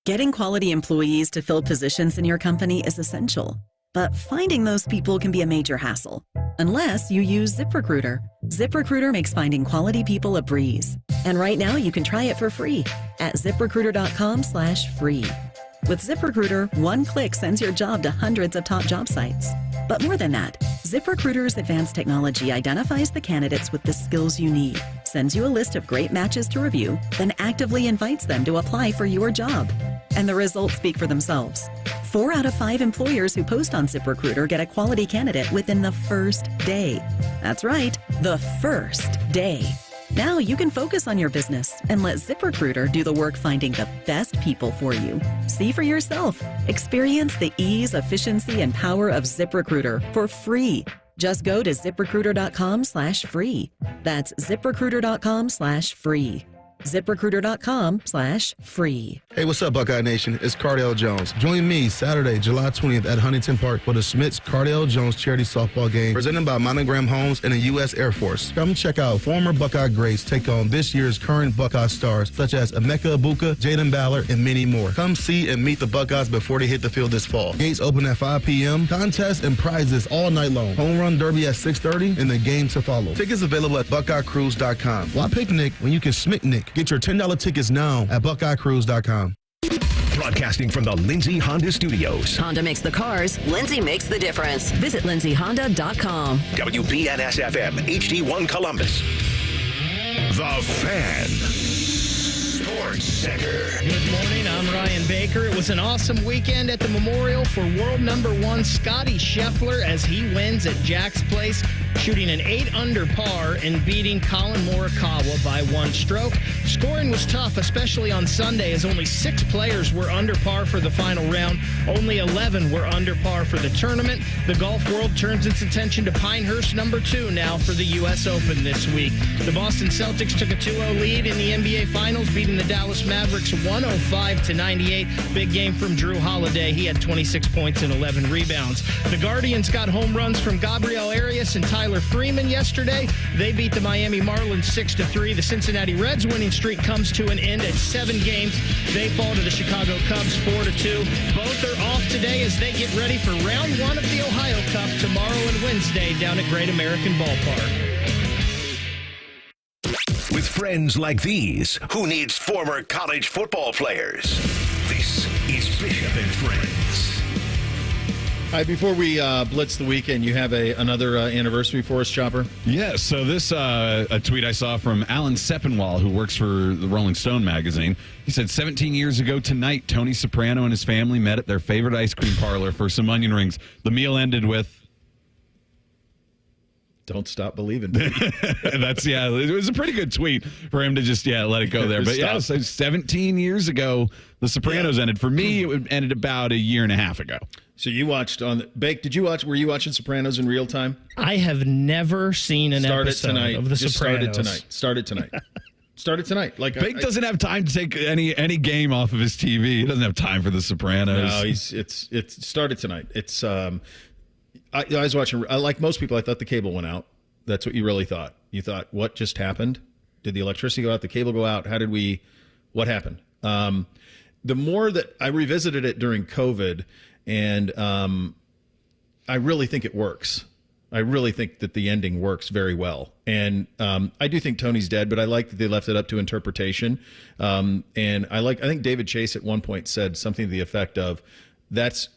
Getting quality employees to fill positions in your company is essential. But finding those people can be a major hassle, unless you use ZipRecruiter. ZipRecruiter makes finding quality people a breeze. And right now you can try it for free at ZipRecruiter.com/free. With ZipRecruiter, one click sends your job to hundreds of top job sites. But more than that, ZipRecruiter's advanced technology identifies the candidates with the skills you need, sends you a list of great matches to review, then actively invites them to apply for your job. And the results speak for themselves. 4 out of 5 employers who post on ZipRecruiter get a quality candidate within the first day. That's right, the first day. Now you can focus on your business and let ZipRecruiter do the work finding the best people for you. See for yourself. Experience the ease, efficiency, and power of ZipRecruiter for free. Just go to ZipRecruiter.com/free. That's ZipRecruiter.com/free. ZipRecruiter.com/free. Hey, what's up, Buckeye Nation? It's Cardell Jones. Join me Saturday, July 20th at Huntington Park for the Smiths Cardell Jones charity softball game presented by Monogram Homes and the U.S. Air Force. Come check out former Buckeye greats take on this year's current Buckeye stars such as Emeka Ibuka, Jaden Ballard, and many more. Come see and meet the Buckeyes before they hit the field this fall. Gates open at 5 p.m. Contests and prizes all night long. Home run derby at 6:30 and the game to follow. Tickets available at BuckeyeCruise.com. Why picnic when you can smicknick? Get your $10 tickets now at BuckeyeCruise.com. Broadcasting from the Lindsay Honda Studios. Honda makes the cars. Lindsay makes the difference. Visit lindsayhonda.com. WBNS-FM, HD1 Columbus. The Fan. Sports Center. Good morning, I'm Ryan Baker. It was an awesome weekend at the Memorial for world number 1 Scottie Scheffler as he wins at Jack's Place, shooting an 8 under par and beating Colin Morikawa by 1 stroke. Scoring was tough, especially on Sunday, as only 6 players were under par for the final round. Only 11 were under par for the tournament. The golf world turns its attention to Pinehurst number 2 now for the U.S. Open this week. The Boston Celtics took a 2-0 lead in the NBA Finals, beating the Dallas Mavericks 105-98. Big game from Drew Holiday. He had 26 points and 11 rebounds. The Guardians got home runs from Gabriel Arias and Tyler Freeman yesterday. They beat the Miami Marlins 6-3. The Cincinnati Reds winning streak comes to an end at 7 games. They fall to the Chicago Cubs 4-2. Both are off today as they get ready for round 1 of the Ohio Cup tomorrow and Wednesday down at Great American Ballpark. With friends like these, who needs former college football players? This is Bishop and Friends. All right, before we blitz the weekend, you have another anniversary for us, Chopper? Yeah, so this a tweet I saw from Alan Sepinwall, who works for the Rolling Stone magazine. He said, 17 years ago tonight, Tony Soprano and his family met at their favorite ice cream parlor for some onion rings. The meal ended with... Don't stop believing. It was a pretty good tweet for him to just let it go there. But so 17 years ago, The Sopranos ended. For me, it ended about a year and a half ago. So you watched Bake? Were you watching Sopranos in real time? I have never seen an episode of The Sopranos. Start it tonight. Start it tonight. Like Bake doesn't have time to take any game off of his TV. He doesn't have time for The Sopranos. No, it's started tonight. It's I was watching. Like most people, I thought the cable went out. That's what you really thought. You thought, what just happened? Did the electricity go out? The cable go out? What happened? The more that I revisited it during COVID, and I really think it works. I really think that the ending works very well. And I do think Tony's dead, but I like that they left it up to interpretation. And I think David Chase at one point said something to the effect of, that's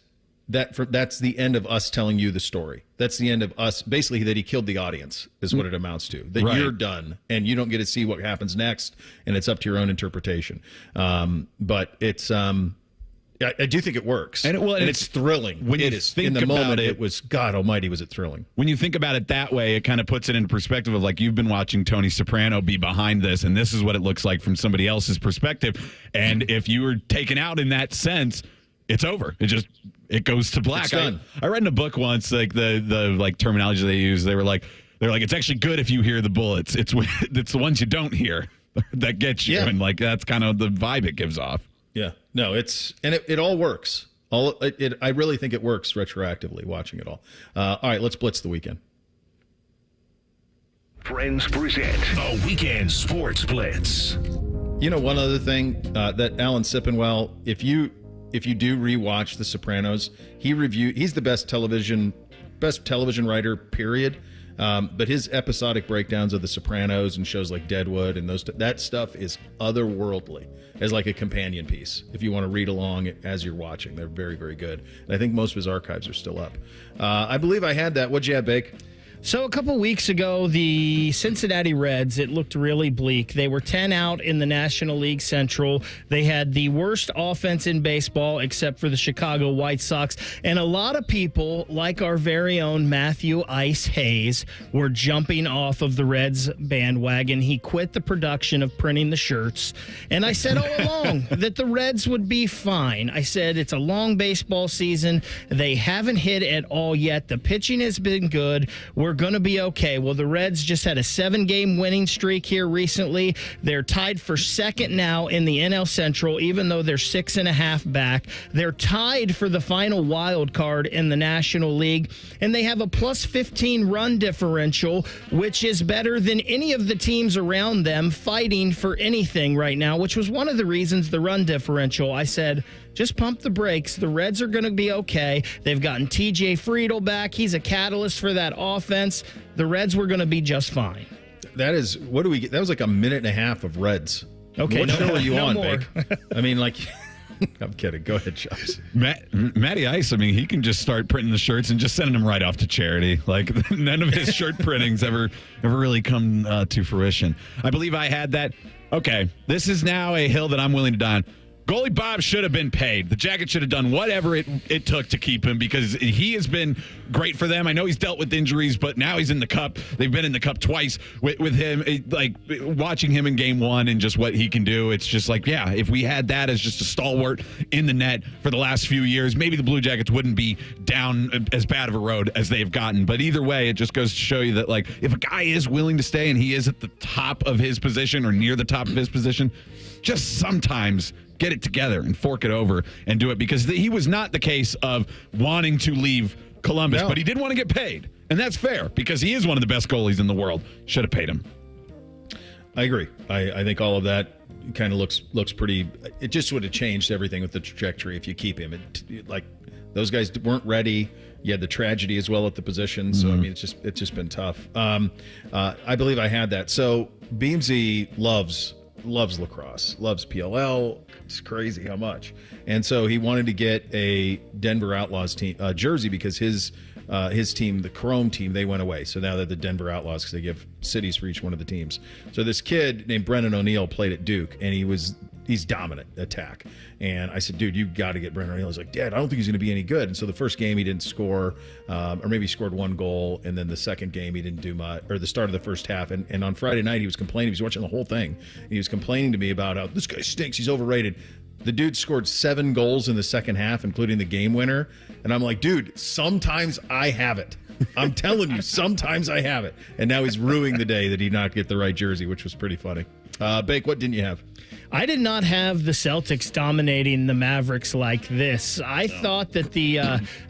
the end of us telling you the story. That's the end of us, basically, that he killed the audience is what it amounts to. That You're done and you don't get to see what happens next, and it's up to your own interpretation. But it's I do think it works, and it's thrilling. When it is in the moment, it was, God Almighty, was it thrilling? When you think about it that way, it kind of puts it into perspective of, like, you've been watching Tony Soprano be behind this, and this is what it looks like from somebody else's perspective. And if you were taken out in that sense, it's over. It goes to black. It's done. I read in a book once, like the terminology they use. They're like, it's actually good if you hear the bullets. It's the ones you don't hear that get you, and like that's kind of the vibe it gives off. Yeah, no, it all works. I really think it works retroactively watching it all. All right, let's blitz the weekend. Friends present a weekend sports blitz. You know, one other thing that Alan Sepinwall, if you if you do rewatch The Sopranos, he's the best television writer, period. But his episodic breakdowns of The Sopranos and shows like Deadwood and that stuff is otherworldly as like a companion piece. If you want to read along as you're watching, they're very, very good. And I think most of his archives are still up. I believe I had that. What'd you have, Bake? So a couple weeks ago, the Cincinnati Reds, it looked really bleak. They were 10 out in the National League Central. They had the worst offense in baseball except for the Chicago White Sox. And a lot of people, like our very own Matthew Ice Hayes, were jumping off of the Reds bandwagon. He quit the production of printing the shirts. And I said all along that the Reds would be fine. I said it's a long baseball season. They haven't hit at all yet. The pitching has been good. We're going to be okay. Well, the Reds just had a 7-game winning streak here recently. They're tied for second now in the NL Central, even though they're 6.5 back. They're tied for the final wild card in the National League, and they have a plus 15 run differential, which is better than any of the teams around them fighting for anything right now, which was one of the reasons the run differential. I said, just pump the brakes. The Reds are going to be okay. They've gotten TJ Friedel back. He's a catalyst for that offense. The Reds were going to be just fine. That is, what do we get? That was like a minute and a half of Reds. Okay. What show are you on, more. Bake? I mean, like, I'm kidding. Go ahead, Chubbs. Matty Ice, I mean, he can just start printing the shirts and just sending them right off to charity. Like, none of his shirt printings ever really come to fruition. I believe I had that. Okay, this is now a hill that I'm willing to die on. Goalie Bob should have been paid. The Jackets should have done whatever it took to keep him because he has been great for them. I know he's dealt with injuries, but now he's in the Cup. They've been in the Cup twice with him. Like, watching him in Game 1 and just what he can do, it's just like, yeah, if we had that as just a stalwart in the net for the last few years, maybe the Blue Jackets wouldn't be down as bad of a road as they've gotten. But either way, it just goes to show you that, like, if a guy is willing to stay and he is at the top of his position or near the top of his position, just sometimes get it together and fork it over and do it, because he was not the case of wanting to leave Columbus, but he did want to get paid. And that's fair because he is one of the best goalies in the world. Should have paid him. I agree. I think all of that kind of looks pretty. It just would have changed everything with the trajectory if you keep him. Like, those guys weren't ready. You had the tragedy as well at the position. So, I mean, it's just been tough. I believe I had that. So Beamsy loves lacrosse, loves PLL. It's crazy how much. And so he wanted to get a Denver Outlaws team jersey because his team, the Chrome team, they went away. So now they're the Denver Outlaws because they give cities for each one of the teams. So this kid named Brennan O'Neill played at Duke, and he's dominant attack. And I said, dude, you got to get Brennan O'Neill. He's like, Dad, I don't think he's going to be any good. And so the first game he didn't score, or maybe he scored one goal. And then the second game he didn't do much, or the start of the first half. And on Friday night he was complaining. He was watching the whole thing. He was complaining to me about how this guy stinks. He's overrated. The dude scored 7 goals in the second half, including the game winner. And I'm like, dude, sometimes I have it. I'm telling you, sometimes I have it. And now he's ruining the day that he did not get the right jersey, which was pretty funny. Bake, what didn't you have? I did not have the Celtics dominating the Mavericks like this. I thought that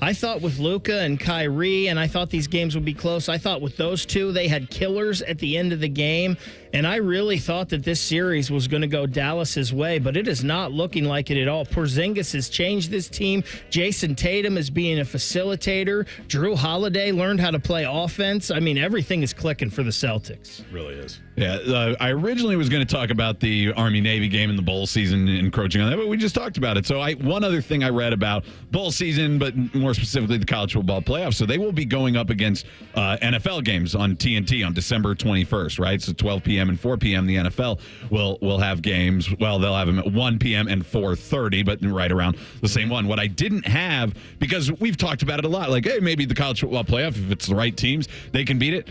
I thought with Luka and Kyrie, and I thought these games would be close. I thought with those two, they had killers at the end of the game. And I really thought that this series was going to go Dallas's way, but it is not looking like it at all. Porzingis has changed this team. Jason Tatum is being a facilitator. Drew Holiday learned how to play offense. I mean, everything is clicking for the Celtics. It really is. Yeah, I originally was going to talk about the Army-Navy game in the bowl season, encroaching on that, but we just talked about it. So one other thing I read about bowl season, but more specifically the college football playoffs. So they will be going up against NFL games on TNT on December 21st, right? So 12 p.m. and 4 p.m. the NFL will have games. Well, they'll have them at 1 p.m. and 4:30, but right around the same one. What I didn't have, because we've talked about it a lot, like, hey, maybe the college football playoff, if it's the right teams, they can beat it.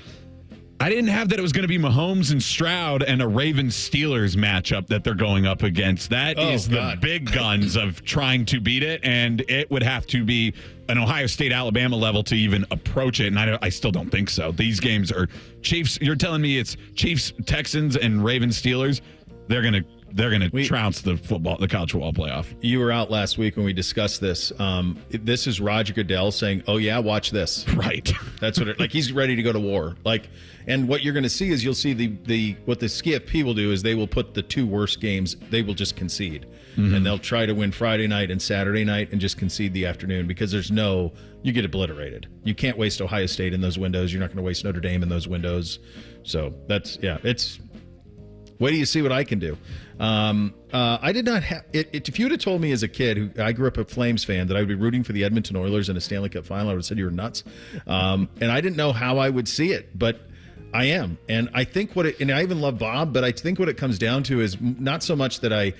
I didn't have that it was going to be Mahomes and Stroud and a Ravens-Steelers matchup that they're going up against. That is the big guns of trying to beat it, and it would have to be an Ohio State-Alabama level to even approach it, and I still don't think so. These games are Chiefs. You're telling me it's Chiefs, Texans, and Ravens-Steelers? They're going to they're going to trounce the college football playoff. You were out last week when we discussed this. This is Roger Goodell saying, "Oh yeah, watch this." Right. That's what like he's ready to go to war. And what you're going to see is you'll see what the SCFP will do is they will put the two worst games. They will just concede, and they'll try to win Friday night and Saturday night and just concede the afternoon because you get obliterated. You can't waste Ohio State in those windows. You're not going to waste Notre Dame in those windows. So it's. Wait till you see what I can do. I did not have it. If you would have told me as a kid, I grew up a Flames fan, that I would be rooting for the Edmonton Oilers in a Stanley Cup final, I would have said you were nuts. And I didn't know how I would see it, but I am. And I think and I even love Bob, but I think what it comes down to is not so much that I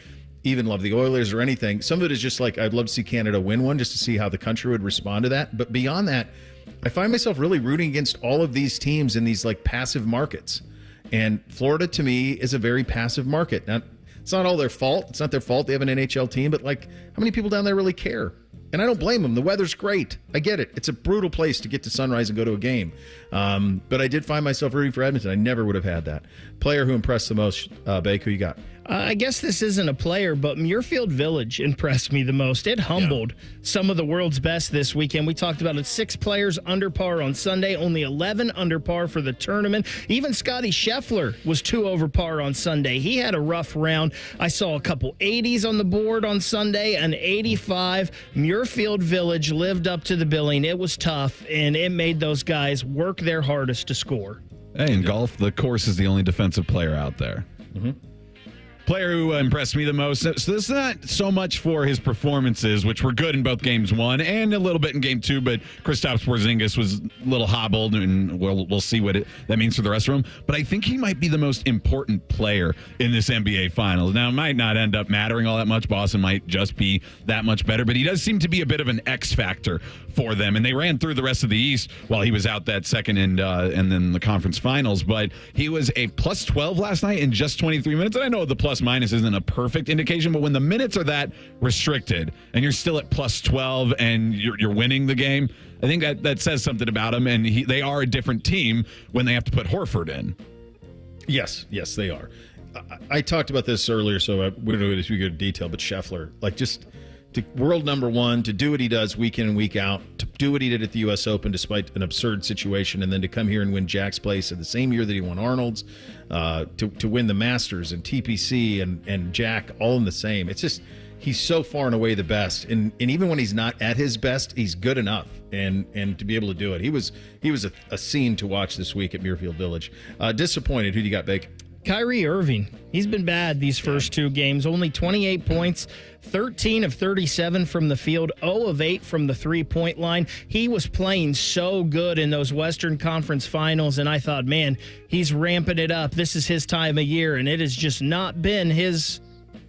even love the Oilers or anything. Some of it is just like, I'd love to see Canada win one just to see how the country would respond to that. But beyond that, I find myself really rooting against all of these teams in these like passive markets. And Florida, to me, is a very passive market. Now, it's not all their fault. It's not their fault they have an NHL team, but like, how many people down there really care? And I don't blame them. The weather's great. I get it. It's a brutal place to get to Sunrise and go to a game. But I did find myself rooting for Edmonton. I never would have had that. Player who impressed the most, Bake, who you got? I guess this isn't a player, but Muirfield Village impressed me the most. It humbled some of the world's best this weekend. We talked about it. 6 players under par on Sunday, only 11 under par for the tournament. Even Scottie Scheffler was 2 over par on Sunday. He had a rough round. I saw a couple 80s on the board on Sunday, an 85. Muirfield Village lived up to the billing. It was tough, and it made those guys work their hardest to score. Hey, in golf, the course is the only defensive player out there. Mm-hmm. Player who impressed me the most. So this is not so much for his performances, which were good in both games 1 and a little bit in game 2, but Kristaps Porzingis was a little hobbled, and we'll see what that means for the rest of them. But I think he might be the most important player in this NBA Finals. Now, it might not end up mattering all that much. Boston might just be that much better, but he does seem to be a bit of an X factor for them. And they ran through the rest of the East while he was out that second and then the conference finals. But he was a plus 12 last night in just 23 minutes. And I know the plus minus isn't a perfect indication, but when the minutes are that restricted and you're still at plus 12 and you're winning the game, I think that says something about him. And they are a different team when they have to put Horford in. Yes, they are. I talked about this earlier, so we don't go into good detail, but Scheffler, like just to world number 1, to do what he does week in and week out, to do what he did at the U.S. Open despite an absurd situation, and then to come here and win Jack's place in the same year that he won Arnold's, to win the Masters and TPC and Jack all in the same. It's just, he's so far and away the best. And even when he's not at his best, he's good enough. And to be able to do it. He was a scene to watch this week at Muirfield Village. Disappointed. Who do you got, Bake? Kyrie Irving. He's been bad these first 2 games. Only 28 points, 13 of 37 from the field, 0 of 8 from the three-point line. He was playing so good in those Western Conference Finals, and I thought, man, he's ramping it up. This is his time of year, and it has just not been his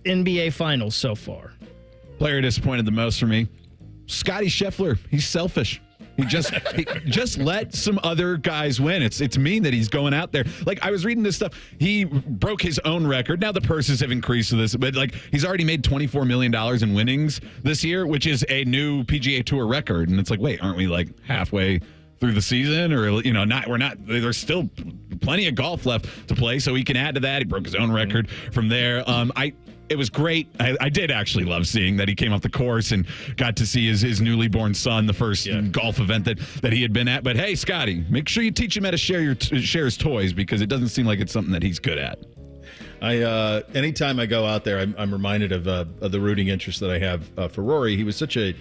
NBA Finals so far. Player disappointed the most for me, Scottie Scheffler. He's selfish. He just let some other guys win. It's mean that he's going out there. Like, I was reading this stuff. He broke his own record. Now the purses have increased to this, but like he's already made $24 million in winnings this year, which is a new PGA Tour record. And it's like, wait, aren't we like halfway through the season? Or, we're not. There's still plenty of golf left to play, so he can add to that. He broke his own record from there. It was great. I did actually love seeing that he came off the course and got to see his newly born son, the first golf event that he had been at. But hey, Scotty, make sure you teach him how to share his toys, because it doesn't seem like it's something that he's good at. Anytime I go out there, I'm reminded of the rooting interest that I have for Rory. He was such a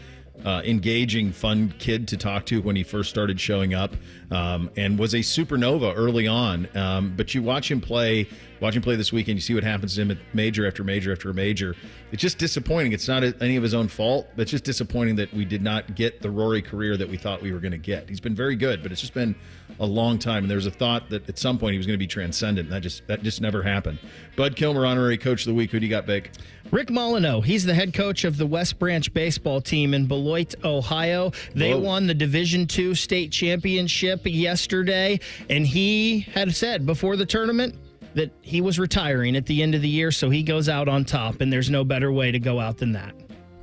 engaging, fun kid to talk to when he first started showing up, and was a supernova early on. But you watch him play this weekend, you see what happens to him at major after major after major. It's just disappointing. It's not any of his own fault, but it's just disappointing that we did not get the Rory career that we thought we were going to get. He's been very good, but it's just been a long time. And there was a thought that at some point he was going to be transcendent, and that just never happened. Bud Kilmer, honorary coach of the week. Who do you got, Bake? Rick Molyneux. He's the head coach of the West Branch baseball team in Beloit, Ohio. They won the Division II state championship yesterday, and he had said before the tournament that he was retiring at the end of the year, so he goes out on top, and there's no better way to go out than that.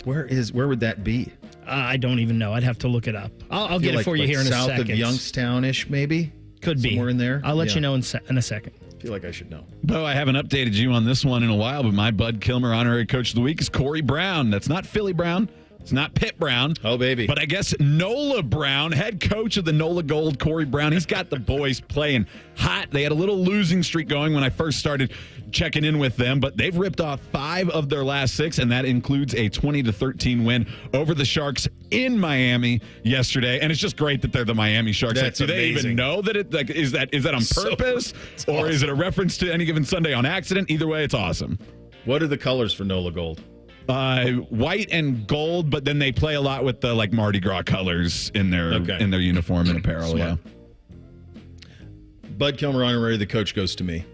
Where would that be? I don't even know. I'd have to look it up. I'll get it for you here in a second. South of Youngstown-ish, maybe? Could be. Somewhere in there? I'll let you know in a second. feel like I should know. Bo, I haven't updated you on this one in a while, but my Bud Kilmer honorary coach of the week is Corey Brown. That's not Philly Brown. It's not Pitt Brown. Oh, baby. But I guess Nola Brown, head coach of the Nola Gold, Corey Brown. He's got the boys playing hot. They had a little losing streak going when I first started checking in with them, but they've ripped off 5 of their last 6, and that includes a 20-13 win over the Sharks in Miami yesterday. And it's just great that they're the Miami Sharks. That's do they amazing. even know that it is that on purpose, or awesome. is it a reference to Any Given Sunday on accident? Either way, it's awesome. What are the colors for Nola Gold? White and gold, but then they play a lot with the Mardi Gras colors in their uniform and apparel. Smart. Yeah. Bud Kilmer honorary, the coach goes to me.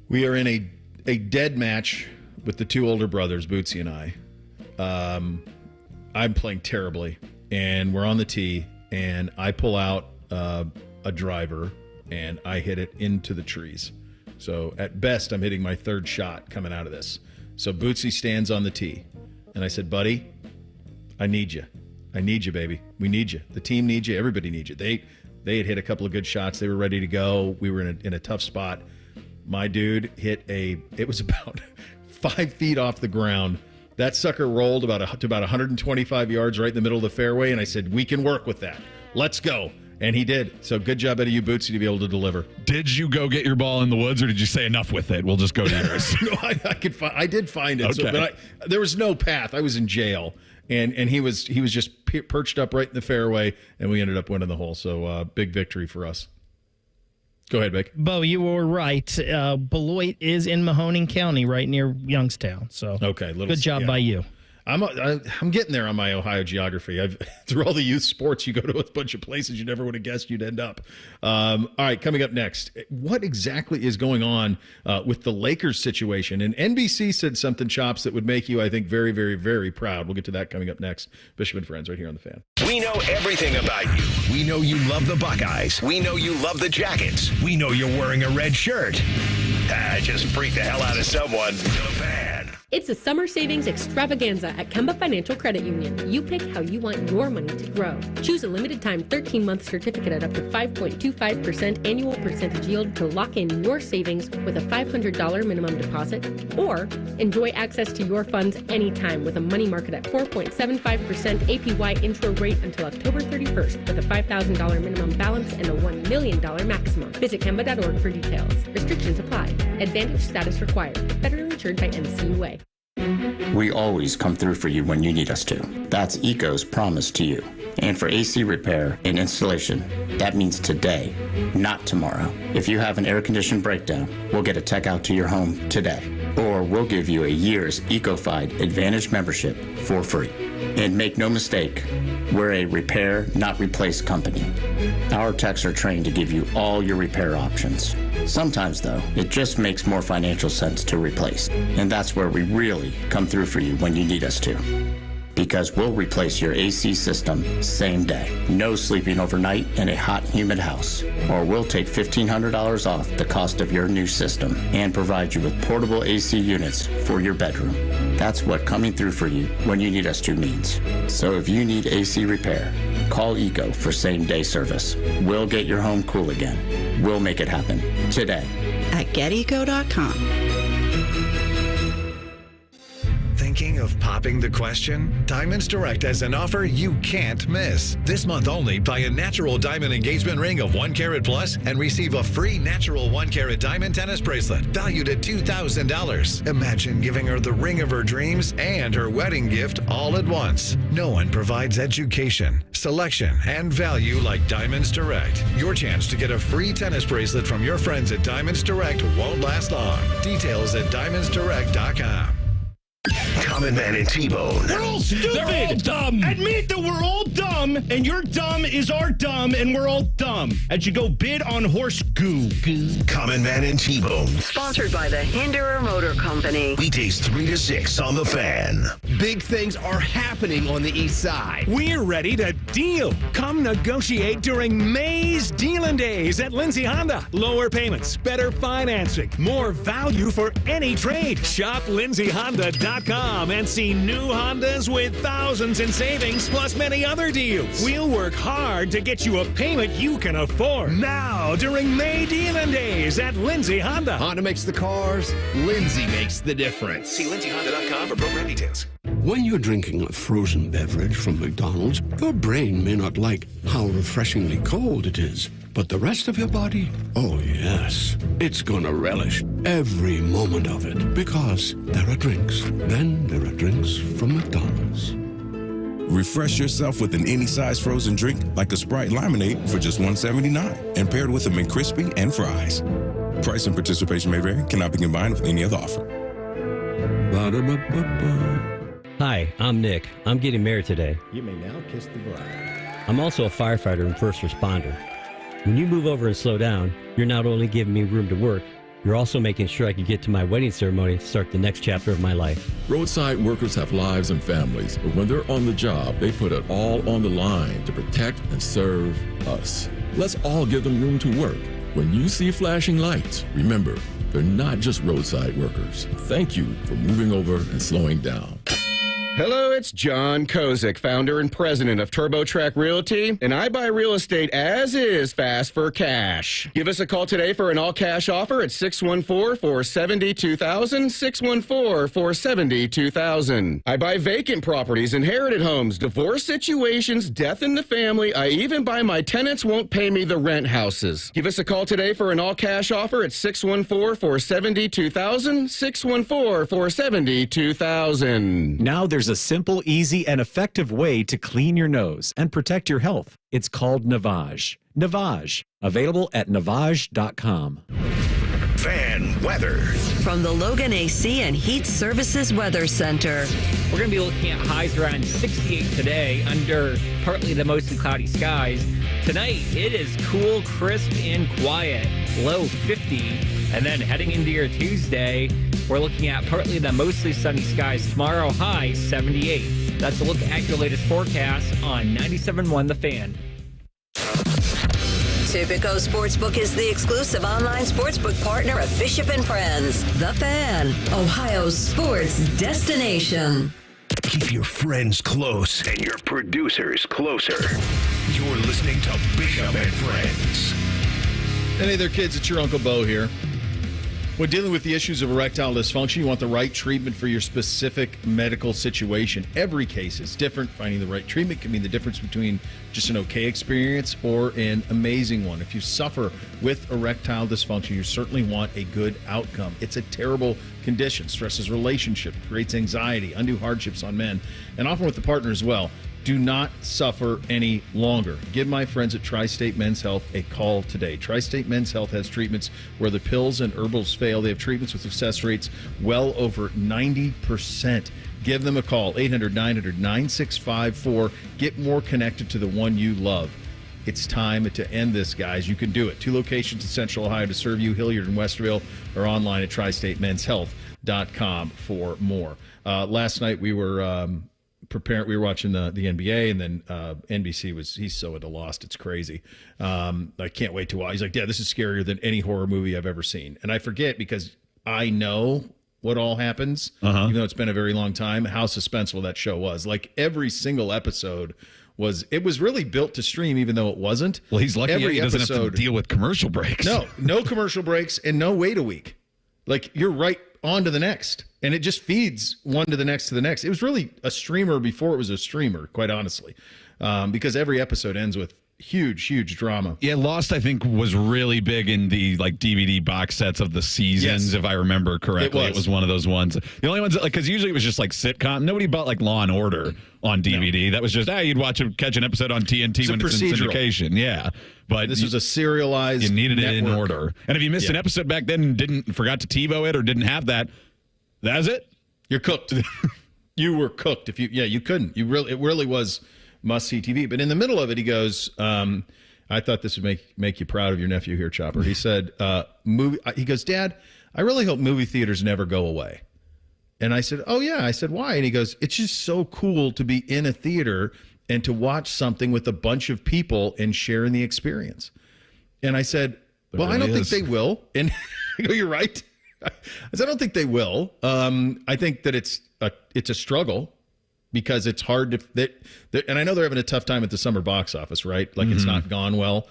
We are in a dead match with the 2 older brothers, Bootsy and I. I'm playing terribly, and we're on the tee, and I pull out a driver, and I hit it into the trees. So at best, I'm hitting my 3rd shot coming out of this. So Bootsy stands on the tee, and I said, buddy, I need you. I need you, baby. We need you. The team needs you. Everybody needs you. They had hit a couple of good shots. They were ready to go. We were in a tough spot. My dude hit it was about 5 feet off the ground. That sucker rolled to about 125 yards right in the middle of the fairway, and I said, we can work with that. Let's go. And he did. So good job out of you, Bootsy, to be able to deliver. Did you go get your ball in the woods, or did you say enough with it? We'll just go to yours. No, I did find it. Okay. So, but there was no path. I was in jail, and he was just perched up right in the fairway, and we ended up winning the hole. So big victory for us. Go ahead, Vic. Bo, you were right. Beloit is in Mahoning County, right near Youngstown. So okay, good job by you. I'm getting there on my Ohio geography. Through all the youth sports, you go to a bunch of places you never would have guessed you'd end up. All right, coming up next, what exactly is going on with the Lakers situation? And NBC said something, Chops, that would make you, I think, very, very, very proud. We'll get to that coming up next. Bishop and Friends right here on The Fan. We know everything about you. We know you love the Buckeyes. We know you love the Jackets. We know you're wearing a red shirt. Just freak the hell out of someone. The Fan. It's a summer savings extravaganza at Kemba Financial Credit Union. You pick how you want your money to grow. Choose a limited time 13-month certificate at up to 5.25% annual percentage yield to lock in your savings with a $500 minimum deposit, or enjoy access to your funds anytime with a money market at 4.75% APY intro rate until October 31st with a $5,000 minimum balance and a $1 million maximum. Visit Kemba.org for details. Restrictions apply. Advantage status required. Federally insured by NCUA. We always come through for you when you need us to. That's ECO's promise to you. And for AC repair and installation, that means today, not tomorrow. If you have an air-conditioned breakdown, we'll get a tech out to your home today. Or we'll give you a year's EcoFied Advantage membership for free. And make no mistake, we're a repair, not replace company. Our techs are trained to give you all your repair options. Sometimes, though, it just makes more financial sense to replace. And that's where we really come through for you when you need us to. Because we'll replace your AC system same day. No sleeping overnight in a hot, humid house. Or we'll take $1,500 off the cost of your new system and provide you with portable AC units for your bedroom. That's what coming through for you when you need us to means. So if you need AC repair, call ECO for same-day service. We'll get your home cool again. We'll make it happen today. At GetEco.com. Thinking of popping the question? Diamonds Direct has an offer you can't miss. This month only, buy a natural diamond engagement ring of 1 carat plus and receive a free natural 1 carat diamond tennis bracelet valued at $2,000. Imagine giving her the ring of her dreams and her wedding gift all at once. No one provides education, selection, and value like Diamonds Direct. Your chance to get a free tennis bracelet from your friends at Diamonds Direct won't last long. Details at diamondsdirect.com. Common Man and T-Bone. We're all stupid. They're all dumb. Admit that we're all dumb, and your dumb is our dumb, and we're all dumb. As you go bid on horse goo. Common Man and T-Bone. Sponsored by the Hinderer Motor Company. Weekdays 3 to 6 on The Fan. Big things are happening on the east side. We're ready to deal. Come negotiate during May's Dealin' Days at Lindsay Honda. Lower payments, better financing, more value for any trade. Shop lindsayhonda.com Come and see new Hondas with thousands in savings, plus many other deals. We'll work hard to get you a payment you can afford. Now, during May Dealing Days at Lindsay Honda. Honda makes the cars, Lindsay makes the difference. See lindsayhonda.com for program details. When you're drinking a frozen beverage from McDonald's, your brain may not like how refreshingly cold it is. But the rest of your body, oh yes, it's gonna relish every moment of it. Because there are drinks. Then there are drinks from McDonald's. Refresh yourself with an any-size frozen drink like a Sprite Lemonade for just $1.79 and paired with a McCrispy and fries. Price and participation may vary. Cannot be combined with any other offer. Ba-da-ba-ba-ba. Hi, I'm Nick. I'm getting married today. You may now kiss the bride. I'm also a firefighter and first responder. When you move over and slow down, you're not only giving me room to work, you're also making sure I can get to my wedding ceremony to start the next chapter of my life. Roadside workers have lives and families, but when they're on the job, they put it all on the line to protect and serve us. Let's all give them room to work. When you see flashing lights, remember, they're not just roadside workers. Thank you for moving over and slowing down. Hello, it's John Kozik, founder and president of TurboTrack Realty, and I buy real estate as is fast for cash. Give us a call today for an all-cash offer at 614-470-2000, 614-470-2000. I buy vacant properties, inherited homes, divorce situations, death in the family. I even buy my tenants won't pay me the rent houses. Give us a call today for an all-cash offer at 614-470-2000, 614-470-2000. Now there's a simple, easy, and effective way to clean your nose and protect your health. It's called Navage. Navage. Available at Navage.com. Fan weather. From the Logan AC and Heat Services Weather Center. We're going to be looking at highs around 68 today under partly to mostly cloudy skies. Tonight, it is cool, crisp, and quiet. Low 50. And then heading into your Tuesday, we're looking at partly to mostly sunny skies. Tomorrow, high 78. That's a look at your latest forecast on 97.1 The Fan. Tipico Sportsbook is the exclusive online sportsbook partner of Bishop and Friends. The Fan, Ohio's sports destination. Keep your friends close and your producers closer. You're listening to Bishop and Friends. Hey there, kids. It's your Uncle Bo here. When dealing with the issues of erectile dysfunction, you want the right treatment for your specific medical situation. Every case is different. Finding the right treatment can mean the difference between just an okay experience or an amazing one. If you suffer with erectile dysfunction, you certainly want a good outcome. It's a terrible condition. Stresses relationships, creates anxiety, undue hardships on men, and often with the partner as well. Do not suffer any longer. Give my friends at Tri-State Men's Health a call today. Tri-State Men's Health has treatments where the pills and herbals fail. They have treatments with success rates well over 90%. Give them a call, 800-900-9654. Get more connected to the one you love. It's time to end this, guys. You can do it. 2 locations in Central Ohio to serve you, Hilliard and Westerville, or online at tristatemenshealth.com for more. Last night we were... we were watching the NBA, and then NBC he's so at a loss, it's crazy. I can't wait to watch. He's like, Dad, this is scarier than any horror movie I've ever seen. And I forget because I know what all happens, even though it's been a very long time, how suspenseful that show was. Like every single episode was really built to stream, even though it wasn't. Well, he's lucky he doesn't have to deal with commercial breaks. No commercial breaks and no wait a week. Like you're right on to the next. And it just feeds one to the next to the next. It was really a streamer before it was a streamer, quite honestly, because every episode ends with huge drama. Yeah, Lost, I think, was really big in the DVD box sets of the seasons, if I remember correctly. It was one of those ones. The only ones, because usually it was just like sitcom. Nobody bought like Law and Order on DVD. No. That was just, you'd catch an episode on TNT when it's in syndication. Yeah. But this was a serialized You needed network. It in order. And if you missed an episode back then and forgot to TiVo it or didn't have that, that's it. You're cooked. You were cooked. You couldn't. It really was must-see TV. But in the middle of it, he goes, I thought this would make you proud of your nephew here, Chopper. He said, he goes, Dad, I really hope movie theaters never go away. And I said, oh, yeah. I said, why? And he goes, it's just so cool to be in a theater and to watch something with a bunch of people and sharing the experience. And I said, I don't think they will. And I go, you're right. I don't think they will. I think that it's a struggle because it's hard to and I know they're having a tough time at the summer box office, right? Like it's not gone well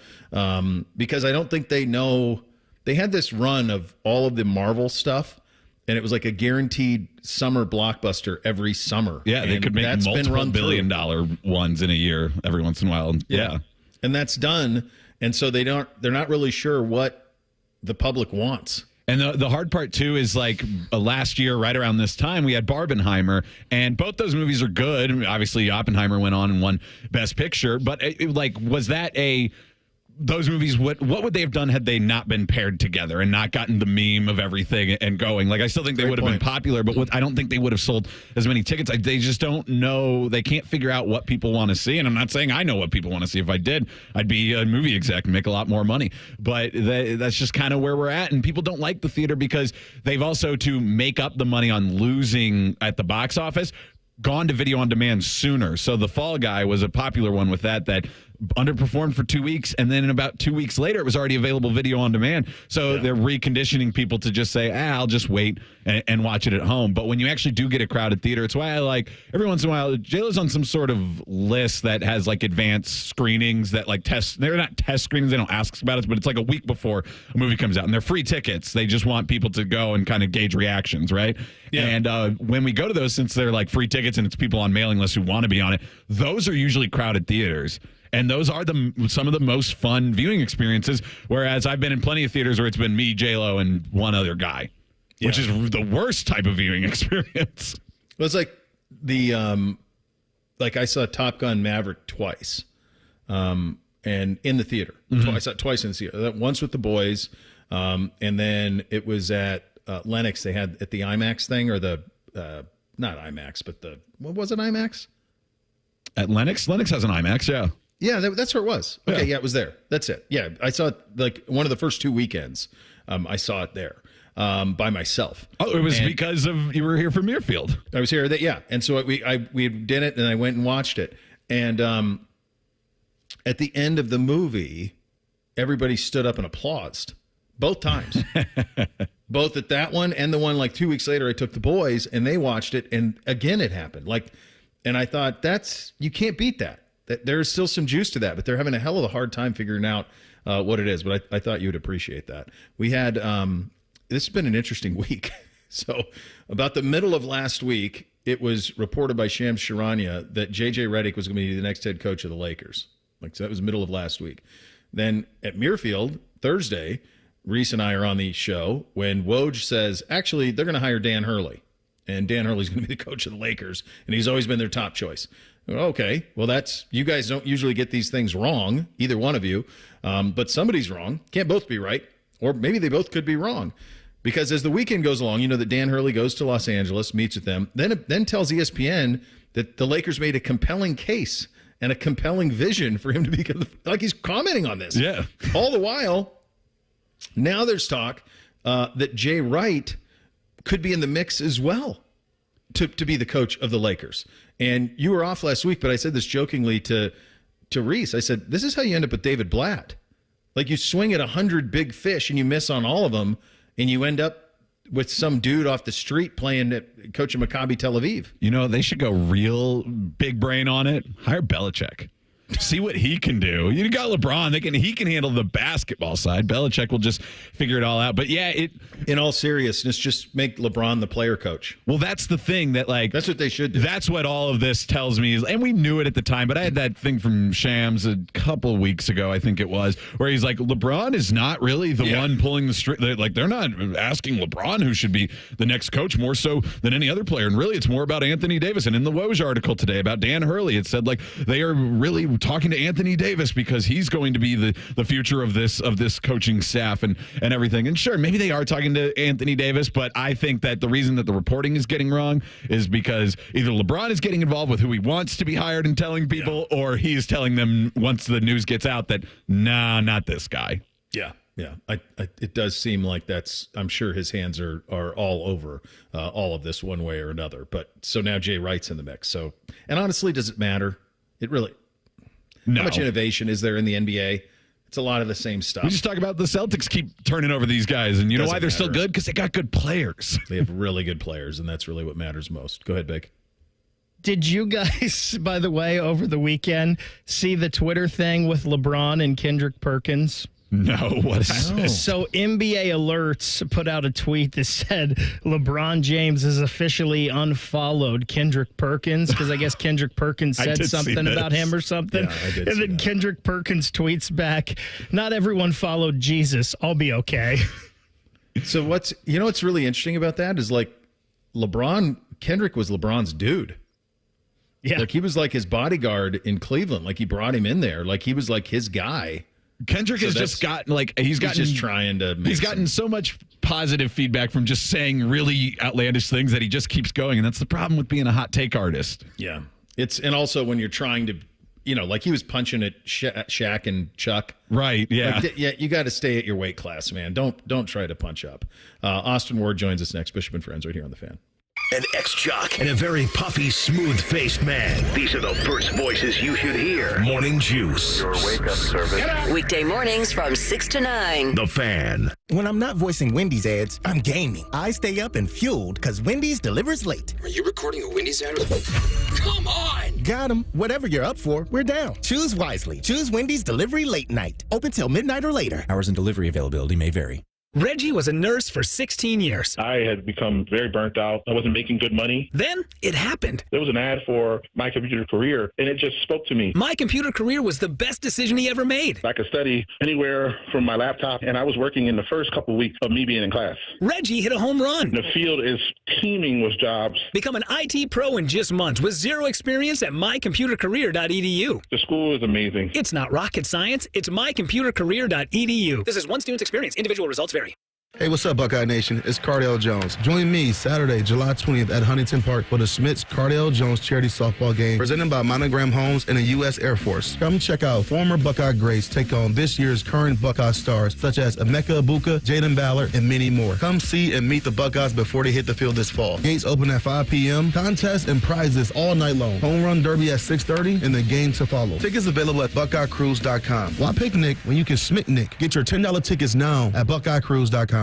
because I don't think they know. They had this run of all of the Marvel stuff, and it was like a guaranteed summer blockbuster every summer. Yeah, they could make multiple billion-dollar ones in a year every once in a while. Yeah, and that's done. And so they're not really sure what the public wants. And the hard part, too, is like last year, right around this time, we had Barbenheimer, and both those movies are good. Obviously, Oppenheimer went on and won Best Picture, but was that those movies, what would they have done had they not been paired together and not gotten the meme of everything and going? Like, I still think they would have been popular, but I don't think they would have sold as many tickets. They just don't know. They can't figure out what people want to see. And I'm not saying I know what people want to see. If I did, I'd be a movie exec and make a lot more money. But that's just kind of where we're at. And people don't like the theater because they've also, to make up the money on losing at the box office, gone to video on demand sooner. So The Fall Guy was a popular one with that underperformed for 2 weeks, and then in about 2 weeks later, it was already available video on demand. So they're reconditioning people to just say, I'll just wait and watch it at home. But when you actually do get a crowded theater, it's why I like, every once in a while, JLo's on some sort of list that has like advanced screenings that like test. They're not test screenings. They don't ask us about it, but it's like a week before a movie comes out, and they're free tickets. They just want people to go and kind of gauge reactions, right? Yeah. And when we go to those, since they're like free tickets and it's people on mailing lists who want to be on it, those are usually crowded theaters. And those are some of the most fun viewing experiences, whereas I've been in plenty of theaters where it's been me, J-Lo, and one other guy, which is the worst type of viewing experience. Well, it's like I saw Top Gun Maverick twice, and in the theater. I saw it twice in the theater. Once with the boys, and then it was at Lenox. They had at the IMAX thing, or the not IMAX, but what was it, IMAX? At Lenox? Lenox has an IMAX, yeah. Yeah, that's where it was. Okay, yeah, it was there. That's it. Yeah, I saw it like one of the first 2 weekends. I saw it there by myself. Oh, it was because of you were here for Muirfield. I was here. And so we did it, and I went and watched it. And at the end of the movie, everybody stood up and applauded both times. Both at that one and the one like 2 weeks later. I took the boys, and they watched it, and again it happened. And I thought you can't beat that. There's still some juice to that, but they're having a hell of a hard time figuring out what it is. But I thought you would appreciate that. We had this has been an interesting week. So about the middle of last week, it was reported by Shams Charania that J.J. Redick was going to be the next head coach of the Lakers. So that was the middle of last week. Then at Muirfield, Thursday, Reese and I are on the show when Woj says, actually, they're going to hire Dan Hurley. And Dan Hurley's going to be the coach of the Lakers, and he's always been their top choice. Okay, well, you guys don't usually get these things wrong, either one of you, but somebody's wrong. Can't both be right, or maybe they both could be wrong. Because as the weekend goes along, you know that Dan Hurley goes to Los Angeles, meets with them, then tells ESPN that the Lakers made a compelling case and a compelling vision for him to be, like he's commenting on this. Yeah. All the while, now there's talk that Jay Wright could be in the mix as well to be the coach of the Lakers. And you were off last week, but I said this jokingly to Reese. I said, this is how you end up with David Blatt. Like you swing at 100 big fish and you miss on all of them, and you end up with some dude off the street playing coaching Maccabi Tel Aviv. You know, they should go real big brain on it. Hire Belichick. See what he can do. You got LeBron. He can handle the basketball side. Belichick will just figure it all out. But yeah, in all seriousness, just make LeBron the player coach. Well, that's the thing that's what they should do. That's what all of this tells me and we knew it at the time, but I had that thing from Shams a couple of weeks ago, I think it was, where he's like, LeBron is not really the one pulling the string. Like they're not asking LeBron who should be the next coach more so than any other player. And really, it's more about Anthony Davis. And in the Woj article today about Dan Hurley, it said like they are really talking to Anthony Davis because he's going to be the future of this coaching staff and everything. And sure, maybe they are talking to Anthony Davis, but I think that the reason that the reporting is getting wrong is because either LeBron is getting involved with who he wants to be hired and telling people, or he's telling them once the news gets out that, nah, not this guy. Yeah. Yeah, it does seem like I'm sure his hands are all over all of this one way or another. But so now Jay Wright's in the mix. So, and honestly, does it matter? It really. No. How much innovation is there in the NBA? It's a lot of the same stuff. We just talk about the Celtics keep turning over these guys, and you know why they're still good? Because they got good players. They have really good players, and that's really what matters most. Go ahead, Big. Did you guys, by the way, over the weekend, see the Twitter thing with LeBron and Kendrick Perkins? No, what happened? So NBA Alerts put out a tweet that said LeBron James has officially unfollowed Kendrick Perkins because I guess Kendrick Perkins said something about him or something. Yeah, I did and then Kendrick Perkins tweets back, "Not everyone followed Jesus. I'll be okay." So what's really interesting about that is like Kendrick was LeBron's dude. Yeah. Like he was like his bodyguard in Cleveland. Like he brought him in there. Like he was like his guy. Kendrick has just gotten he's just trying to. He's gotten so much positive feedback from just saying really outlandish things that he just keeps going, and that's the problem with being a hot take artist. Yeah, and also when you're trying to, like he was punching at Shaq and Chuck. Right. Yeah. You got to stay at your weight class, man. Don't try to punch up. Austin Ward joins us next. Bishop and Friends right here on the Fan. An ex-jock and a very puffy, smooth-faced man. These are the first voices you should hear. Morning Juice. Your wake-up service. Weekday mornings from 6 to 9. The Fan. When I'm not voicing Wendy's ads, I'm gaming. I stay up and fueled because Wendy's delivers late. Are you recording a Wendy's ad? Come on! Got 'em. Whatever you're up for, we're down. Choose wisely. Choose Wendy's Delivery Late Night. Open till midnight or later. Hours and delivery availability may vary. Reggie was a nurse for 16 years. I had become very burnt out. I wasn't making good money. Then it happened. There was an ad for My Computer Career, and it just spoke to me. My Computer Career was the best decision he ever made. I could study anywhere from my laptop, and I was working in the first couple of weeks of me being in class. Reggie hit a home run. The field is teeming with jobs. Become an IT pro in just months with zero experience at mycomputercareer.edu. The school is amazing. It's not rocket science. It's mycomputercareer.edu. This is one student's experience. Individual results vary. Hey, what's up, Buckeye Nation? It's Cardale Jones. Join me Saturday, July 20th at Huntington Park for the Smiths Cardale Jones charity softball game presented by Monogram Homes and the U.S. Air Force. Come check out former Buckeye greats take on this year's current Buckeye stars such as Emeka Ibuka, Jaden Ballard, and many more. Come see and meet the Buckeyes before they hit the field this fall. Gates open at 5 p.m. Contests and prizes all night long. Home run derby at 6:30 and the game to follow. Tickets available at BuckeyeCruise.com. Why picnic when you can Smicknick? Get your $10 tickets now at BuckeyeCruise.com.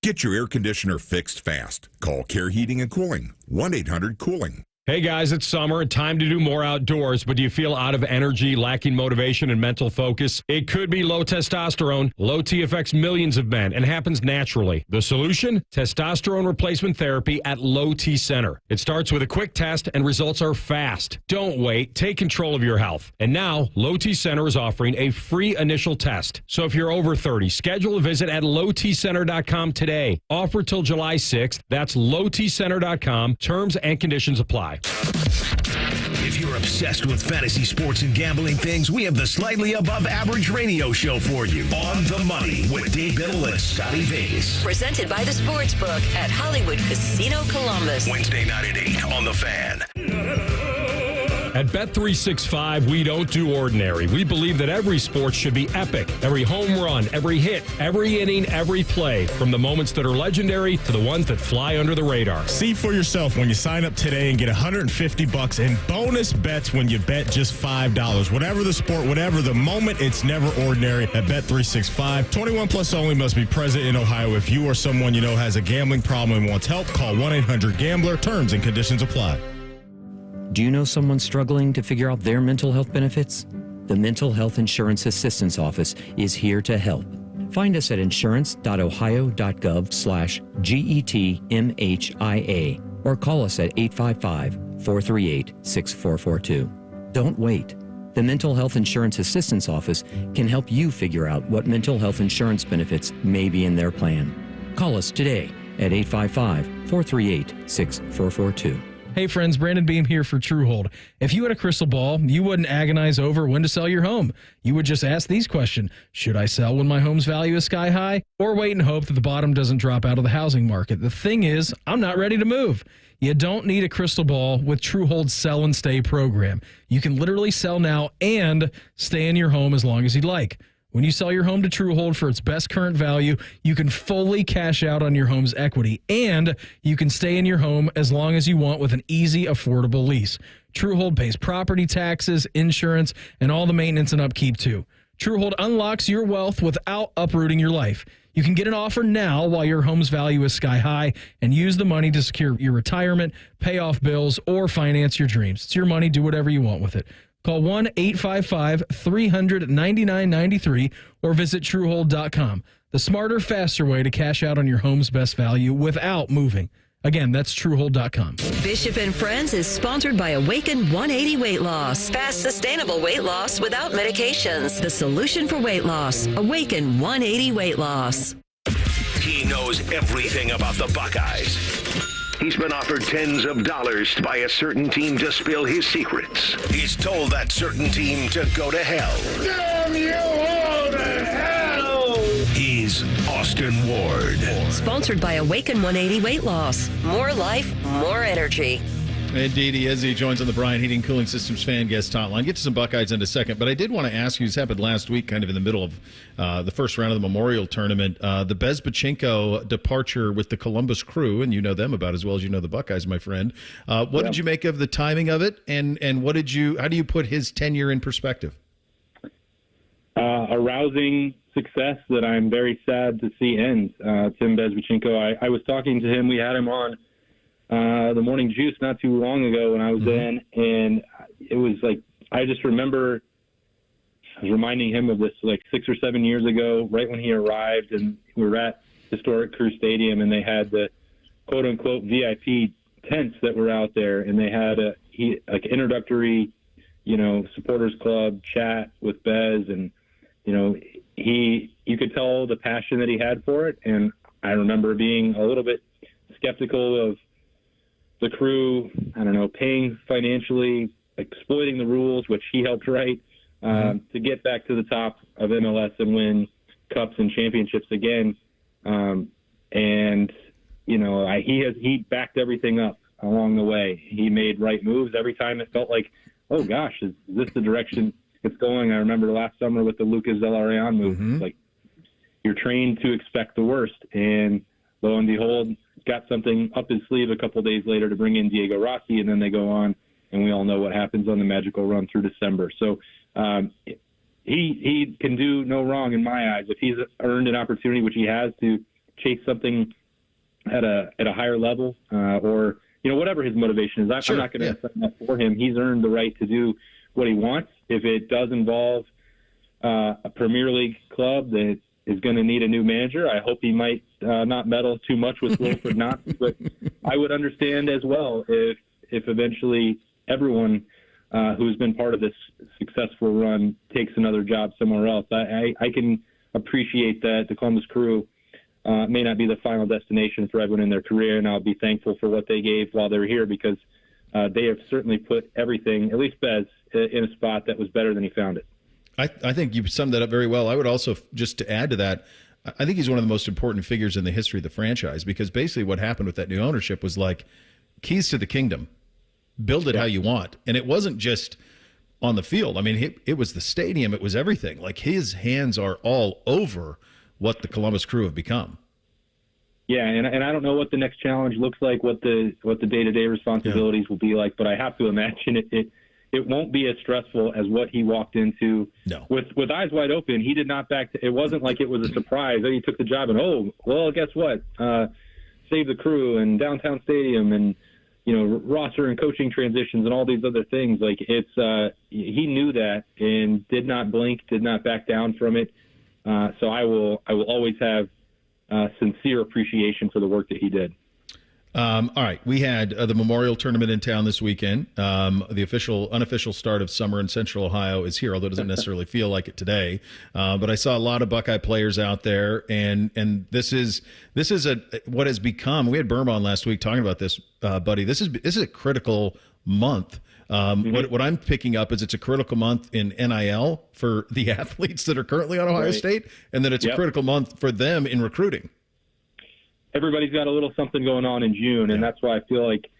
Get your air conditioner fixed fast. Call Care Heating and Cooling, 1-800-COOLING. Hey guys, it's summer and time to do more outdoors, but do you feel out of energy, lacking motivation and mental focus? It could be low testosterone. Low T affects millions of men and happens naturally. The solution? Testosterone replacement therapy at Low T Center. It starts with a quick test and results are fast. Don't wait. Take control of your health. And now, Low T Center is offering a free initial test. So if you're over 30, schedule a visit at lowtcenter.com today. Offer till July 6th. That's lowtcenter.com. Terms and conditions apply. If you're obsessed with fantasy sports and gambling things, we have the slightly above average radio show for you. On the Money with Dave Biddle and Scotty Vegas. Presented by the Sportsbook at Hollywood Casino Columbus. Wednesday night at 8 on The Fan. At Bet365, we don't do ordinary. We believe that every sport should be epic. Every home run, every hit, every inning, every play. From the moments that are legendary to the ones that fly under the radar. See for yourself when you sign up today and get $150 in bonus bets when you bet just $5. Whatever the sport, whatever the moment, it's never ordinary at Bet365. 21 plus only, must be present in Ohio. If you or someone you know has a gambling problem and wants help, call 1-800-GAMBLER. Terms and conditions apply. Do you know someone struggling to figure out their mental health benefits? The Mental Health Insurance Assistance Office is here to help. Find us at insurance.ohio.gov/GETMHIA or call us at 855-438-6442. Don't wait. The Mental Health Insurance Assistance Office can help you figure out what mental health insurance benefits may be in their plan. Call us today at 855-438-6442. Hey friends, Brandon Beam here for Truehold. If you had a crystal ball, you wouldn't agonize over when to sell your home. You would just ask these questions. Should I sell when my home's value is sky high? Or wait and hope that the bottom doesn't drop out of the housing market? The thing is, I'm not ready to move. You don't need a crystal ball with Truehold's Sell and Stay program. You can literally sell now and stay in your home as long as you'd like. When you sell your home to Truehold for its best current value, you can fully cash out on your home's equity, and you can stay in your home as long as you want with an easy, affordable lease. Truehold pays property taxes, insurance, and all the maintenance and upkeep, too. Truehold unlocks your wealth without uprooting your life. You can get an offer now while your home's value is sky high and use the money to secure your retirement, pay off bills, or finance your dreams. It's your money. Do whatever you want with it. Call 1-855-300-9993 or visit Truehold.com. The smarter, faster way to cash out on your home's best value without moving. Again, that's Truehold.com. Bishop and Friends is sponsored by Awaken 180 Weight Loss. Fast, sustainable weight loss without medications. The solution for weight loss. Awaken 180 Weight Loss. He knows everything about the Buckeyes. He's been offered tens of dollars by a certain team to spill his secrets. He's told that certain team to go to hell. Damn you all to hell! He's Austin Ward. Sponsored by Awaken 180 Weight Loss. More life, more energy. Indeed, he is. He joins on the Brian Heating Cooling Systems fan guest hotline. Get to some Buckeyes in a second, but I did want to ask you, this happened last week, kind of in the middle of the first round of the Memorial Tournament, the Bezbachenko departure with the Columbus Crew, and you know them about as well as you know the Buckeyes, my friend. What did you make of the timing of it, and how do you put his tenure in perspective? A rousing success that I'm very sad to see end. Tim Bezbachenko, I was talking to him. We had him on the Morning Juice not too long ago when I was in, and it was like, I just remember I was reminding him of this like 6 or 7 years ago, right when he arrived, and we were at historic Crew Stadium, and they had the quote-unquote VIP tents that were out there, and they had like introductory, supporters club chat with Bez, and you could tell the passion that he had for it, and I remember being a little bit skeptical of the Crew, paying financially, exploiting the rules, which he helped write, to get back to the top of MLS and win cups and championships again. He backed everything up along the way. He made right moves every time. It felt like, oh gosh, is this the direction it's going? I remember last summer with the Lucas Zelarayan move. It's like you're trained to expect the worst, and lo and behold, got something up his sleeve a couple days later to bring in Diego Rossi, and then they go on, and we all know what happens on the magical run through December. So he can do no wrong in my eyes. If he's earned an opportunity, which he has, to chase something at a higher level, or whatever his motivation is, I'm not going to set that for him. He's earned the right to do what he wants. If it does involve a Premier League club that is going to need a new manager, I hope he might not meddle too much with Wilfred Knott, but I would understand as well if eventually everyone who's been part of this successful run takes another job somewhere else. I can appreciate that the Columbus Crew may not be the final destination for everyone in their career, and I'll be thankful for what they gave while they were here, because they have certainly put everything, at least Bez, in a spot that was better than he found it. I think you summed that up very well. I would also, just to add to that, I think he's one of the most important figures in the history of the franchise, because basically what happened with that new ownership was like keys to the kingdom. Build it how you want. And it wasn't just on the field. I mean, it was the stadium. It was everything. Like, his hands are all over what the Columbus Crew have become. Yeah, and I don't know what the next challenge looks like, what the day-to-day responsibilities will be like, but I have to imagine it won't be as stressful as what he walked into. No. With eyes wide open. He did not it wasn't like it was a surprise. He took the job and, guess what? Save the Crew and downtown stadium and, roster and coaching transitions and all these other things. Like, he knew that and did not blink, did not back down from it. So I will always have sincere appreciation for the work that he did. All right, we had the Memorial Tournament in town this weekend. The unofficial start of summer in Central Ohio is here, although it doesn't necessarily feel like it today. But I saw a lot of Buckeye players out there, and this is what has become. We had Berm on last week talking about this, buddy. This is a critical month. What I'm picking up is it's a critical month in NIL for the athletes that are currently on Ohio State, and then it's a critical month for them in recruiting. Everybody's got a little something going on in June, and that's why I feel like,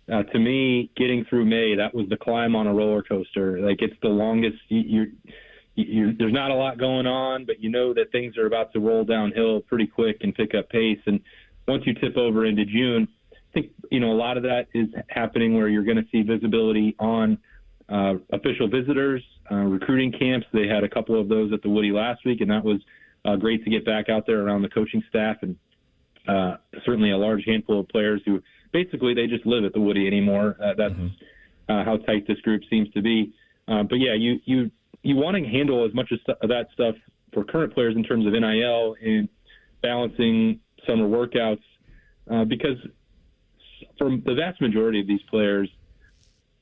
to me, getting through May, that was the climb on a roller coaster. Like, it's the longest. There's not a lot going on, but you know that things are about to roll downhill pretty quick and pick up pace. And once you tip over into June, I think a lot of that is happening where you're going to see visibility on official visitors, recruiting camps. They had a couple of those at the Woody last week, and that was great to get back out there around the coaching staff, and certainly a large handful of players who basically they just live at the Woody anymore. That's how tight this group seems to be. But yeah, you want to handle as much of that stuff for current players in terms of NIL and balancing summer workouts, because for the vast majority of these players,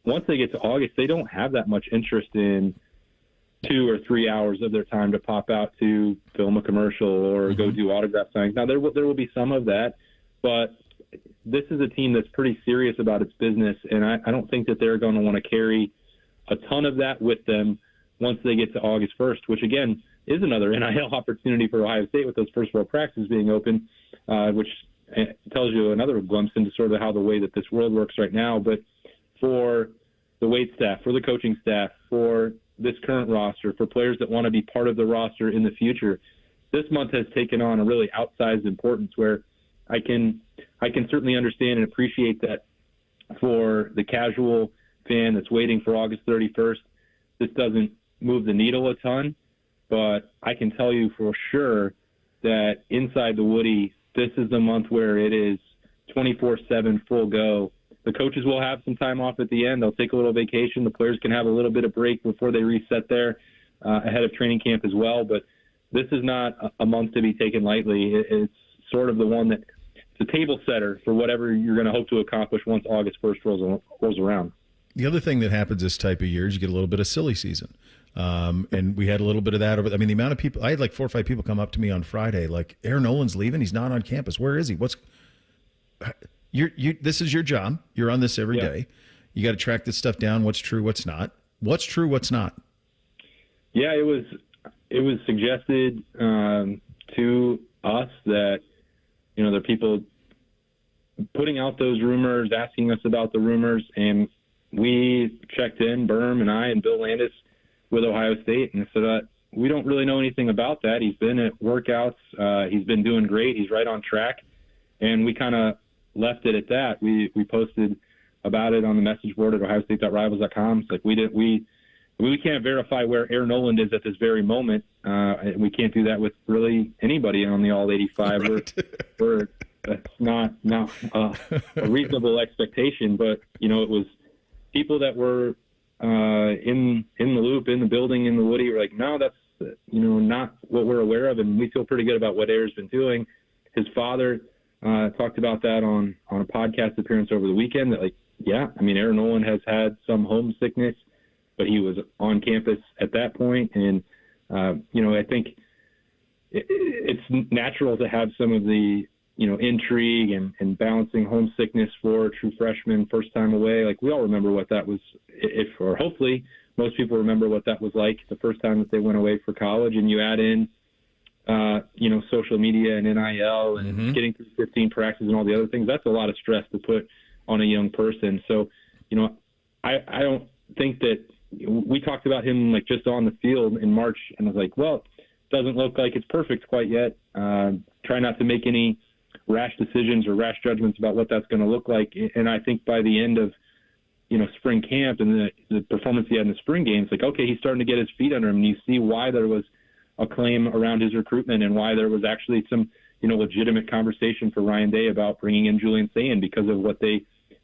once they get to August, they don't have that much interest in 2 or 3 hours of their time to pop out to film a commercial or go do autograph signings. Now, there will be some of that, but this is a team that's pretty serious about its business, and I don't think that they're going to want to carry a ton of that with them once they get to August 1st, which, again, is another NIL opportunity for Ohio State with those first 4 practices being open, which tells you another glimpse into sort of how the way that this world works right now. But for the wait staff, for the coaching staff, for this current roster, for players that want to be part of the roster in the future, this month has taken on a really outsized importance where I can certainly understand and appreciate that for the casual fan that's waiting for August 31st, this doesn't move the needle a ton, but I can tell you for sure that inside the Woody, this is the month where it is 24/7 full go. The coaches will have some time off at the end. They'll take a little vacation. The players can have a little bit of break before they reset there ahead of training camp as well. But this is not a month to be taken lightly. It's sort of the one that it's a table setter for whatever you're going to hope to accomplish once August 1st rolls around. The other thing that happens this type of year is you get a little bit of silly season. And we had a little bit of that over. I mean, the amount of people, I had like 4 or 5 people come up to me on Friday, like, Aaron Nolan's leaving. He's not on campus. Where is he? This is your job. You're on this every day. You got to track this stuff down. What's true, what's not. What's true, what's not. Yeah, it was suggested to us that, there are people putting out those rumors, asking us about the rumors, and we checked in, Berm and I and Bill Landis, with Ohio State, and said, we don't really know anything about that. He's been at workouts. He's been doing great. He's right on track. And we kind of left it at that. We posted about it on the message board at ohiostate.rivals.com. It's like we can't verify where Aaron Noland is at this very moment. We can't do that with really anybody on the All 85. Right. That's not a reasonable expectation, but it was people that were in the loop, in the building, in the Woody, were like, no, that's not what we're aware of, and we feel pretty good about what Aaron's been doing. His father talked about that on a podcast appearance over the weekend. That Aaron Nolan has had some homesickness, but he was on campus at that point, and I think it's natural to have some of the intrigue and balancing homesickness for a true freshman, first time away. Like, we all remember what that was, or hopefully most people remember what that was like the first time that they went away for college. And you add in, social media and NIL and getting through 15 practices and all the other things. That's a lot of stress to put on a young person. So, I don't think that we talked about him like just on the field in March, and I was like, well, it doesn't look like it's perfect quite yet. Try not to make any rash decisions or rash judgments about what that's going to look like. And I think by the end of, spring camp and the performance he had in the spring games, like, okay, he's starting to get his feet under him, and you see why there was a claim around his recruitment and why there was actually some, legitimate conversation for Ryan Day about bringing in Julian Sayin because of what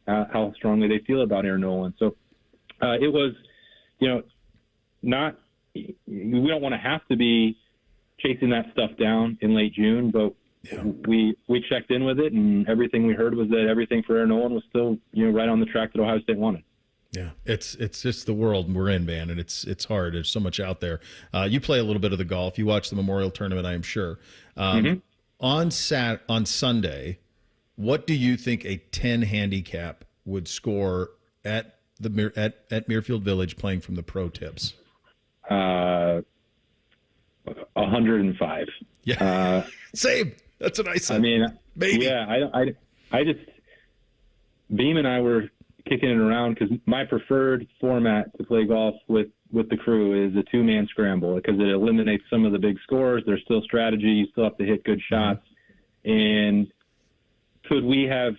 how strongly they feel about Aaron Nolan. So it was, we don't want to have to be chasing that stuff down in late June, but we checked in with it, and everything we heard was that everything for Aaron Nolan was still, right on the track that Ohio State wanted. Yeah, it's just the world we're in, man, and it's hard. There's so much out there. You play a little bit of the golf. You watch the Memorial Tournament, I am sure. On Sunday, what do you think a 10 handicap would score at Muirfield Village playing from the pro tips? 105. Yeah, same. That's what I said. I mean, maybe. Yeah, I just Beam and I were kicking it around because my preferred format to play golf with the crew is a 2-man scramble because it eliminates some of the big scores. There's still strategy. You still have to hit good shots. And could we have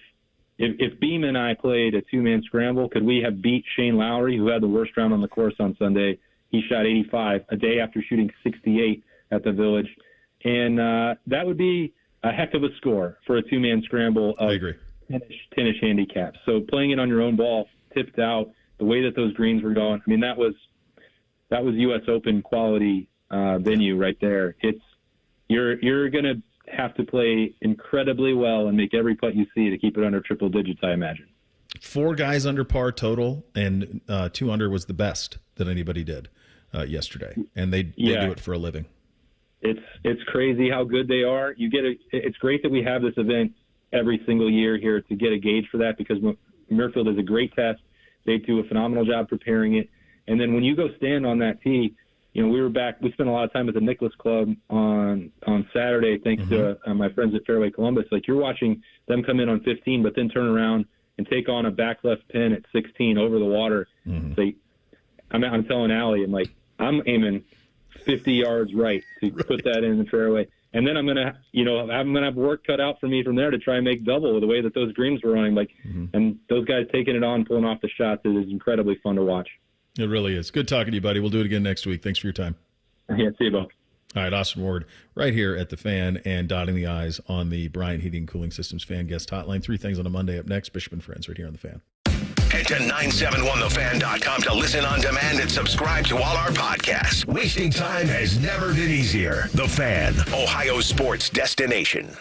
if Beam and I played a two-man scramble, could we have beat Shane Lowry, who had the worst round on the course on Sunday? He shot 85 a day after shooting 68 at the Village. And that would be a heck of a score for a two-man scramble of 10-ish handicaps. So playing it on your own ball, tipped out, the way that those greens were going, I mean, that was U.S. Open quality venue right there. You're going to have to play incredibly well and make every putt you see to keep it under triple digits, I imagine. 4 guys under par total, and 2 under was the best that anybody did yesterday, and they do it for a living. It's crazy how good they are. It's great that we have this event every single year here to get a gauge for that, because Muirfield is a great test. They do a phenomenal job preparing it. And then when you go stand on that tee, we spent a lot of time at the Nicklaus Club on Saturday, thanks to my friends at Fairway Columbus. Like, you're watching them come in on 15, but then turn around and take on a back left pin at 16 over the water. I'm telling Allie, I'm aiming 50 yards right to put that in the fairway. And then I'm going to have work cut out for me from there to try and make double with the way that those greens were running. And those guys taking it on, pulling off the shots, it is incredibly fun to watch. It really is. Good talking to you, buddy. We'll do it again next week. Thanks for your time. Yeah, see you, Bo. All right, Austin Ward right here at the Fan and dotting the I's on the Bryant Heating and Cooling Systems Fan Guest Hotline. 3 things on a Monday up next. Bishop and Friends right here on the Fan. Head to 971thefan.com to listen on demand and subscribe to all our podcasts. Wasting time has never been easier. The Fan, Ohio sports destination.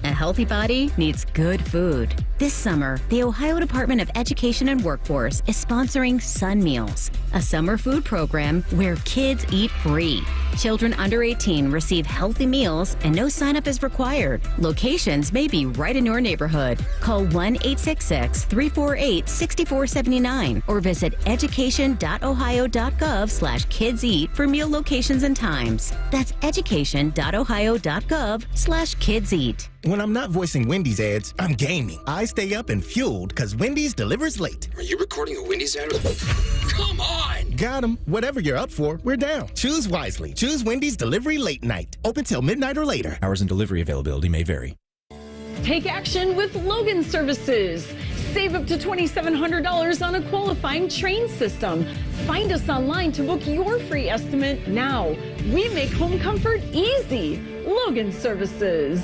A healthy body needs good food. This summer, the Ohio Department of Education and Workforce is sponsoring Sun Meals, a summer food program where kids eat free. Children under 18 receive healthy meals and no sign-up is required. Locations may be right in your neighborhood. Call 1-866-348-6479 or visit education.ohio.gov/kidseat for meal locations and times. That's education.ohio.gov/kidseat. When I'm not voicing Wendy's ads, I'm gaming. I stay up and fueled because Wendy's delivers late. Are you recording a Wendy's ad? Come on! Got 'em. Whatever you're up for, we're down. Choose wisely. Choose Wendy's delivery late night. Open till midnight or later. Hours and delivery availability may vary. Take action with Logan Services. Save up to $2,700 on a qualifying train system. Find us online to book your free estimate now. We make home comfort easy. Logan Services.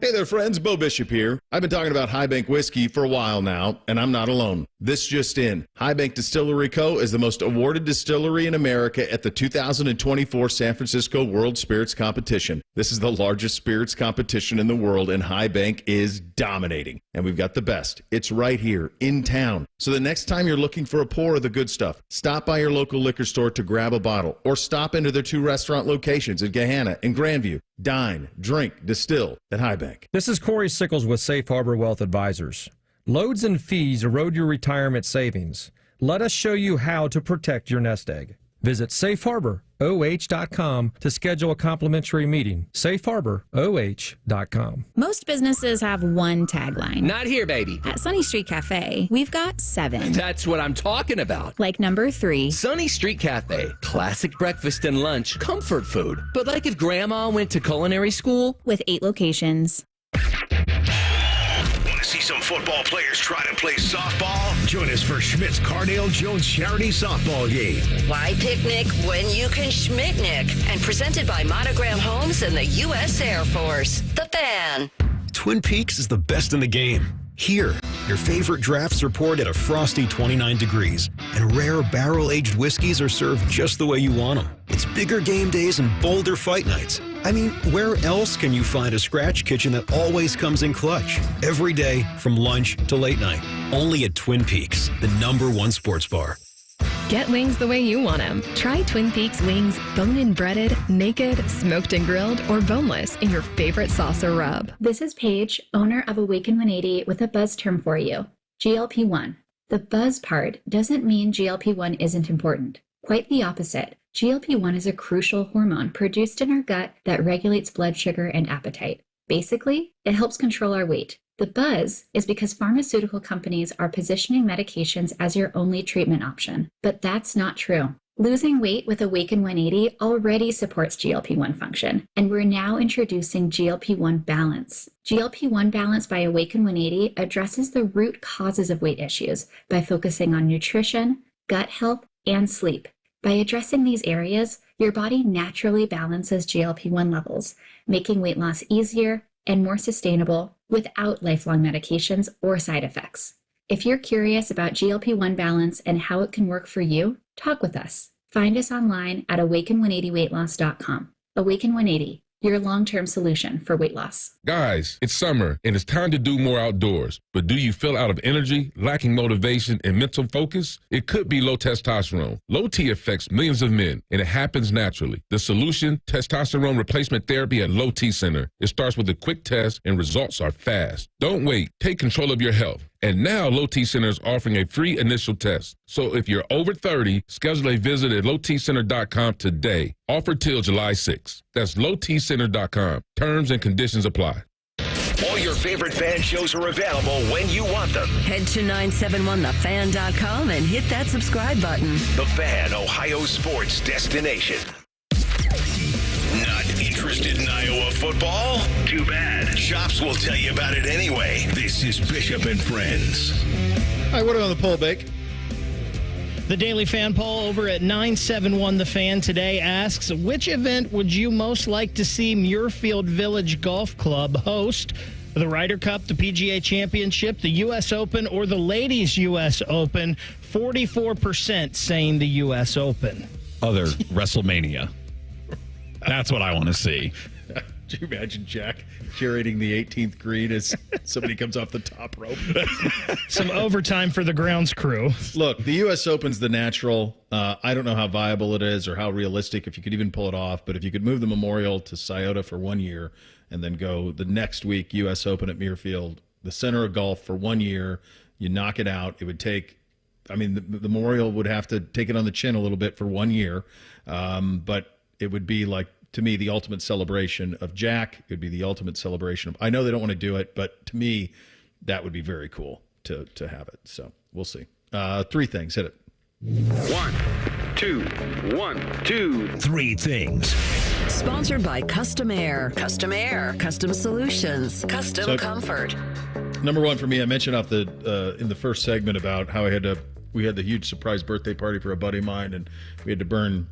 Hey there, friends. Bo Bishop here. I've been talking about High Bank Whiskey for a while now, and I'm not alone. This just in. High Bank Distillery Co. is the most awarded distillery in America at the 2024 San Francisco World Spirits Competition. This is the largest spirits competition in the world, and High Bank is dominating. And we've got the best. It's right here in town. So the next time you're looking for a pour of the good stuff, stop by your local liquor store to grab a bottle, or stop into their 2 restaurant locations at Gahanna and Grandview. Dine, drink, distill at High Bank. This is Corey Sickles with Safe Harbor Wealth Advisors. Loads and fees erode your retirement savings. Let us show you how to protect your nest egg. Visit safeharboroh.com to schedule a complimentary meeting. safeharboroh.com. Most businesses have one tagline. Not here, baby. At Sunny Street Cafe, we've got 7. That's what I'm talking about. Like number 3. Sunny Street Cafe. Classic breakfast and lunch. Comfort food. But like if Grandma went to culinary school? With 8 locations. See some football players try to play softball? Join us for Schmidt's Cardale Jones charity softball game. Why picnic when you can schmidnick? And presented by Monogram Homes and the U.S. Air Force. The Fan. Twin Peaks is the best in the game. Here, your favorite drafts are poured at a frosty 29 degrees, and rare barrel-aged whiskeys are served just the way you want them. It's bigger game days and bolder fight nights. I mean, where else can you find a scratch kitchen that always comes in clutch? Every day, from lunch to late night. Only at Twin Peaks, the #1 sports bar. Get wings the way you want them. Try Twin Peaks wings bone-in breaded, naked, smoked and grilled, or boneless in your favorite sauce or rub. This is Paige, owner of Awaken 180, with a buzz term for you. GLP-1. The buzz part doesn't mean GLP-1 isn't important. Quite the opposite. GLP-1 is a crucial hormone produced in our gut that regulates blood sugar and appetite. Basically, it helps control our weight. The buzz is because pharmaceutical companies are positioning medications as your only treatment option. But that's not true. Losing weight with Awaken 180 already supports GLP-1 function, and we're now introducing GLP-1 Balance. GLP-1 Balance by Awaken 180 addresses the root causes of weight issues by focusing on nutrition, gut health, and sleep. By addressing these areas, your body naturally balances GLP-1 levels, making weight loss easier and more sustainable without lifelong medications or side effects. If you're curious about GLP-1 Balance and how it can work for you, talk with us. Find us online at awaken180weightloss.com. Awaken 180, your long-term solution for weight loss. Guys, it's summer and it's time to do more outdoors. But do you feel out of energy, lacking motivation, and mental focus? It could be low testosterone. Low T affects millions of men, and it happens naturally. The solution, testosterone replacement therapy at Low T Center. It starts with a quick test, and results are fast. Don't wait. Take control of your health. And now Low T Center is offering a free initial test. So if you're over 30, schedule a visit at lowtcenter.com today. Offer till July 6th. That's lowtcenter.com. Terms and conditions apply. All your favorite fan shows are available when you want them. Head to 971thefan.com and hit that subscribe button. The Fan, Ohio sports destination. Not interested in Iowa football? Too bad. Chops will tell you about it anyway. This is Bishop and Friends. All right, what are on the poll, Bake? The Daily Fan Poll over at 971 The Fan today asks, which event would you most like to see Muirfield Village Golf Club host? The Ryder Cup, the PGA Championship, the U.S. Open, or the Ladies U.S. Open? 44% saying the U.S. Open. Other WrestleMania. That's what I want to see. Do you imagine Jack curating the 18th green as somebody comes off the top rope? Some overtime for the grounds crew. Look, the U.S. Open's the natural. I don't know how viable it is or how realistic, if you could even pull it off. But if you could move the Memorial to Scioto for 1 year and then go the next week, U.S. Open at Muirfield, the center of golf for 1 year, you knock it out. It would take, I mean, the Memorial would have to take it on the chin a little bit for 1 year. But it would be like, to me, the ultimate celebration of Jack. It would be the ultimate celebration of, I know they don't want to do it, but to me, that would be very cool to have it. So we'll see. Three things. Hit it. 1, 2, 1, 2, 3 things. Sponsored by Custom Air. Custom Air. Custom Solutions. Custom Comfort. Number one for me, I mentioned off the in the first segment about how we had the huge surprise birthday party for a buddy of mine, and we had to burn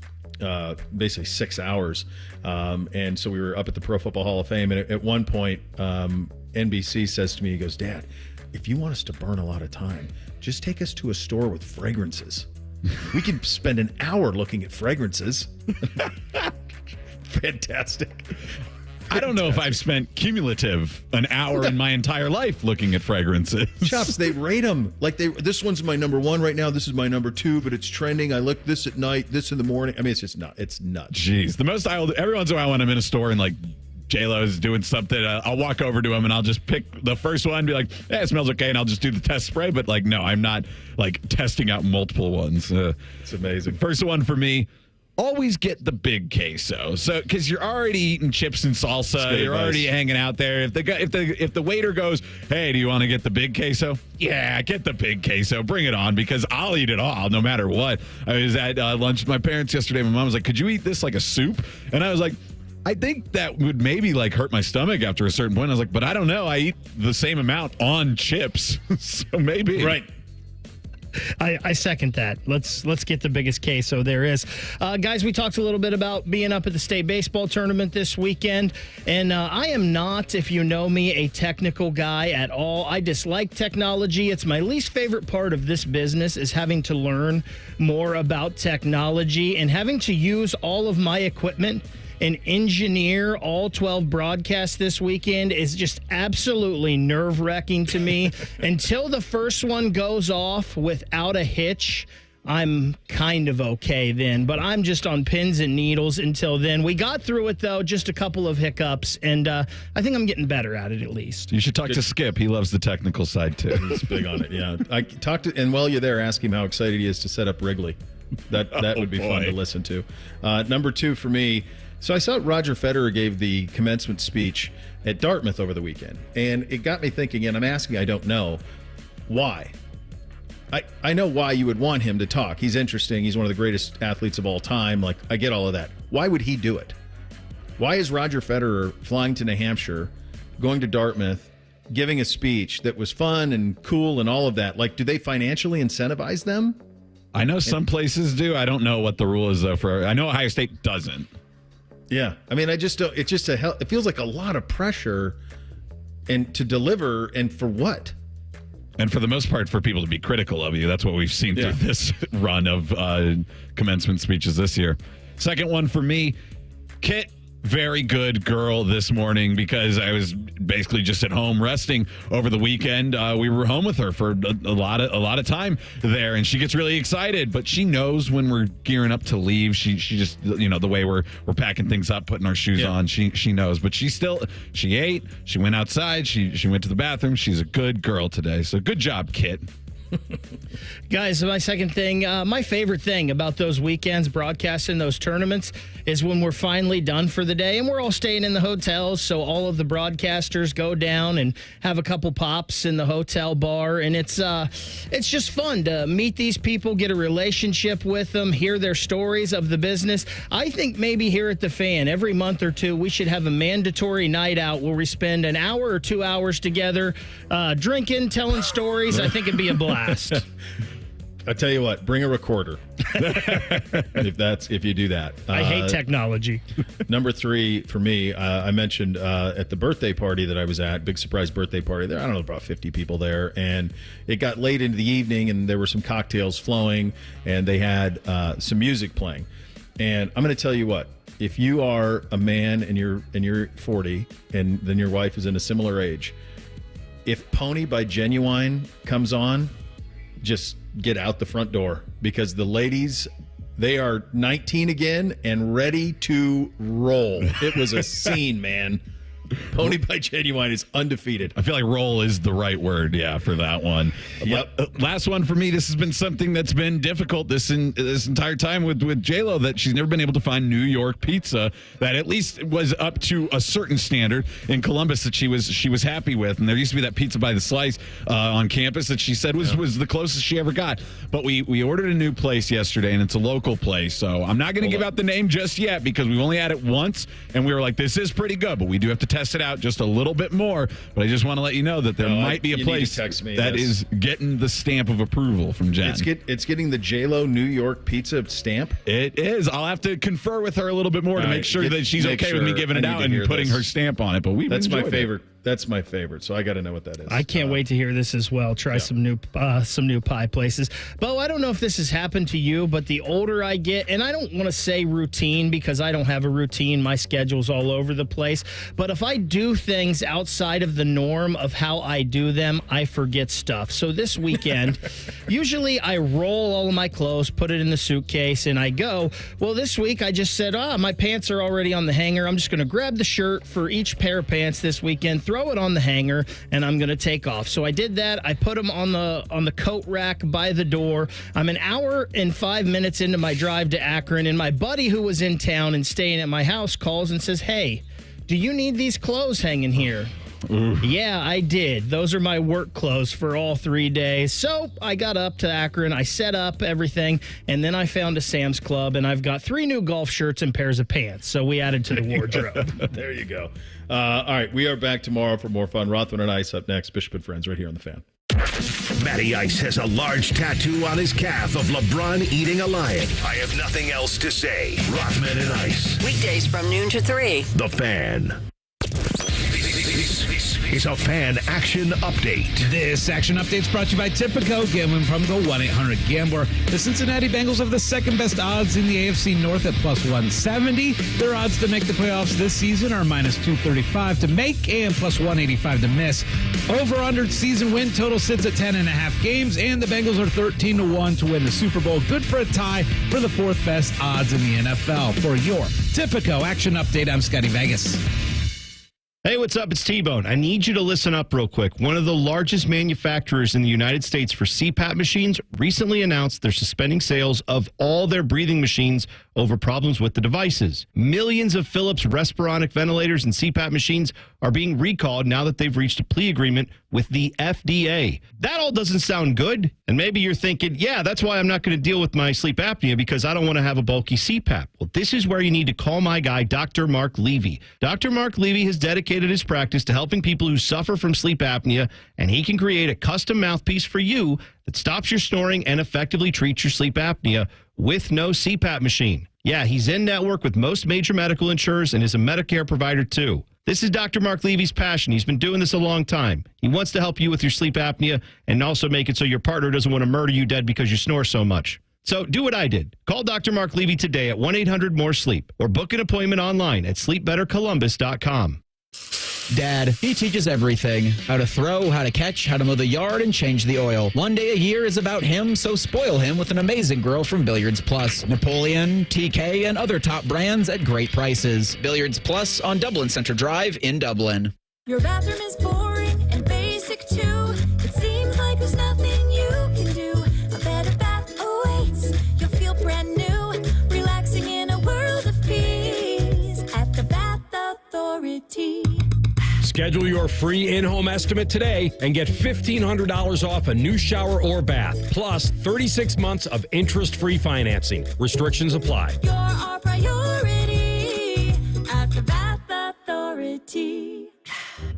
basically 6 hours. And so we were up at the Pro Football Hall of Fame. And at one point, NBC says to me, he goes, "Dad, if you want us to burn a lot of time, just take us to a store with fragrances. We can spend an hour looking at fragrances." Fantastic. I don't know if I've spent cumulative an hour in my entire life looking at fragrances. Chops, they rate them. Like this one's my number one right now. This is my number two, but it's trending. I look this at night, this in the morning. I mean, it's just it's nuts. Jeez. The most every once in a while when I'm in a store and like J-Lo's doing something, I'll walk over to him and I'll just pick the first one and be like, it smells okay, and I'll just do the test spray. But like, no, I'm not like testing out multiple ones. It's amazing. First one for me, always get the big queso. So, because you're already eating chips and salsa, you're already hanging out there. If the waiter goes, "Hey, do you want to get the big queso?" Yeah, get the big queso. Bring it on, because I'll eat it all, no matter what. I was at lunch with my parents yesterday. My mom was like, "Could you eat this like a soup?" And I was like, I think that would maybe like hurt my stomach after a certain point. I was like, but I don't know. I eat the same amount on chips, so maybe. Right. I second that. Let's get the biggest queso there is. Guys, we talked a little bit about being up at the state baseball tournament this weekend, and I am not, if you know me, a technical guy at all. I dislike technology. It's my least favorite part of this business, is having to learn more about technology and having to use all of my equipment and engineer all 12 broadcasts this weekend is just absolutely nerve-wracking to me. Until the first one goes off without a hitch, I'm kind of okay then. But I'm just on pins and needles until then. We got through it, though, just a couple of hiccups, and I think I'm getting better at it at least. You should talk to Skip. He loves the technical side, too. He's big on it, yeah. I talked to, and while you're there, ask him how excited he is to set up Wrigley. That would be fun to listen to. Number two for me, so I saw Roger Federer gave the commencement speech at Dartmouth over the weekend, and it got me thinking, and I'm asking, I don't know, why? I know why you would want him to talk. He's interesting. He's one of the greatest athletes of all time. Like, I get all of that. Why would he do it? Why is Roger Federer flying to New Hampshire, going to Dartmouth, giving a speech that was fun and cool and all of that? Like, do they financially incentivize them? I know some places do. I don't know what the rule is, though. I know Ohio State doesn't. Yeah. I mean, I just don't. It's just it feels like a lot of pressure and to deliver, and for what? And for the most part, for people to be critical of you. That's what we've seen through this run of commencement speeches this year. Second one for me, Kit. Very good girl this morning because I was basically just at home resting over the weekend. We were home with her for a lot of time there, and she gets really excited. But she knows when we're gearing up to leave. She just, the way we're packing things up, putting our shoes on. She knows, but she ate. She went outside. She went to the bathroom. She's a good girl today. So good job, Kit. Guys, my second thing, my favorite thing about those weekends broadcasting those tournaments is when we're finally done for the day and we're all staying in the hotels. So all of the broadcasters go down and have a couple pops in the hotel bar. And it's just fun to meet these people, get a relationship with them, hear their stories of the business. I think maybe here at the Fan, every month or two, we should have a mandatory night out where we spend an hour or 2 hours together drinking, telling stories. I think it'd be a blast. I tell you what, bring a recorder. if you do that. I hate technology. Number 3 for me, I mentioned at the birthday party that I was at, big surprise birthday party there. I don't know, about 50 people there, and it got late into the evening, and there were some cocktails flowing, and they had some music playing. And I'm going to tell you what. If you are a man and you're 40, and then your wife is in a similar age, if Pony by Genuine comes on, just get out the front door, because the ladies, they are 19 again and ready to roll. It was a scene, man. Pony by Genuine is undefeated. I feel like roll is the right word, for that one. Yep. Last one for me. This has been something that's been difficult this entire time with J-Lo, that she's never been able to find New York pizza that at least was up to a certain standard in Columbus that she was happy with. And there used to be that Pizza by the Slice on campus that she said was the closest she ever got. But we ordered a new place yesterday, and it's a local place. So I'm not going to give out the name just yet because we've only had it once, and we were like, this is pretty good, but we do have to test it out just a little bit more. But I just want to let you know that there might be a place that is getting the stamp of approval from Jen. It's getting the J-Lo New York pizza stamp? It is. I'll have to confer with her a little bit more to make sure that she's okay with me giving it out and putting her stamp on it. But that's my favorite. That's my favorite, so I got to know what that is. I can't wait to hear this as well. Try some new pie places. Bo, I don't know if this has happened to you, but the older I get, and I don't want to say routine because I don't have a routine. My schedule's all over the place. But if I do things outside of the norm of how I do them, I forget stuff. So this weekend, usually I roll all of my clothes, put it in the suitcase, and I go. Well, this week I just said, my pants are already on the hanger. I'm just going to grab the shirt for each pair of pants this weekend, throw it on the hanger, and I'm going to take off. So I did that. I put them on the coat rack by the door. I'm an hour and 5 minutes into my drive to Akron, and my buddy who was in town and staying at my house calls and says, hey, do you need these clothes hanging here? Yeah, I did. Those are my work clothes for all 3 days. So I got up to Akron, I set up everything, and then I found a Sam's Club, and I've got 3 new golf shirts and pairs of pants. So we added to the wardrobe. There you go. All right, we are back tomorrow for more fun. Rothman and Ice up next. Bishop and Friends right here on The Fan. Matty Ice has a large tattoo on his calf of LeBron eating a lion. I have nothing else to say. Rothman and Ice. Weekdays from noon to 3. The Fan. This is a Fan Action Update. This Action Update is brought to you by Tipico. Gambling from the 1-800-GAMBLER. The Cincinnati Bengals have the second best odds in the AFC North at plus 170. Their odds to make the playoffs this season are minus 235 to make and plus 185 to miss. Over-under season win total sits at 10.5 games, and the Bengals are 13-1 to win the Super Bowl. Good for a tie for the fourth best odds in the NFL. For your Tipico Action Update, I'm Scotty Vegas. Hey, what's up? It's T-Bone. I need you to listen up real quick. One of the largest manufacturers in the United States for CPAP machines recently announced they're suspending sales of all their breathing machines over problems with the devices. Millions of Philips Respironic ventilators and CPAP machines are being recalled now that they've reached a plea agreement with the FDA. That all doesn't sound good. And maybe you're thinking, yeah, that's why I'm not going to deal with my sleep apnea because I don't want to have a bulky CPAP. Well, this is where you need to call my guy, Dr. Mark Levy. Dr. Mark Levy has dedicated his practice to helping people who suffer from sleep apnea, and he can create a custom mouthpiece for you that stops your snoring and effectively treats your sleep apnea with no CPAP machine. Yeah, he's in network with most major medical insurers and is a Medicare provider too. This is Dr. Mark Levy's passion. He's been doing this a long time. He wants to help you with your sleep apnea and also make it so your partner doesn't want to murder you dead because you snore so much. So do what I did. Call Dr. Mark Levy today at 1-800-MORE-SLEEP or book an appointment online at sleepbettercolumbus.com. Dad, he teaches everything. How to throw, how to catch, how to mow the yard, and change the oil. One day a year is about him, so spoil him with an amazing grill from Billiards Plus. Napoleon, TK, and other top brands at great prices. Billiards Plus on Dublin Center Drive in Dublin. Your bathroom is boring and basic too. It seems like there's nothing you can do. A better bath awaits. You'll feel brand new, relaxing in a world of peace at the Bath Authority. Schedule your free in-home estimate today and get $1,500 off a new shower or bath, plus 36 months of interest-free financing. Restrictions apply. You're our priority at the Bath Authority.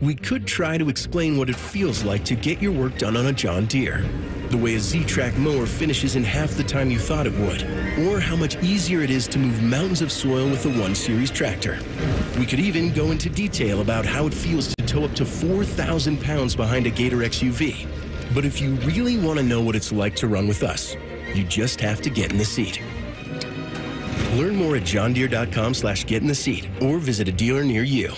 We could try to explain what it feels like to get your work done on a John Deere. The way a Z-Track mower finishes in half the time you thought it would. Or how much easier it is to move mountains of soil with the 1 Series tractor. We could even go into detail about how it feels to tow up to 4,000 pounds behind a Gator XUV. But if you really want to know what it's like to run with us, you just have to get in the seat. Learn more at johndeere.com/get-in-the-seat or visit a dealer near you.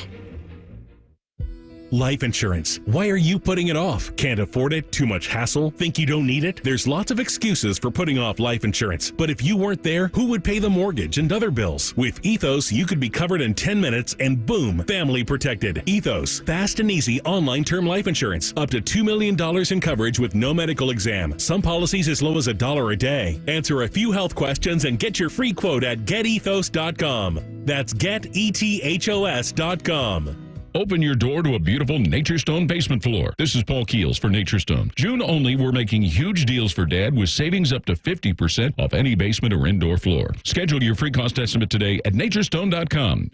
Life insurance. Why are you putting it off? Can't afford it? Too much hassle? Think you don't need it? There's lots of excuses for putting off life insurance. But if you weren't there, who would pay the mortgage and other bills? With Ethos, you could be covered in 10 minutes and boom, family protected. Ethos, fast and easy online term life insurance. Up to $2 million in coverage with no medical exam. Some policies as low as $1 a day. Answer a few health questions and get your free quote at getethos.com. That's getethos.com. Open your door to a beautiful Nature Stone basement floor. This is Paul Keels for Nature Stone. June only, we're making huge deals for Dad with savings up to 50% off any basement or indoor floor. Schedule your free cost estimate today at naturestone.com.